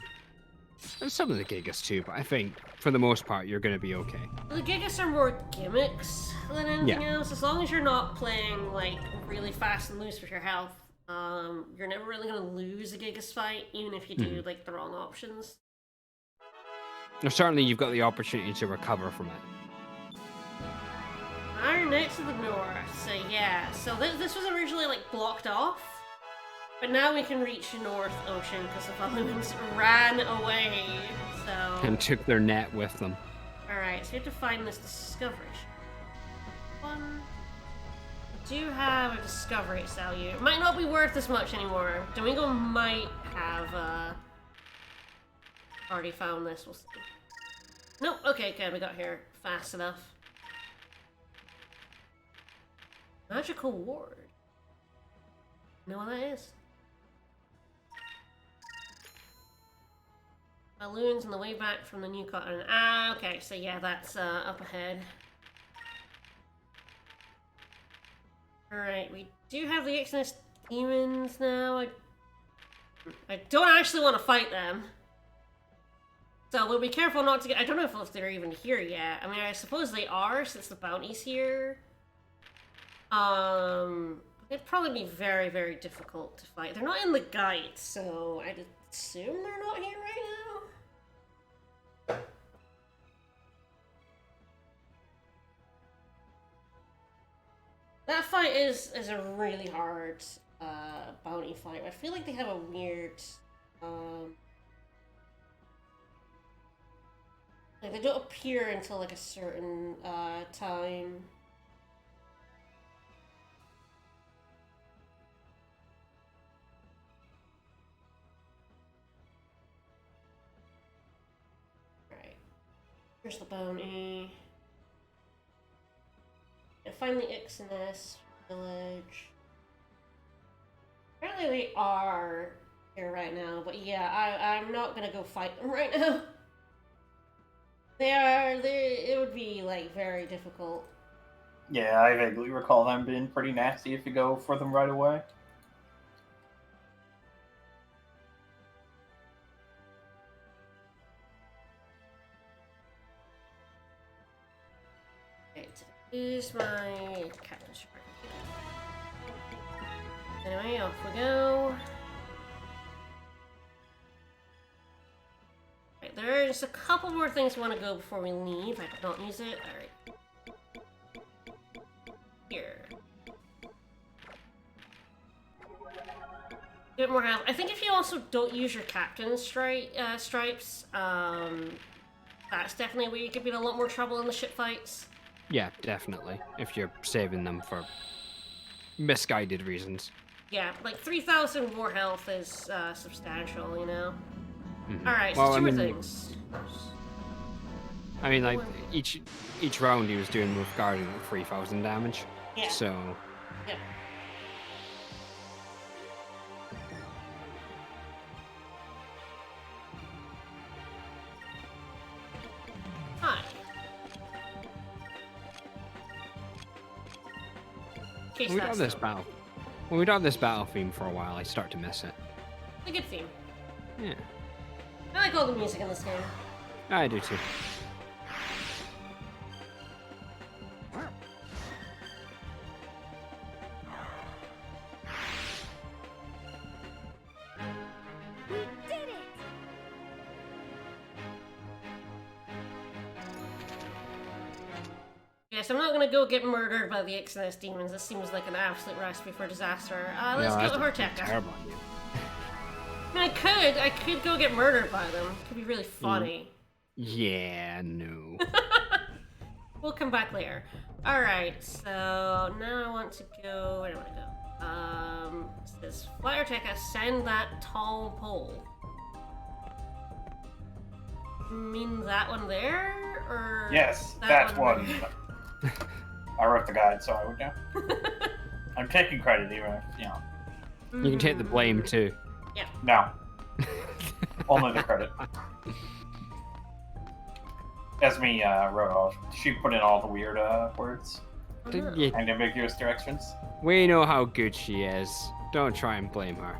And some of the Gigas too, but I think for the most part you're gonna be okay. The Gigas are more gimmicks than anything else. As long as you're not playing like really fast and loose with your health, you're never really gonna lose a Gigas fight, even if you do like the wrong options. Now, certainly you've got the opportunity to recover from it. Iron Knights of the North. So yeah, so this was originally like blocked off, but now we can reach the North Ocean because the Balloons ran away. So And took their net with them. All right, so we have to find this discovery. One. We do have a discovery to sell you. It might not be worth as much anymore. Domingo might have already found this. We'll see. Nope. Okay, good. We got here fast enough. Magical ward. Know what that is? Balloons on the way back from the new continent. Ah, okay. So yeah, that's up ahead. Alright, we do have the Exodus demons now. I don't actually want to fight them. So we'll be careful not to get... I don't know if they're even here yet. I mean, I suppose they are, since the bounty's here. It'd probably be very, very difficult to fight. They're not in the guide, so I'd assume they're not here right now. That fight is a really hard bounty fight. I feel like they have a weird like they don't appear until like a certain time. Alright. Here's the bounty. And find the Ixness village. Apparently they are here right now, but yeah, I'm not gonna go fight them right now. It would be like very difficult. Yeah, I vaguely recall them being pretty nasty if you go for them right away. Right, here's my captain shark. Anyway, off we go. Right, there's a couple more things we want to go before we leave. I did not use it. Alright. Here. Bit more health. I think if you also don't use your captain stripes, that's definitely where you could be in a lot more trouble in the ship fights. Yeah, definitely. If you're saving them for misguided reasons. Yeah, like 3,000 more health is substantial, you know? Mm-hmm. Alright, so two more things. I mean, like, each round he was doing with guarding like 3,000 damage. Yeah. So... Yeah. Hi. When we got this battle. When we got this battle theme for a while, I start to miss it. It's a good theme. Yeah. I like all the music in this game. I do too. We did it! Yes, I'm not gonna go get murdered by the XNS demons. This seems like an absolute recipe for disaster. Let's go to Horteka. Terrible idea. I mean, I could go get murdered by them. Could be really funny. Yeah, no. We'll come back later. Alright, so now I want to go. Where do I want to go? It says Flyer Tech, send that tall pole. You mean that one there? Or Yes, that one. there? I wrote the guide, so I would know. I'm taking credit, even if, you know. You can take the blame too. No. Only the credit. Esme wrote all. She put in all the weird words Yeah, and ambiguous directions. we know how good she is. Don't try and blame her.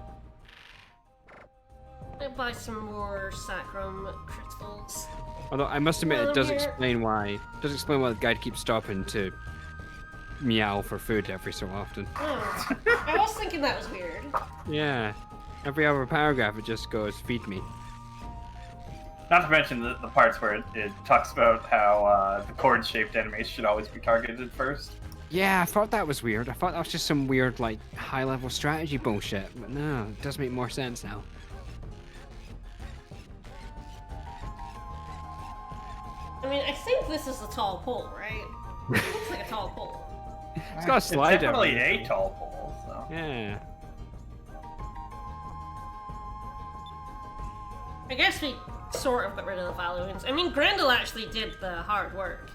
I'll buy some more sacrum crystals. Although I must admit, Well, it does here- explain why. Does explain why the guide keeps stopping to meow for food every so often. Oh, I was thinking that was weird. Yeah. Every other paragraph, it just goes, "Feed me." Not to mention the parts where it talks about how the chord-shaped enemies should always be targeted first. Yeah, I thought that was weird. I thought that was just some weird, like, high-level strategy bullshit. But no, it does make more sense now. I mean, I think this is a tall pole, right? It looks like a tall pole. It's got a slider. It's definitely a tall pole, so. Yeah. I guess we sort of got rid of the Valuans. I mean, Grendel actually did the hard work.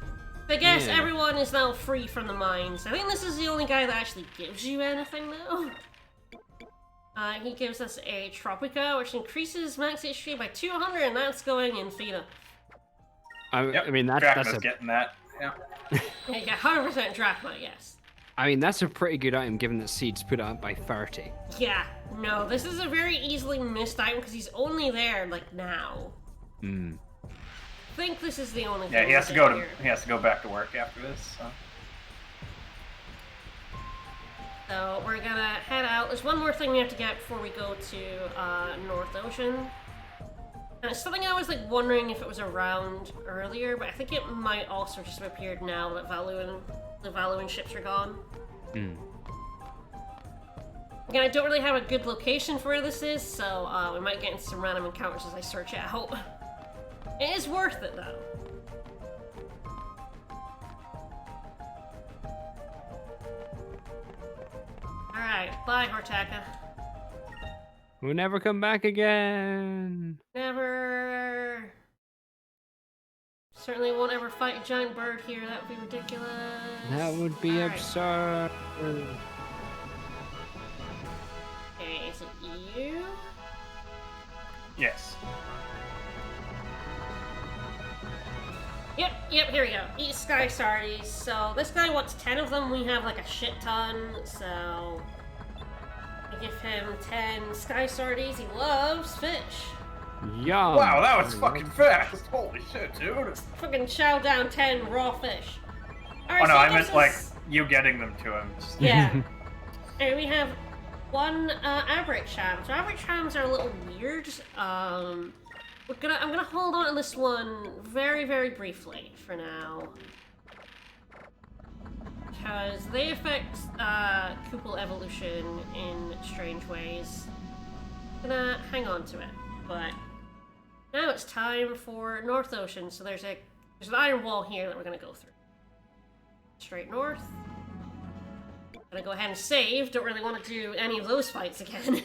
I guess Yeah. everyone is now free from the mines. I think this is the only guy that actually gives you anything, though. He gives us a Tropica, which increases max HP by 200, and that's going in Theta. Yep. I mean, that's Drachma's a. getting that. Yeah. Yeah, you get 100% Drachma, yes. I mean, that's a pretty good item given that Seed's put it up by 30. Yeah, no, this is a very easily missed item because he's only there, like, now. Hmm. I think this is the only Yeah, thing he has to we go did to here. he has to go back to work after this. So. So we're gonna head out. There's one more thing we have to get before we go to North Ocean. And it's something I was like wondering if it was around earlier, but I think it might also just have appeared now that the Valuan ships are gone. Hmm. Again, I don't really have a good location for where this is, so we might get into some random encounters as I search it out. It is worth it though. Alright, bye Horteka. We'll never come back again. Never. Certainly won't ever fight a giant bird here. That would be ridiculous. That would be Alright. absurd. Okay, is it you? Yes. Yep, here we go. Eat Sky Sardies. So this guy wants 10 of them. We have like a shit ton, so I give him 10 Sky Sardies. He loves fish. Yum. Wow, that was fucking fast. Holy shit, dude. Fucking chow down 10 raw fish. Alright, Oh no, so I this meant like is- you getting them to him. Just- Yeah. And we have one aberrate sham. So aberrate shams are a little weird. I'm gonna hold on to this one very, very briefly for now. Because they affect Kupal evolution in strange ways. I'm gonna hang on to it. But now it's time for North Ocean. So there's an iron wall here that we're gonna go through. Straight north. Gonna go ahead and save. Don't really want to do any of those fights again.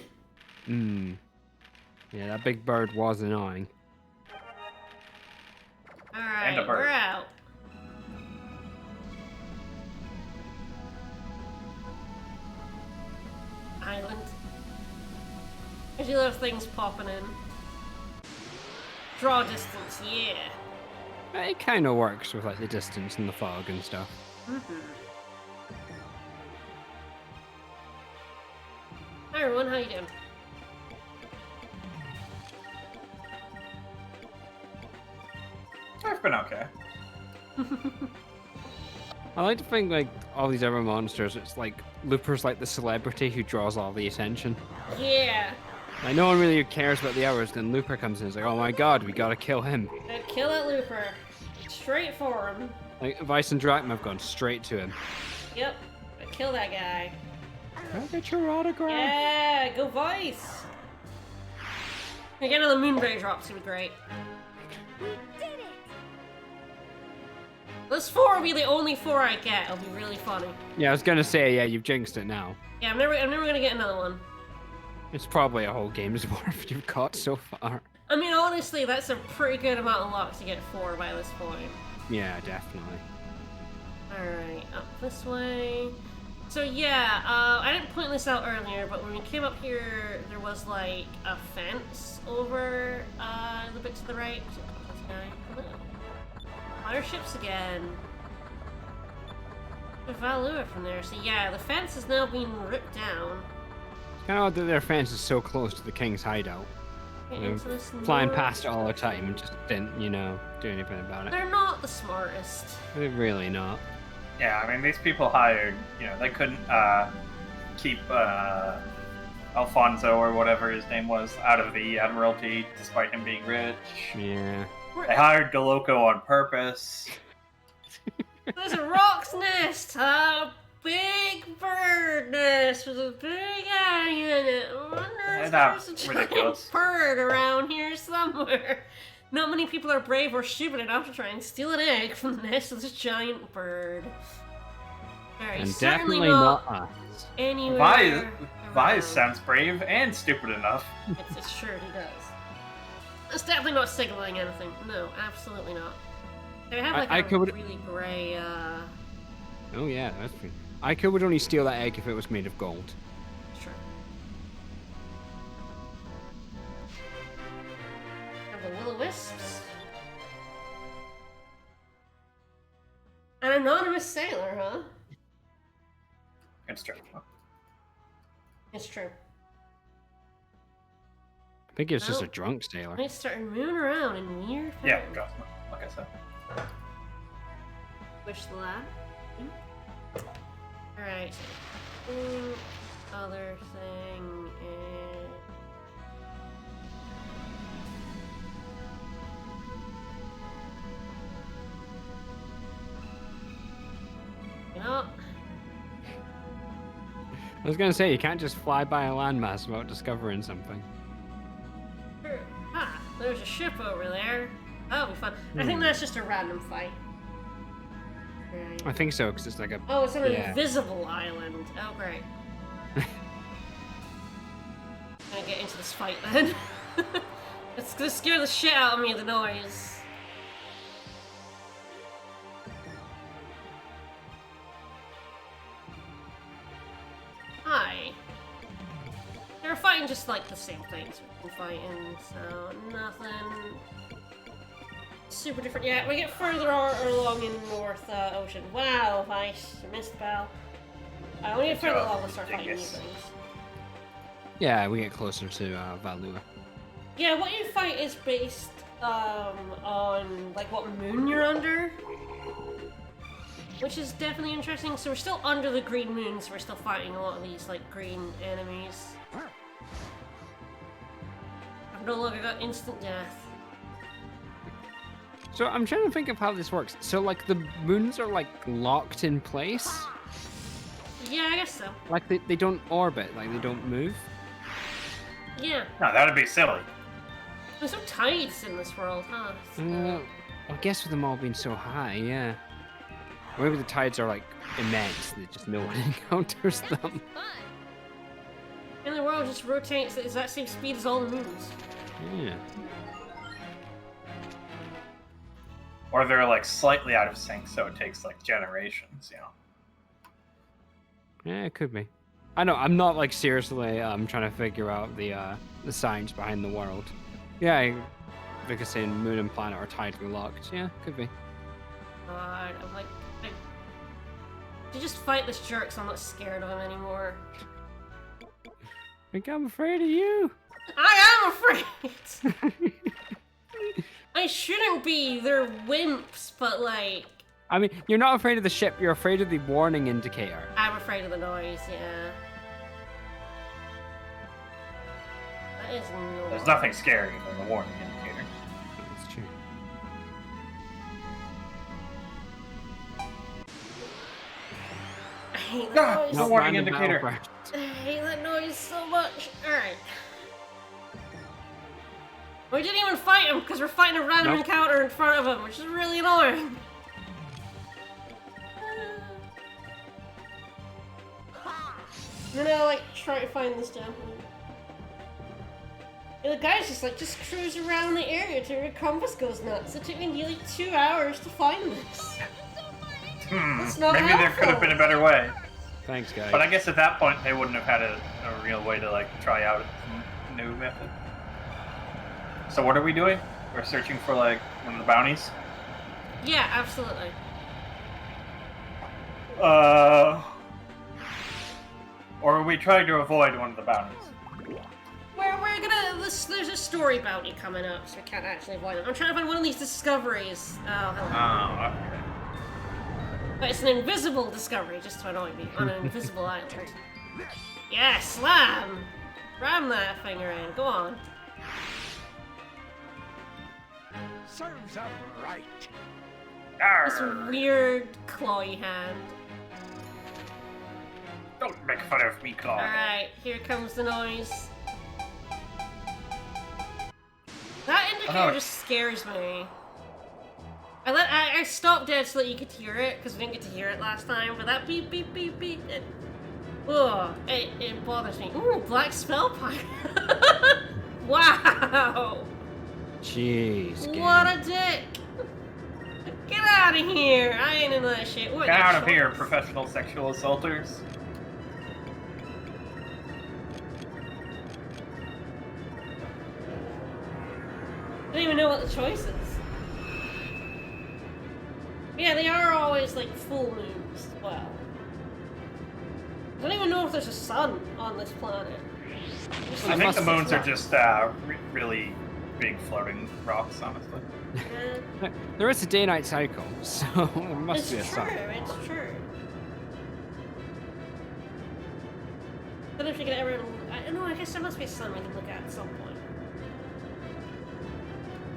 Hmm. Yeah, that big bird was annoying. Alright, And a bird. we're out. Island. I do love things popping in. Draw distance, yeah. It kind of works with like the distance and the fog and stuff. Hi everyone, how you doing? I've been okay. I like to think like all these other monsters, it's like Looper's like the celebrity who draws all the attention. Yeah. Like no one really cares about the others, then Looper comes in and is like, oh my god, we gotta kill him. Kill that Looper. Straight for him. Like, Vice and Drachma have gone straight to him. Yep. Kill that guy. Can I get your autograph? Yeah, go Vice. Again, another Moonberry drops would be great. We did it! This 4 will be the only 4 I get. It'll be really funny. Yeah, I was gonna say, yeah, you've jinxed it now. Yeah, I'm never gonna get another one. It's probably a whole game's worth you've caught so far. I mean, honestly, that's a pretty good amount of luck to get 4 by this point. Yeah, definitely. Alright, up this way. So yeah, I didn't point this out earlier, but when we came up here, there was like a fence over the bit to the right. Fire ships again. Valua from there. So yeah, the fence is now being ripped down. It's kind of odd that their fence is so close to the king's hideout. Get They're into this flying north. past it all the time and just didn't, you know, do anything about it. They're not the smartest. They're really not. Yeah, I mean, these people hired, you know, they couldn't keep Alfonso or whatever his name was out of the Admiralty despite him being rich. Yeah. They hired Doloco on purpose. There's a roc's nest, a big bird nest with a big eye in it. I wonder if That's there's a giant ridiculous. bird around here somewhere. Not many people are brave or stupid enough to try and steal an egg from the nest of this giant bird. Very And certainly definitely not us. anywhere. Vi around. sounds brave and stupid enough. It's sure he does. It's definitely not signaling anything. No, absolutely not. They have like I a could- really grey, Oh yeah, that's true. Aiko would only steal that egg if it was made of gold. Sure. Have the will-o-wisps. An anonymous sailor, huh? It's true. It's true. I think it's just Oh. a drunk sailor. They started moving around in weird Yeah, patterns. go. Like I said. Push the lab. Alright. Other thing is... You know, I was gonna say, you can't just fly by a landmass without discovering something. ah, there's a ship over there. That'll be fun. I think that's just a random fight. Right. I think so, because it's like a... Oh, it's on an Yeah. invisible island. Oh, great. Gonna get into this fight then. It's gonna scare the shit out of me, the noise. Hi. They're fighting just like the same things we've been fighting, so nothing super different. Yeah, we get further along in the North Ocean. Wow, Vice, you missed Bell. We get further along, we'll start fighting these Dingus. things. Yeah, we get closer to Valua. Yeah, what you fight is based on like what moon you're under, which is definitely interesting. So we're still under the green moon, so we're still fighting a lot of these like green enemies. I've no longer got instant death. So I'm trying to think of how this works. So like the moons are like locked in place? Yeah, I guess so. Like they don't orbit, like they don't move? Yeah, No, that would be silly. there's no tides in this world, huh? I guess with them all being so high, yeah. Or maybe the tides are like immense, that just no one encounters them. Fun. And the world just rotates at the exact same speed as all the moons. Yeah. Or they're like slightly out of sync, so it takes like generations, you know. Yeah, it could be. I know, I'm not like seriously trying to figure out the science behind the world. Yeah, like I say, moon and planet are tidally locked. Yeah, could be. God, I'm like, to just fight this jerk, so I'm not scared of him anymore. I think I'm afraid of you. I am afraid! I shouldn't be, they're wimps, but like, I mean, you're not afraid of the ship, you're afraid of the warning indicator. I'm afraid of the noise, yeah. That is There's nothing scarier than the warning indicator. That's true. hate that Ah, noise. no warning random indicator. battleground. I hate that noise so much. Alright. We didn't even fight him because we're fighting a random Nope. encounter in front of him, which is really annoying. I'm gonna like try to find this gem. And the guy's just like, just cruise around the area till your compass goes nuts. It took me nearly 2 hours to find this. That's not Maybe there could have helpful. been a better way. Thanks, guys. But I guess at that point they wouldn't have had a real way to like try out a new method. So what are we doing? We're searching for like one of the bounties. Yeah, absolutely. Or are we trying to avoid one of the bounties? We're gonna. There's a story bounty coming up, so we can't actually avoid it. I'm trying to find one of these discoveries. Oh, hello. Oh, okay. But it's an invisible discovery, just to annoy me, on an invisible island. Yeah, slam! Ram that finger in, go on. Serves up right. This Arr, weird clawy hand. don't make fun of me, Claude. Alright, here comes the noise. That indicator Oh. just scares me. I stopped dead so that you could hear it, because we didn't get to hear it last time, but that beep beep beep beep, it bothers me. Ooh, black spell pipe. Wow! Jeez, game. What a dick! Get out of here! I ain't into that shit. What, Get your out of here, shorts? professional sexual assaulters. I don't even know what the choice is. Yeah, they are always like full moons as well. I don't even know if there's a sun on this planet. I think must the be moons are flat. just really big floating rocks, honestly. Yeah. There is a day-night cycle, so there must It's be a true, sun. it's true. I don't know if you can ever. I guess there must be a sun we can look at some point.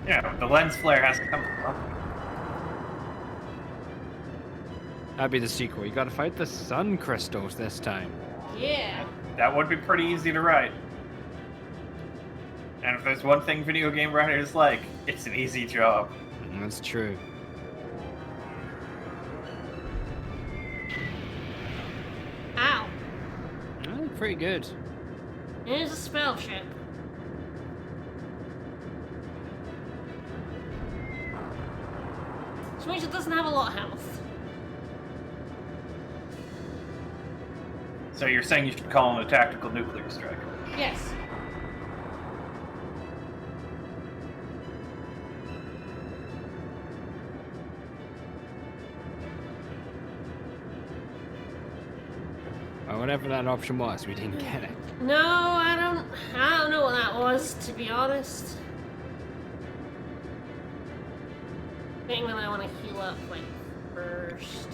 Yeah, the lens flare has to come. That'd be the sequel. You gotta fight the sun crystals this time. Yeah. That would be pretty easy to write. And if there's one thing video game writers like, it's an easy job. That's true. Ow. Oh, pretty good. It is a spell ship. Which means it doesn't have a lot of health. So you're saying you should call in a tactical nuclear strike? Yes. Well, whatever that option was, we didn't get it. No, I don't know what that was, to be honest. I think when I want to heal up, like, first.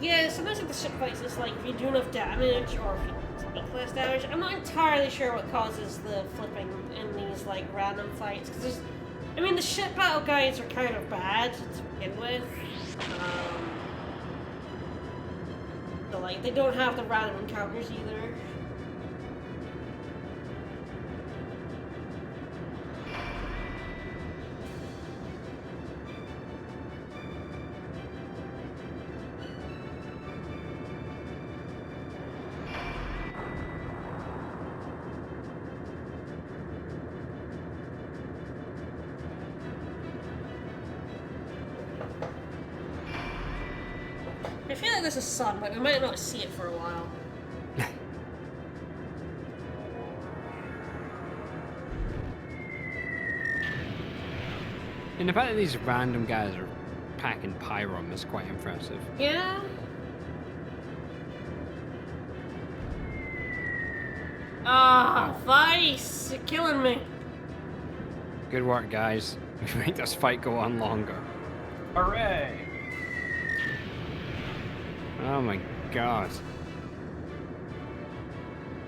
Yeah, sometimes with the ship fights, it's like if you do enough damage or if you take less damage. I'm not entirely sure what causes the flipping in these like random fights because there's, I mean, the ship battle guides are kind of bad to begin with. So like they don't have the random encounters either. I feel like there's a sun, but we might not see it for a while. And the fact that these random guys are packing Pyrum is quite impressive. Yeah? Ah, Vice! You're killing me. Good work, guys. We make this fight go on longer. Hooray! Oh my god.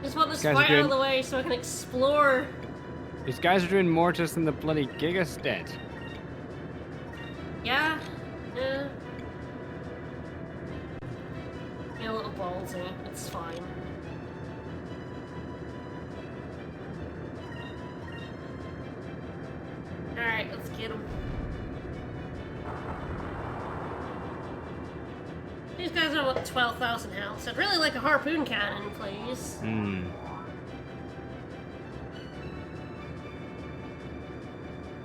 Just want this Guys are fight out of good. the way so I can explore. These guys are doing more to us than the bloody Giga's dead. Yeah. Yeah. You're a little ballsy. It's fine. Alright, let's get him. These guys are about 12,000 health. I'd really like a harpoon cannon, please. Hmm.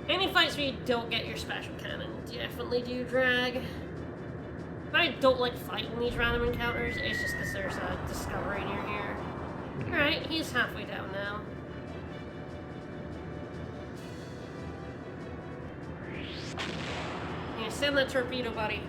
Any fights where you don't get your special cannon, definitely do drag. I don't like fighting these random encounters, it's just because there's a discovery near here. Alright, he's halfway down now. Yeah, send that torpedo, buddy.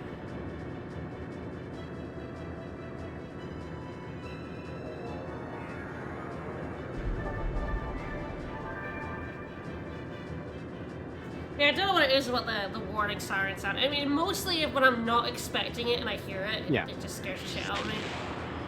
Yeah, I don't know what it is about the warning siren sound. I mean, mostly when I'm not expecting it and I hear it, Yeah. it just scares the shit out of me.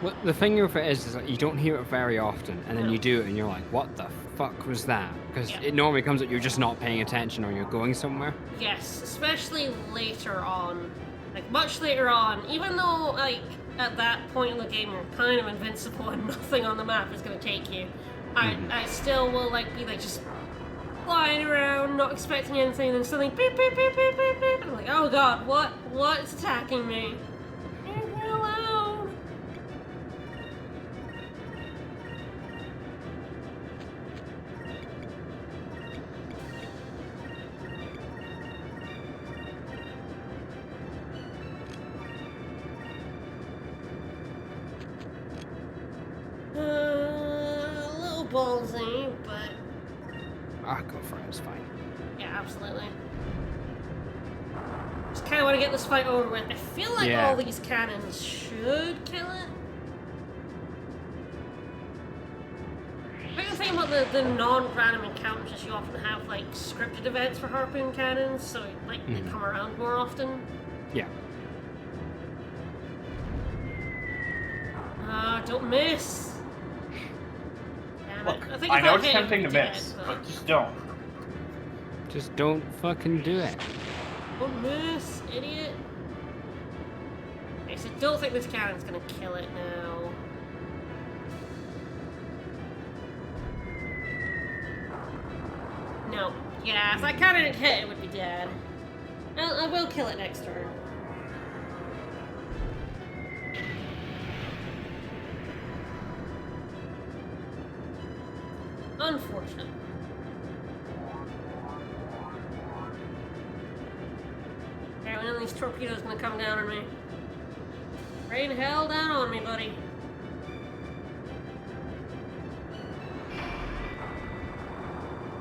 Well, the thing with it is that you don't hear it very often, and then No. you do it, and you're like, "What the fuck was that?" Because Yeah. it normally comes that you're just not paying attention or you're going somewhere. Yes, especially later on. Like, much later on. Even though, like, at that point in the game, you're kind of invincible and nothing on the map is going to take you. I still will, like, be, like, just flying around, not expecting anything, and then suddenly beep, beep, beep, beep, beep, beep. I'm like, oh god, what's attacking me? Leave me alone. A little ballsy, but Ah, go for it. It's fine. yeah, absolutely. Just kind of want to get this fight over with. I feel like Yeah. all these cannons should kill it. The thing about the non-random encounters is you often have like scripted events for harpoon cannons, so like they come around more often. Yeah. Ah, don't miss. Damn it. Look, think I if know it's hit, tempting you'd to be dead, miss, but but just don't. Just don't fucking do it. don't miss, idiot. Okay, so don't think this cannon's gonna kill it now. No. Yeah, if that cannon had hit, it would be dead. I will kill it next turn. Unfortunate. Okay, one of these torpedoes gonna come down on me. Rain hell down on me, buddy.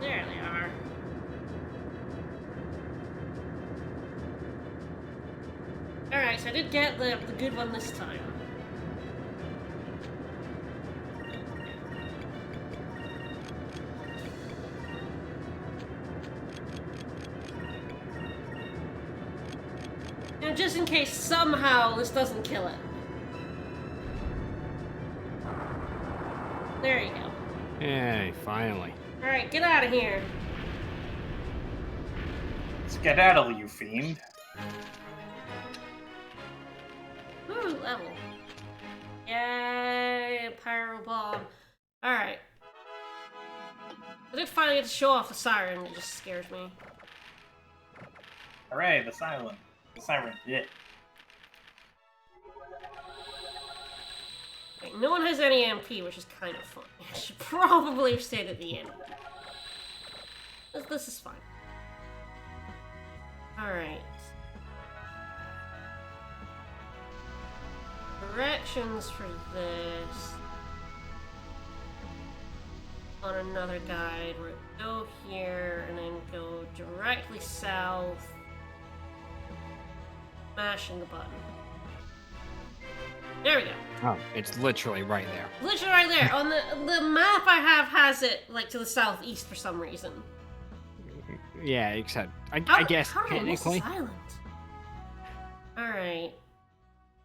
There they are. Alright, so I did get the good one this time. Now, just in case somehow this doesn't kill it. There you go. Yay, finally. Alright, get out of here. Skedaddle, you fiend. Ooh, level. Yay, pyro bomb. Alright. I did finally get to show off the siren, it just scares me. Hooray, the siren. The siren. Yeah. Okay, no one has any MP, which is kind of fun. I should probably have stayed at the end. This is fine. Alright. Directions for this. On another guide, we're gonna go here and then go directly south. Mashing the button. There we go. Oh, it's literally right there. Literally right there. On the map I have has it like to the southeast for some reason. Yeah, except I guess how did I miss technically. this island? Alright.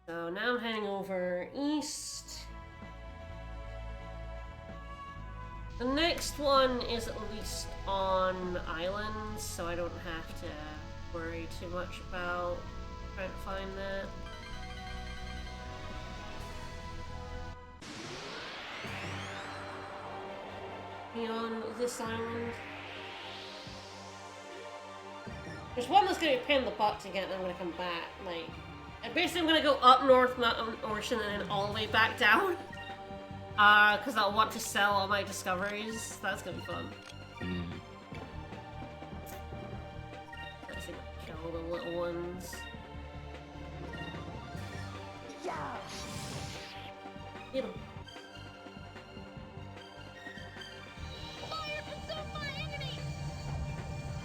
So now I'm heading over east. The next one is at least on islands, so I don't have to worry too much about trying to find that. Beyond this island. There's one that's gonna be a pain in the butt to get, and I'm gonna come back. Like, basically, I'm gonna go up North Mountain Ocean and then all the way back down. Because I'll want to sell all my discoveries. That's gonna be fun. Let's see, kill the little ones. Get 'em. Fire consume my enemy!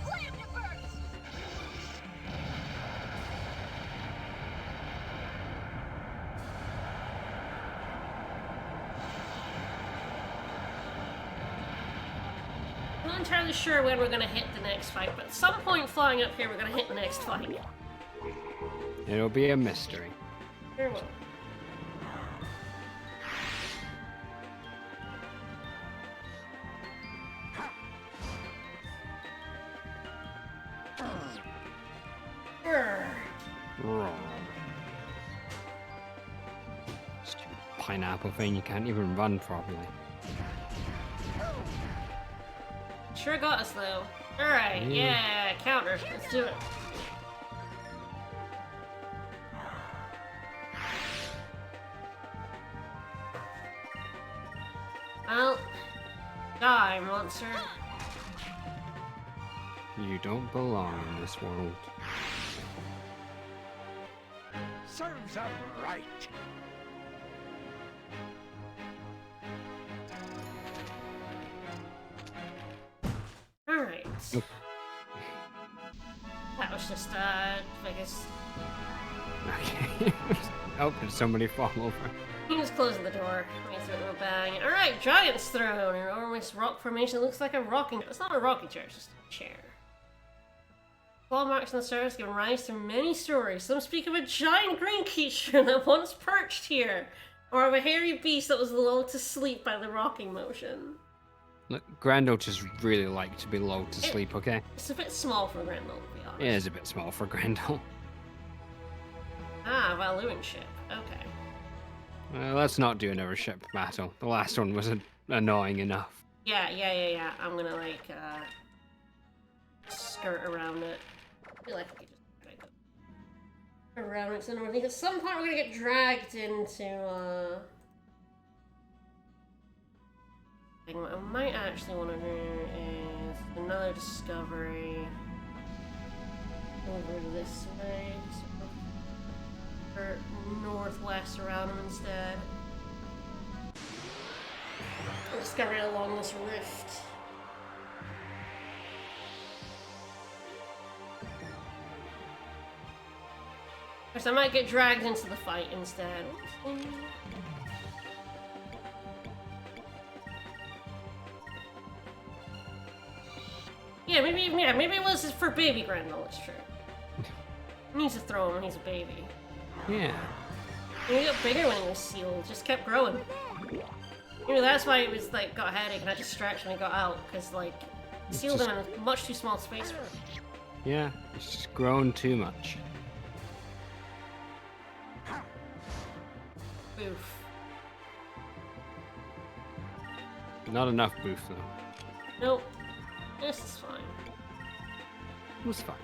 Slam your burst! I'm not entirely sure when we're gonna hit the next fight, but at some point flying up here, we're gonna hit the next fight. It'll be a mystery. Sure will. Grr. Wrong. Stupid pineapple thing, you can't even run properly. Sure got us though. Alright, yeah, counter. Let's do it. Well, die, monster. You don't belong in this world. Serves 'em right. Alright. Nope. That was just, I guess. Okay. Oh, did somebody fall over? He was closing the door. Let me throw it in a bang. Alright, Giant's Throne. An enormous rock formation that looks like a rocking. It's not a rocking chair, it's just a chair. Claw marks on the stars give rise to many stories. Some speak of a giant green creature that once perched here, or of a hairy beast that was lulled to sleep by the rocking motion. Look, Grendel just really like to be lulled to sleep, okay? It's a bit small for Grendel, to be honest. It is a bit small for Grendel. Ah, Valuan ship. Okay. Well, let's not do another ship battle. The last one was annoying enough. Yeah. I'm gonna, like, skirt around it. I feel like I could just go around it. So I think at some point we're gonna get dragged into, what I might actually want to do is another discovery over this way. Or northwest around them instead. A discovery along this rift. Of course, I might get dragged into the fight instead. Yeah, maybe it was for baby Grendel, it's true. He needs to throw him when he's a baby. Yeah. He got bigger when he was sealed, just kept growing. You know, that's why he was like got a headache and had to stretch when he got out, because like sealed him in a much too small space for him. Yeah, it's just grown too much. Boof. Not enough boof though. Nope. This is fine. It was fine.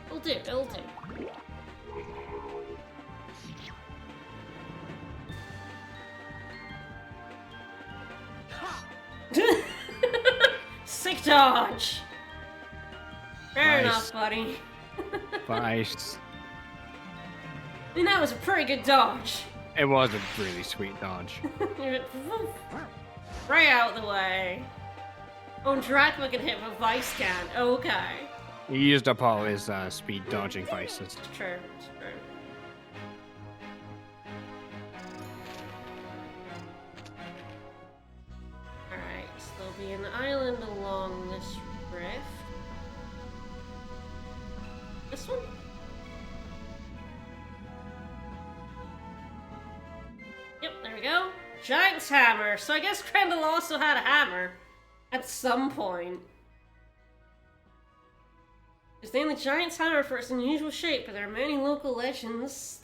It'll do. Sick dodge! Fair Nice. enough, buddy. Nice. I mean, that was a pretty good dodge. It was a really sweet dodge. Right out of the way. Oh, Dracula can hit, but Vice can. Okay. He used up all his speed dodging vices. It's true. It's true. Alright, so there'll be an island along this rift. This one? Yep, there we go. Giant's hammer. So I guess Grendel also had a hammer at some point. It's named the Giant's Hammer for its unusual shape, but there are many locals,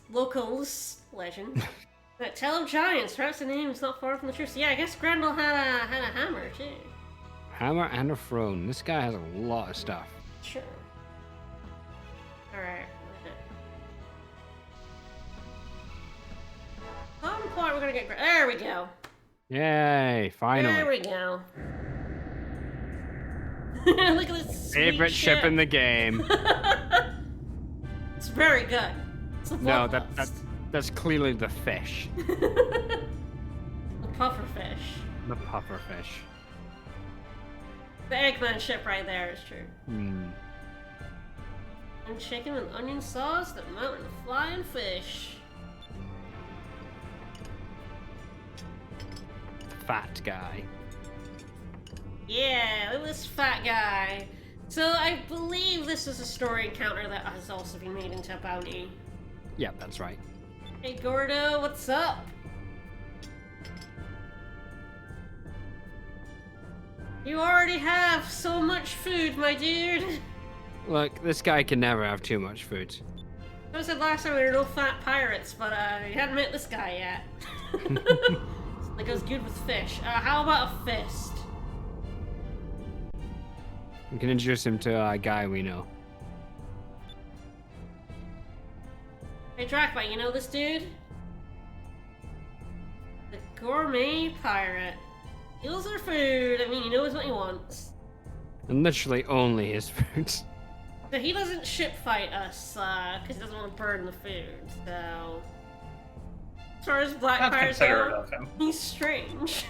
that tell of giants. Perhaps the name is not far from the truth. So yeah, I guess Grendel had a hammer too. Hammer and a throne. This guy has a lot of stuff. Sure. Alright. Some point we're gonna get. There we go. Yay! Finally. There we go. Look at this sweet Favorite ship in the game. It's very good. It's a No, bloodlust. that's clearly the fish. The pufferfish. The pufferfish. The Eggman ship right there is true. Hmm. And chicken with onion sauce, the mountain flying fish. Fat guy. Yeah, look at this fat guy. So I believe this is a story encounter that has also been made into a bounty. Yep, that's right. Hey Gordo, what's up? You already have so much food, my dude. Look, this guy can never have too much food. I said last time we were no fat pirates, but you hadn't met this guy yet. Like I was good with fish. How about a fist? We can introduce him to a guy we know. Hey Drakma, you know this dude? The gourmet pirate. Steals our food. I mean, he knows what he wants. And literally only his food. So he doesn't ship fight us, because he doesn't want to burn the food, so... As far as black That's pirates considerate go, of him. he's strange.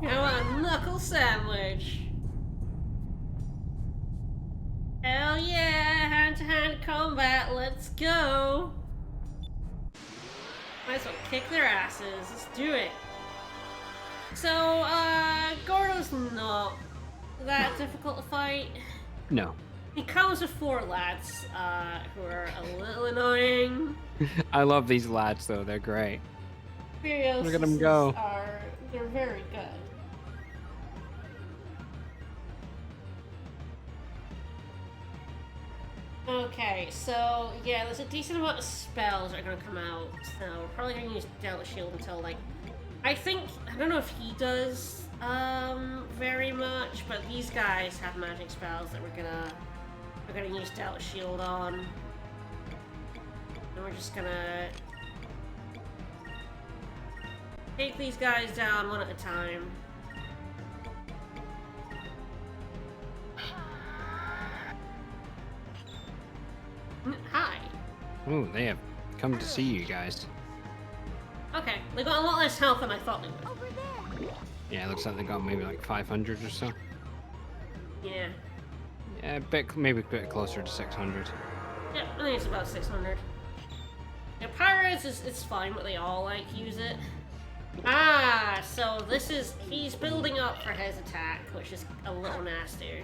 I want a knuckle sandwich. Hell yeah, hand-to-hand combat, let's go. Might as well kick their asses, let's do it. So, Gordo's not that difficult to fight. No. He comes with 4 lads, who are a little annoying. I love these lads though, they're great. Furios Look at 'em go. They're very good. Okay, so yeah, there's a decent amount of spells that are gonna come out, so we're probably gonna use Delta Shield until like, I don't know if he does very much, but these guys have magic spells that we're gonna use Delta Shield on. And we're just gonna take these guys down one at a time. Hi. Ooh, they have come to see you guys. Okay, they got a lot less health than I thought they would. Over there. Yeah, it looks like they got maybe like 500 or so. Yeah. Yeah, maybe a bit closer to 600. Yeah, I think it's about 600. Yeah, pirates it's fine, but they all like use it. Ah, so he's building up for his attack, which is a little nastier.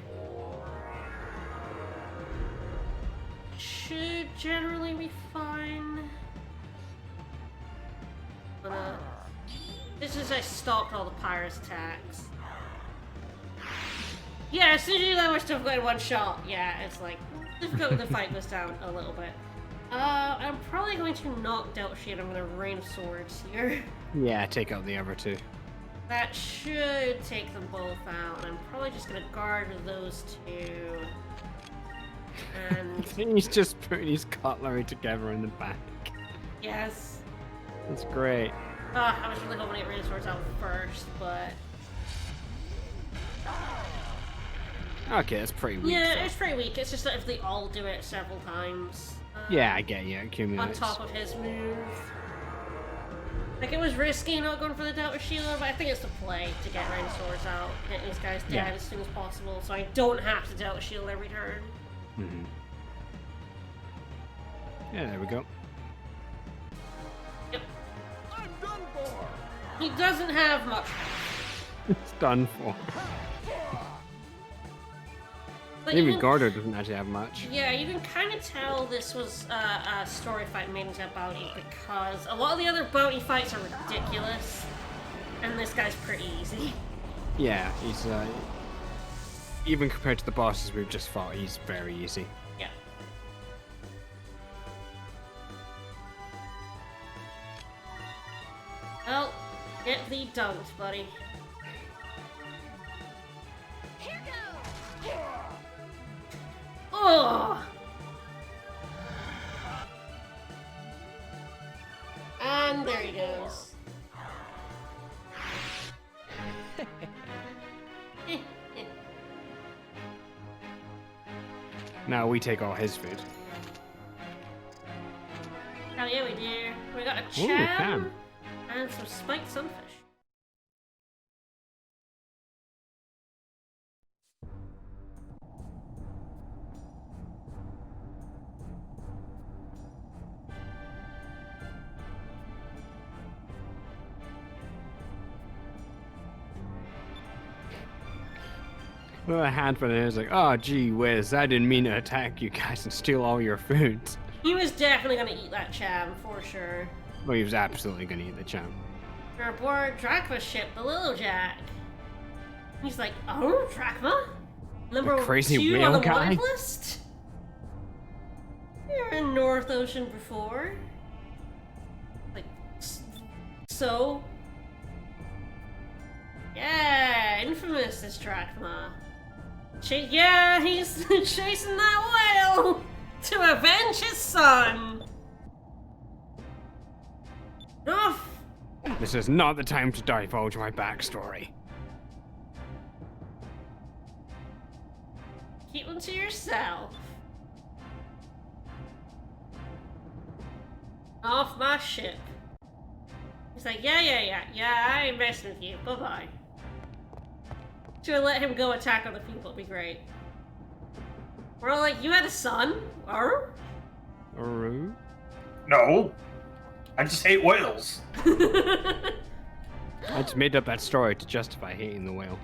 Should generally be fine. This is I stopped all the pirates' attacks. Yeah, as soon as you do that much stuff in one shot, yeah, it's like difficult to fight goes down a little bit. I'm probably going to knock Delta Shield. I'm going to rain of swords here. Yeah, take out the other two. That should take them both out. And I'm probably just going to guard those two. And He's just putting his cutlery together in the back. yes. That's great. I was really hoping to get rain of swords out first, but Okay, that's pretty weak. yeah, though. it's pretty weak. It's just that if they all do it several times. Yeah, I get you. It On accumulates. top of his move. Like, it was risky not going for the Delta Shield, but I think it's the play to get rain of swords out, get these guys dead Yeah. as soon as possible, so I don't have to Delta Shield every turn. Mm-hmm. Yeah, there we go. Yep. I'm done for. He doesn't have much. It's done for. But you Even can- Gordo doesn't actually have much. Yeah, you can kind of tell this was a story fight made into a bounty because a lot of the other bounty fights are ridiculous. And this guy's pretty easy. Yeah, he's even compared to the bosses we've just fought, he's very easy. Yeah. Well, get thee dunked, buddy. Here goes! Oh! And there he goes. Now we take all his food. Oh yeah, we do. We got a Ooh, cham can. and some spiked sunfish. Well, a handful of it was like, oh, gee whiz, I didn't mean to attack you guys and steal all your food. He was definitely gonna eat that cham, for sure. Well, he was absolutely gonna eat the champ. We're aboard Drachma's ship, the Little Jack. He's like, oh, Drachma? Number crazy 2 whale on the guy? wanted list? You're in North Ocean before. Like, so? Yeah, infamous is Drachma. Yeah, he's chasing that whale to avenge his son. Enough. This is not the time to divulge my backstory. Keep them to yourself. Off my ship. He's like, yeah, I ain't messing with you. Bye-bye. Should have let him go attack other people, it'd be great. We're all like, you had a son? Arr? Aru? No, I just hate whales. I just made up that story to justify hating the whale.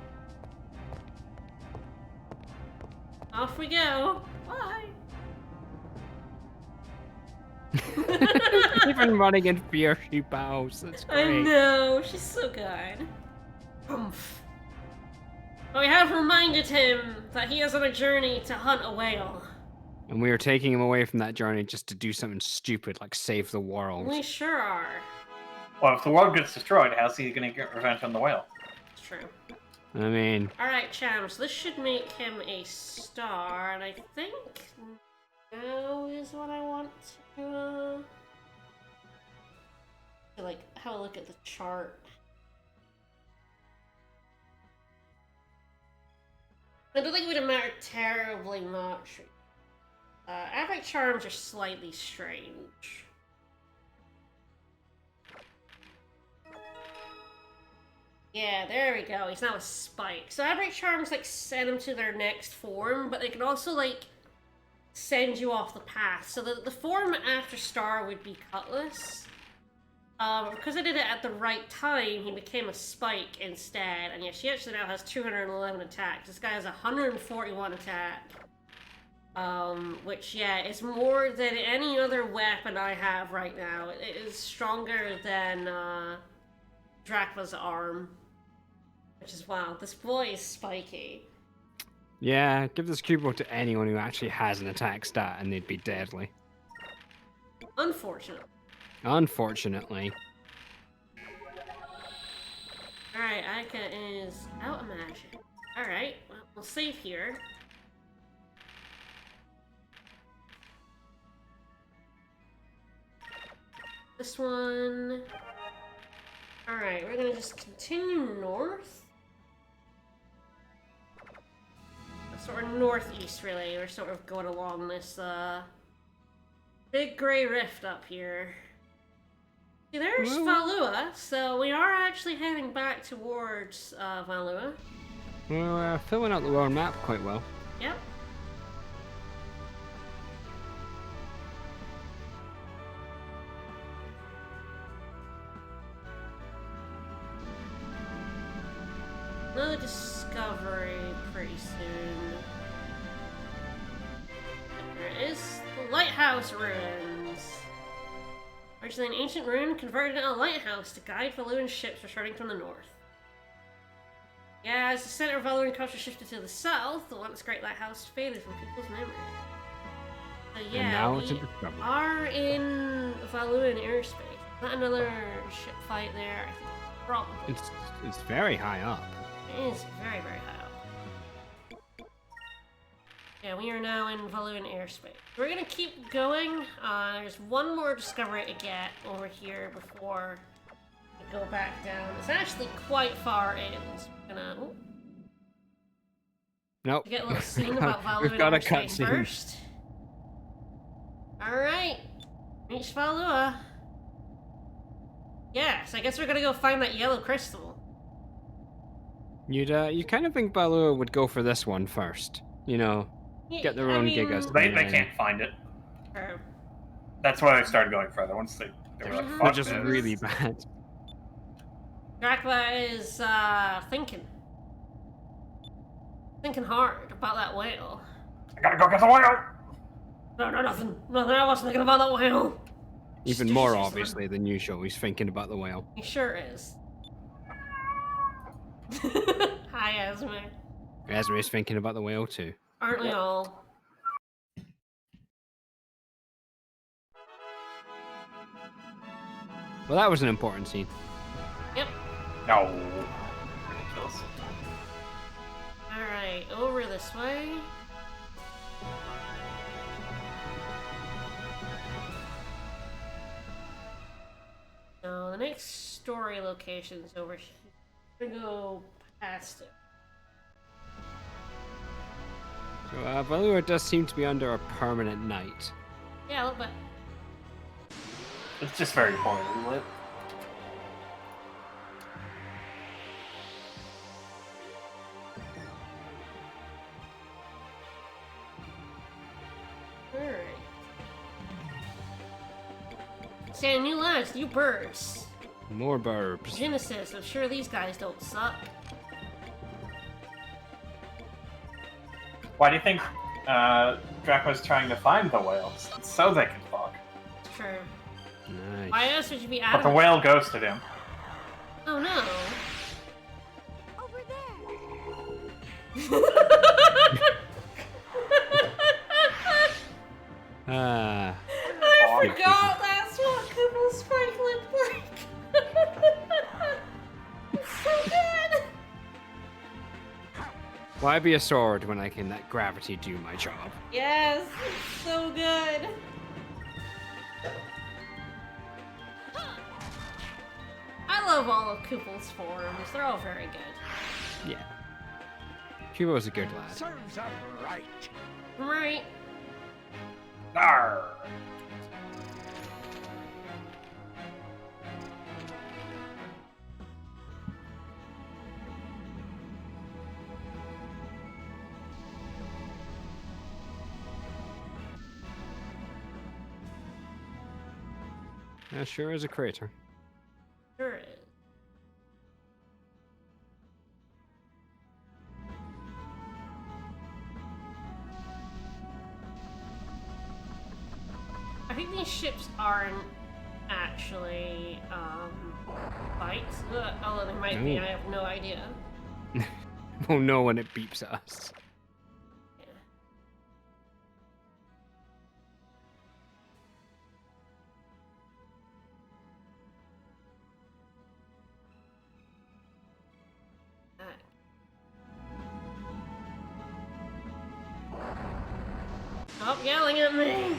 Off we go. Bye. Even running in fear, she bows. That's I great. know, she's so good. Oomph. But we have reminded him that he is on a journey to hunt a whale. And we are taking him away from that journey just to do something stupid like save the world. We sure are. Well, if the world gets destroyed, how's he gonna get revenge on the whale? It's true. I mean, Alright, Cham, so this should make him a star, and I think now is what I want to like, have a look at the chart. I don't think it would have mattered terribly much. Average charms are slightly strange. Yeah, there we go. He's now a spike. So average charms like send them to their next form, but they can also like send you off the path. So the form after star would be Cutlass. Because I did it at the right time, he became a spike instead. And yeah, she actually now has 211 attacks. This guy has 141 attack. Which, yeah, is more than any other weapon I have right now. It is stronger than, Drachma's arm. Which is, wow, this boy is spiky. yeah, give this cubo to anyone who actually has an attack stat and they'd be deadly. Unfortunate. Unfortunately. Alright, Aika is out of magic. Alright, well, we'll save here. This one... Alright, we're gonna just continue north. Sort of northeast, really. We're sort of going along this, big gray rift up here. See, there's Valua, so we are actually heading back towards, Valua. We're filling out the world map quite well. Yep. Another discovery pretty soon. There it is. The lighthouse ruins. which is an ancient ruin converted into a lighthouse to guide Valuan ships returning from the north. Yeah, as the center of Valuan culture shifted to the south, the once great lighthouse faded from people's memory. So yeah, And now it's a we discovery. are in Valuan airspace. Is that another ship fight there? I think probably. It's very high up. It is very, very high up. Yeah, we are now in Valuan airspace. We're gonna keep going. There's one more discovery to get over here before we go back down. It's actually quite far in. So we're gonna Nope. get a little scene about Valuan We've got a airspace cutscene. first. Alright. Reach Valua. Yes, I guess we're gonna go find that yellow crystal. You kind of think Balua would go for this one first. You know, get their own gigas. They can't find it. Or, That's why they started going further. Once they were like, They're fuck just this. really bad. Dracula is thinking hard about that whale. I gotta go get the whale! No, nothing. I wasn't thinking about that whale. Even Just more use obviously than usual, he's thinking about the whale. He sure is. Hi, Esme. Esme's thinking about the whale too. Aren't we all? Well, that was an important scene. Yep. No. Ridiculous. Alright, over this way. So the next story location's over here. We're gonna go past it. So, Valua does seem to be under a permanent night. Yeah, a little bit. It's just very poorly lit. Alright. Say, new lives, new birds. More burbs. Genesis, I'm sure these guys don't suck. Why do you think Dracula's trying to find the whales? So they can fuck. True. Nice. Why else would you be But adamant? the whale ghosted him. Oh no. Over there. Ah, I forgot that's what Koopa Spike looked like. It's so good. why be a sword when I can let gravity do my job? Yes, it's so good. I love all of Koopal's forms. They're all very good. Yeah. Kubo's a good lad. Serves up right. Right. Arr! That sure is a crater. Sure is. I think these ships aren't actually fights, although they might be. Ooh. I have no idea. We'll know when it beeps at us. Yeah. Alright. Stop yelling at me!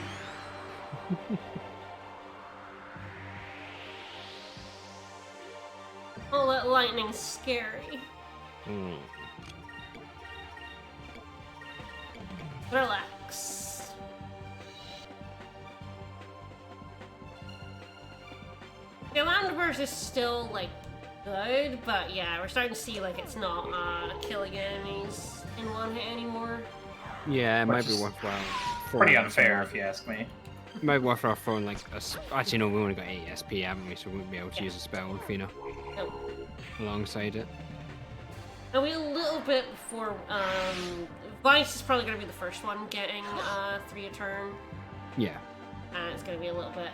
Oh, that lightning's scary. Mm. Relax. The Landerverse is still, like, good, but yeah, we're starting to see, like, it's not, killing enemies in one hit anymore. Yeah, it Which might be is worthwhile. Pretty throwing unfair, some- if you ask me. It might be worthwhile throwing like actually no, we only got 8 SP, haven't we? So we won't be able to Yeah. use a spell with Fina Nope. alongside it. And we a little bit before, Vice is probably gonna be the first one getting, 3 a turn. Yeah. And it's gonna be a little bit.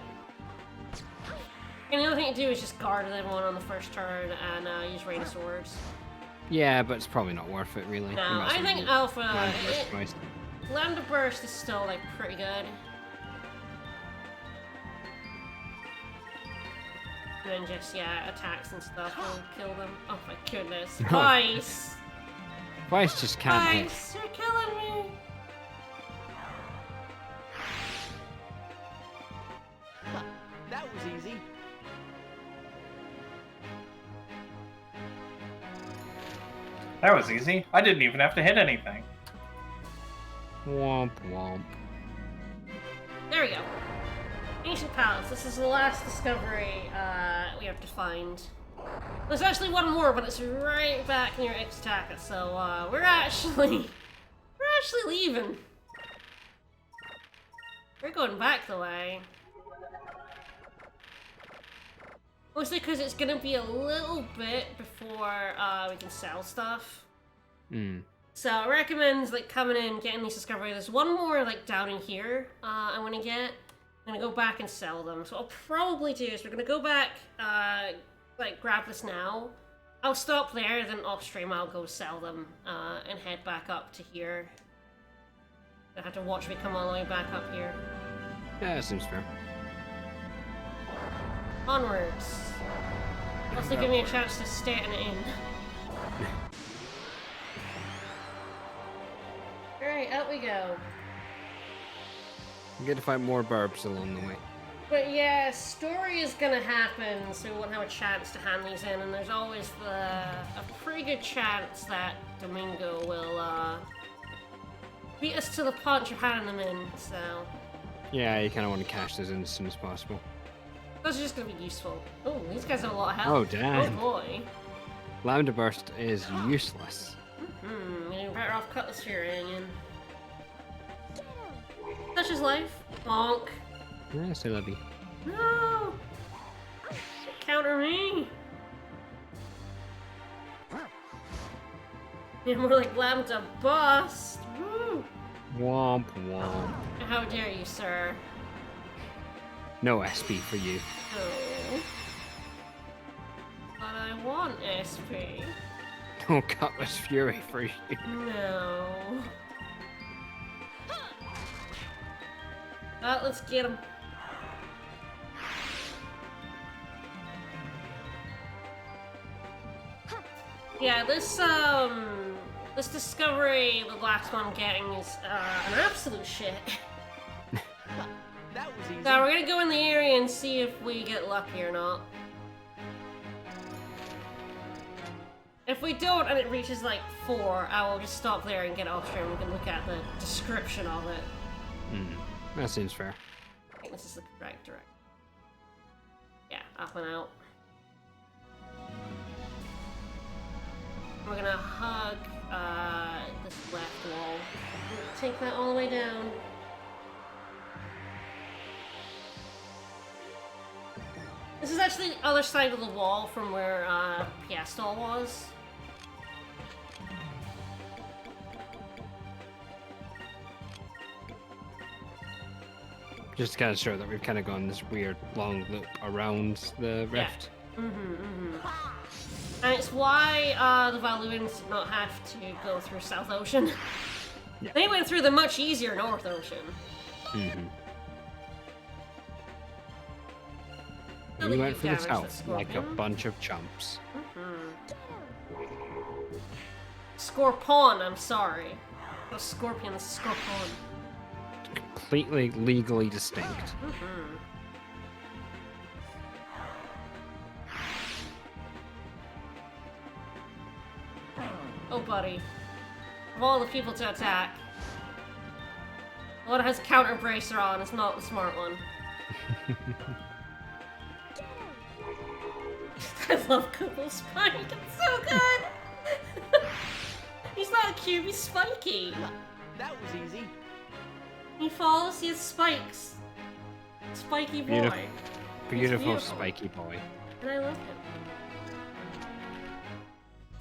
And the other thing to do is just guard everyone on the first turn and use Rain of Swords. Yeah, but it's probably not worth it, really. No, You might as I well think do Alpha... Land Burst twice. Lambda Burst is still, like, pretty good. And then just, yeah, attacks and stuff will kill them. Oh my goodness. Vice! Vice just can't hit. Vice, you're killing me! That was easy. That was easy. I didn't even have to hit anything. Womp womp. There we go. Ancient Palace. This is the last discovery we have to find. There's actually one more, but it's right back near Ixtaka, so we're actually leaving. We're going back the way. Mostly because it's gonna be a little bit before we can sell stuff. Hmm. So I recommend like coming in, getting these discoveries. There's one more like down in here I want to get. I'm gonna go back and sell them. So what I'll probably do is we're gonna go back, like grab this now. I'll stop there, then off stream I'll go sell them and head back up to here. I have to watch me come all the way back up here. Yeah, that seems fair. Onwards. Also give me a chance to stay in it in. Alright, out we go. You get to find more burbs along the way. But yeah, story is gonna happen, so we won't have a chance to hand these in, and there's always a pretty good chance that Domingo will beat us to the punch of handing them in, so... Yeah, you kind of want to cash those in as soon as possible. Those are just gonna be useful. Oh, these guys have a lot of health. Oh, damn. Oh boy. Lambda Burst is useless. You're better off Cutlass Furying in. Such is life. Bonk. Yeah, c'est la vie. No! Counter me! You're more like Lambda Bust! Woo! Womp womp. How dare you, sir? No SP for you. No. But I want SP. No Cutlass Fury for you. No. Let's get him. Yeah, this discovery, the last one I'm getting, is an absolute shit. That was easy. So we're gonna go in the area and see if we get lucky or not. If we don't and it reaches like 4, I will just stop there and get off stream. We can look at the description of it. That seems fair. I think this is the correct direction. Yeah, up and out. We're gonna hug this left wall. Take that all the way down. This is actually the other side of the wall from where Piastol was. Just to kind of show that we've kind of gone this weird long loop around the rift. And it's why the Valuans did not have to go through South Ocean. Yeah. They went through the much easier North Ocean. We went for the Damage south the like a Scorpion. bunch of chumps. Scorpion, I'm sorry. No Scorpion, it's Scorpion. Completely legally distinct. Oh, buddy. Of all the people to attack, the one that has counter bracer on is not the smart one. I love Koople's spike. It's so good. He's not a cube. He's spiky. That was easy. He falls. He has spikes. Spiky boy. Beautiful. He's Beautiful spiky boy. And I love him.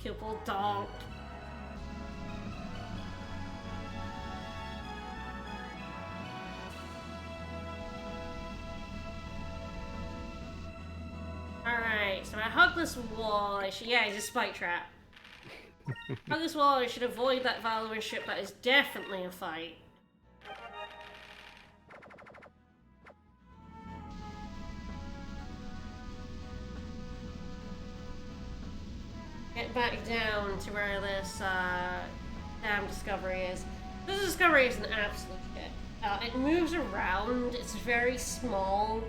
Koople donk. so I hug this wall. Yeah, he's a spike trap. Hug this wall. I should avoid that Valuan ship. That is definitely a fight. Get back down to where this damn discovery is. This discovery is an absolute shit. It moves around. It's very small.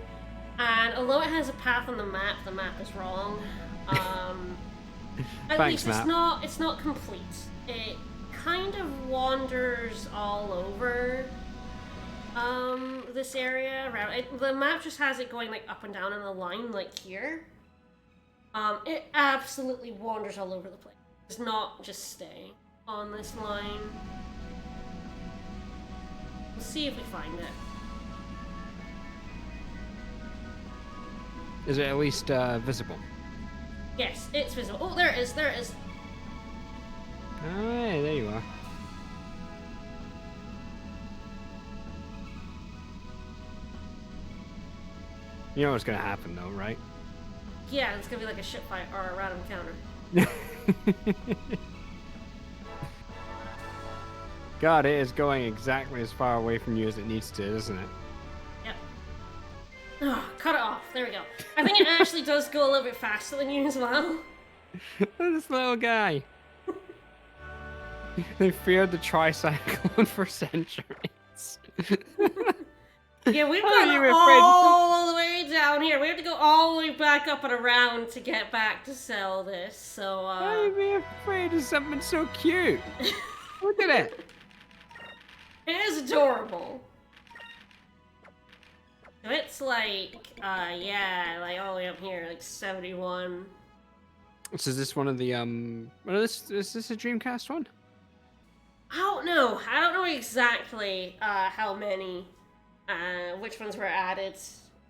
And although it has a path on the map is wrong. At Thanks, least it's not complete. It kind of wanders all over this area around. The map just has it going like up and down in a line like here. It absolutely wanders all over the place. It's not just stay on this line. We'll see if we find it. Is it at least visible? Yes, it's visible. Oh, there it is, there it is. Oh, yeah, there you are. You know what's gonna happen though, right? Yeah, it's gonna be like a ship fight or a random encounter. God, it is going exactly as far away from you as it needs to, isn't it? Yep. Oh, cut it off. There we go. I think it actually does go a little bit faster than you as well. This little guy. They feared the tricyclone for centuries. Yeah, we've Oh, you gone were afraid all the way down here. We have to go all the way back up and around to get back to sell this, so, Why are you being afraid of something so cute? Look at it. It is adorable. So it's like, yeah, like all the way up here, like 71. So is this one of the, is this a Dreamcast one? I don't know. I don't know exactly, how many, which ones were added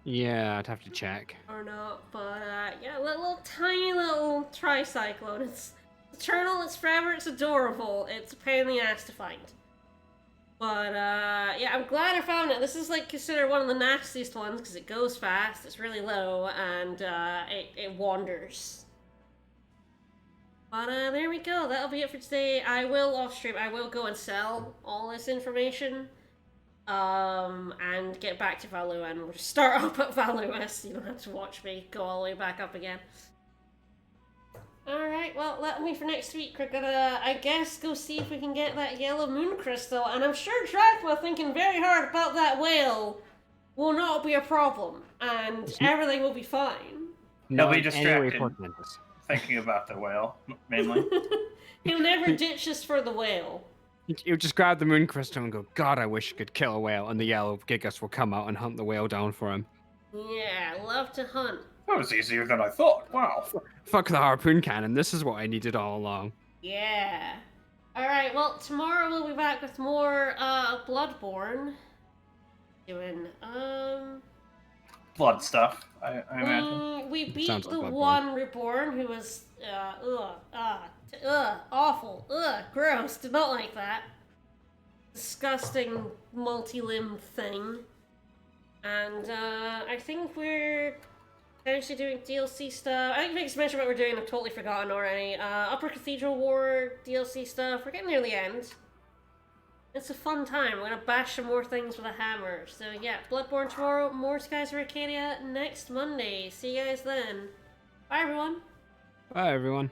Yeah, I'd have to check. or not, but, yeah, little tiny little tricyclone. It's eternal, it's forever, it's adorable. It's a pain in the ass to find. But, yeah, I'm glad I found it. This is, like, considered one of the nastiest ones, because it goes fast, it's really low, and, it wanders. But, there we go. That'll be it for today. I will, off-stream, I will go and sell all this information, and get back to Valua, and we'll just start up at Valua, so you don't have to watch me go all the way back up again. Alright, well, that'll be for next week. We're gonna, I guess, go see if we can get that yellow moon crystal, and I'm sure Dracula, thinking very hard about that whale, will not be a problem, and everything will be fine. He'll be in any way distracted. portentous. Thinking about the whale, mainly. He'll never ditch us for the whale. You just grab the moon crystal and go, God, I wish I could kill a whale, and the yellow Gigas will come out and hunt the whale down for him. Yeah, love to hunt. That was easier than I thought. Wow. Fuck the harpoon cannon, this is what I needed all along. Yeah. Alright, well, tomorrow we'll be back with more, Bloodborne. Doing, Blood stuff, I imagine. We beat Sounds like the Bloodborne. one reborn who was, awful, gross, did not like that. Disgusting multi-limb thing. And, I think we're potentially doing DLC stuff. I think Vic's mentioned what we're doing, I've totally forgotten already. Upper Cathedral War DLC stuff, we're getting near the end. It's a fun time. We're gonna bash some more things with a hammer. So yeah, Bloodborne tomorrow, more Skies of Arcadia next Monday. See you guys then. Bye everyone. Bye, everyone.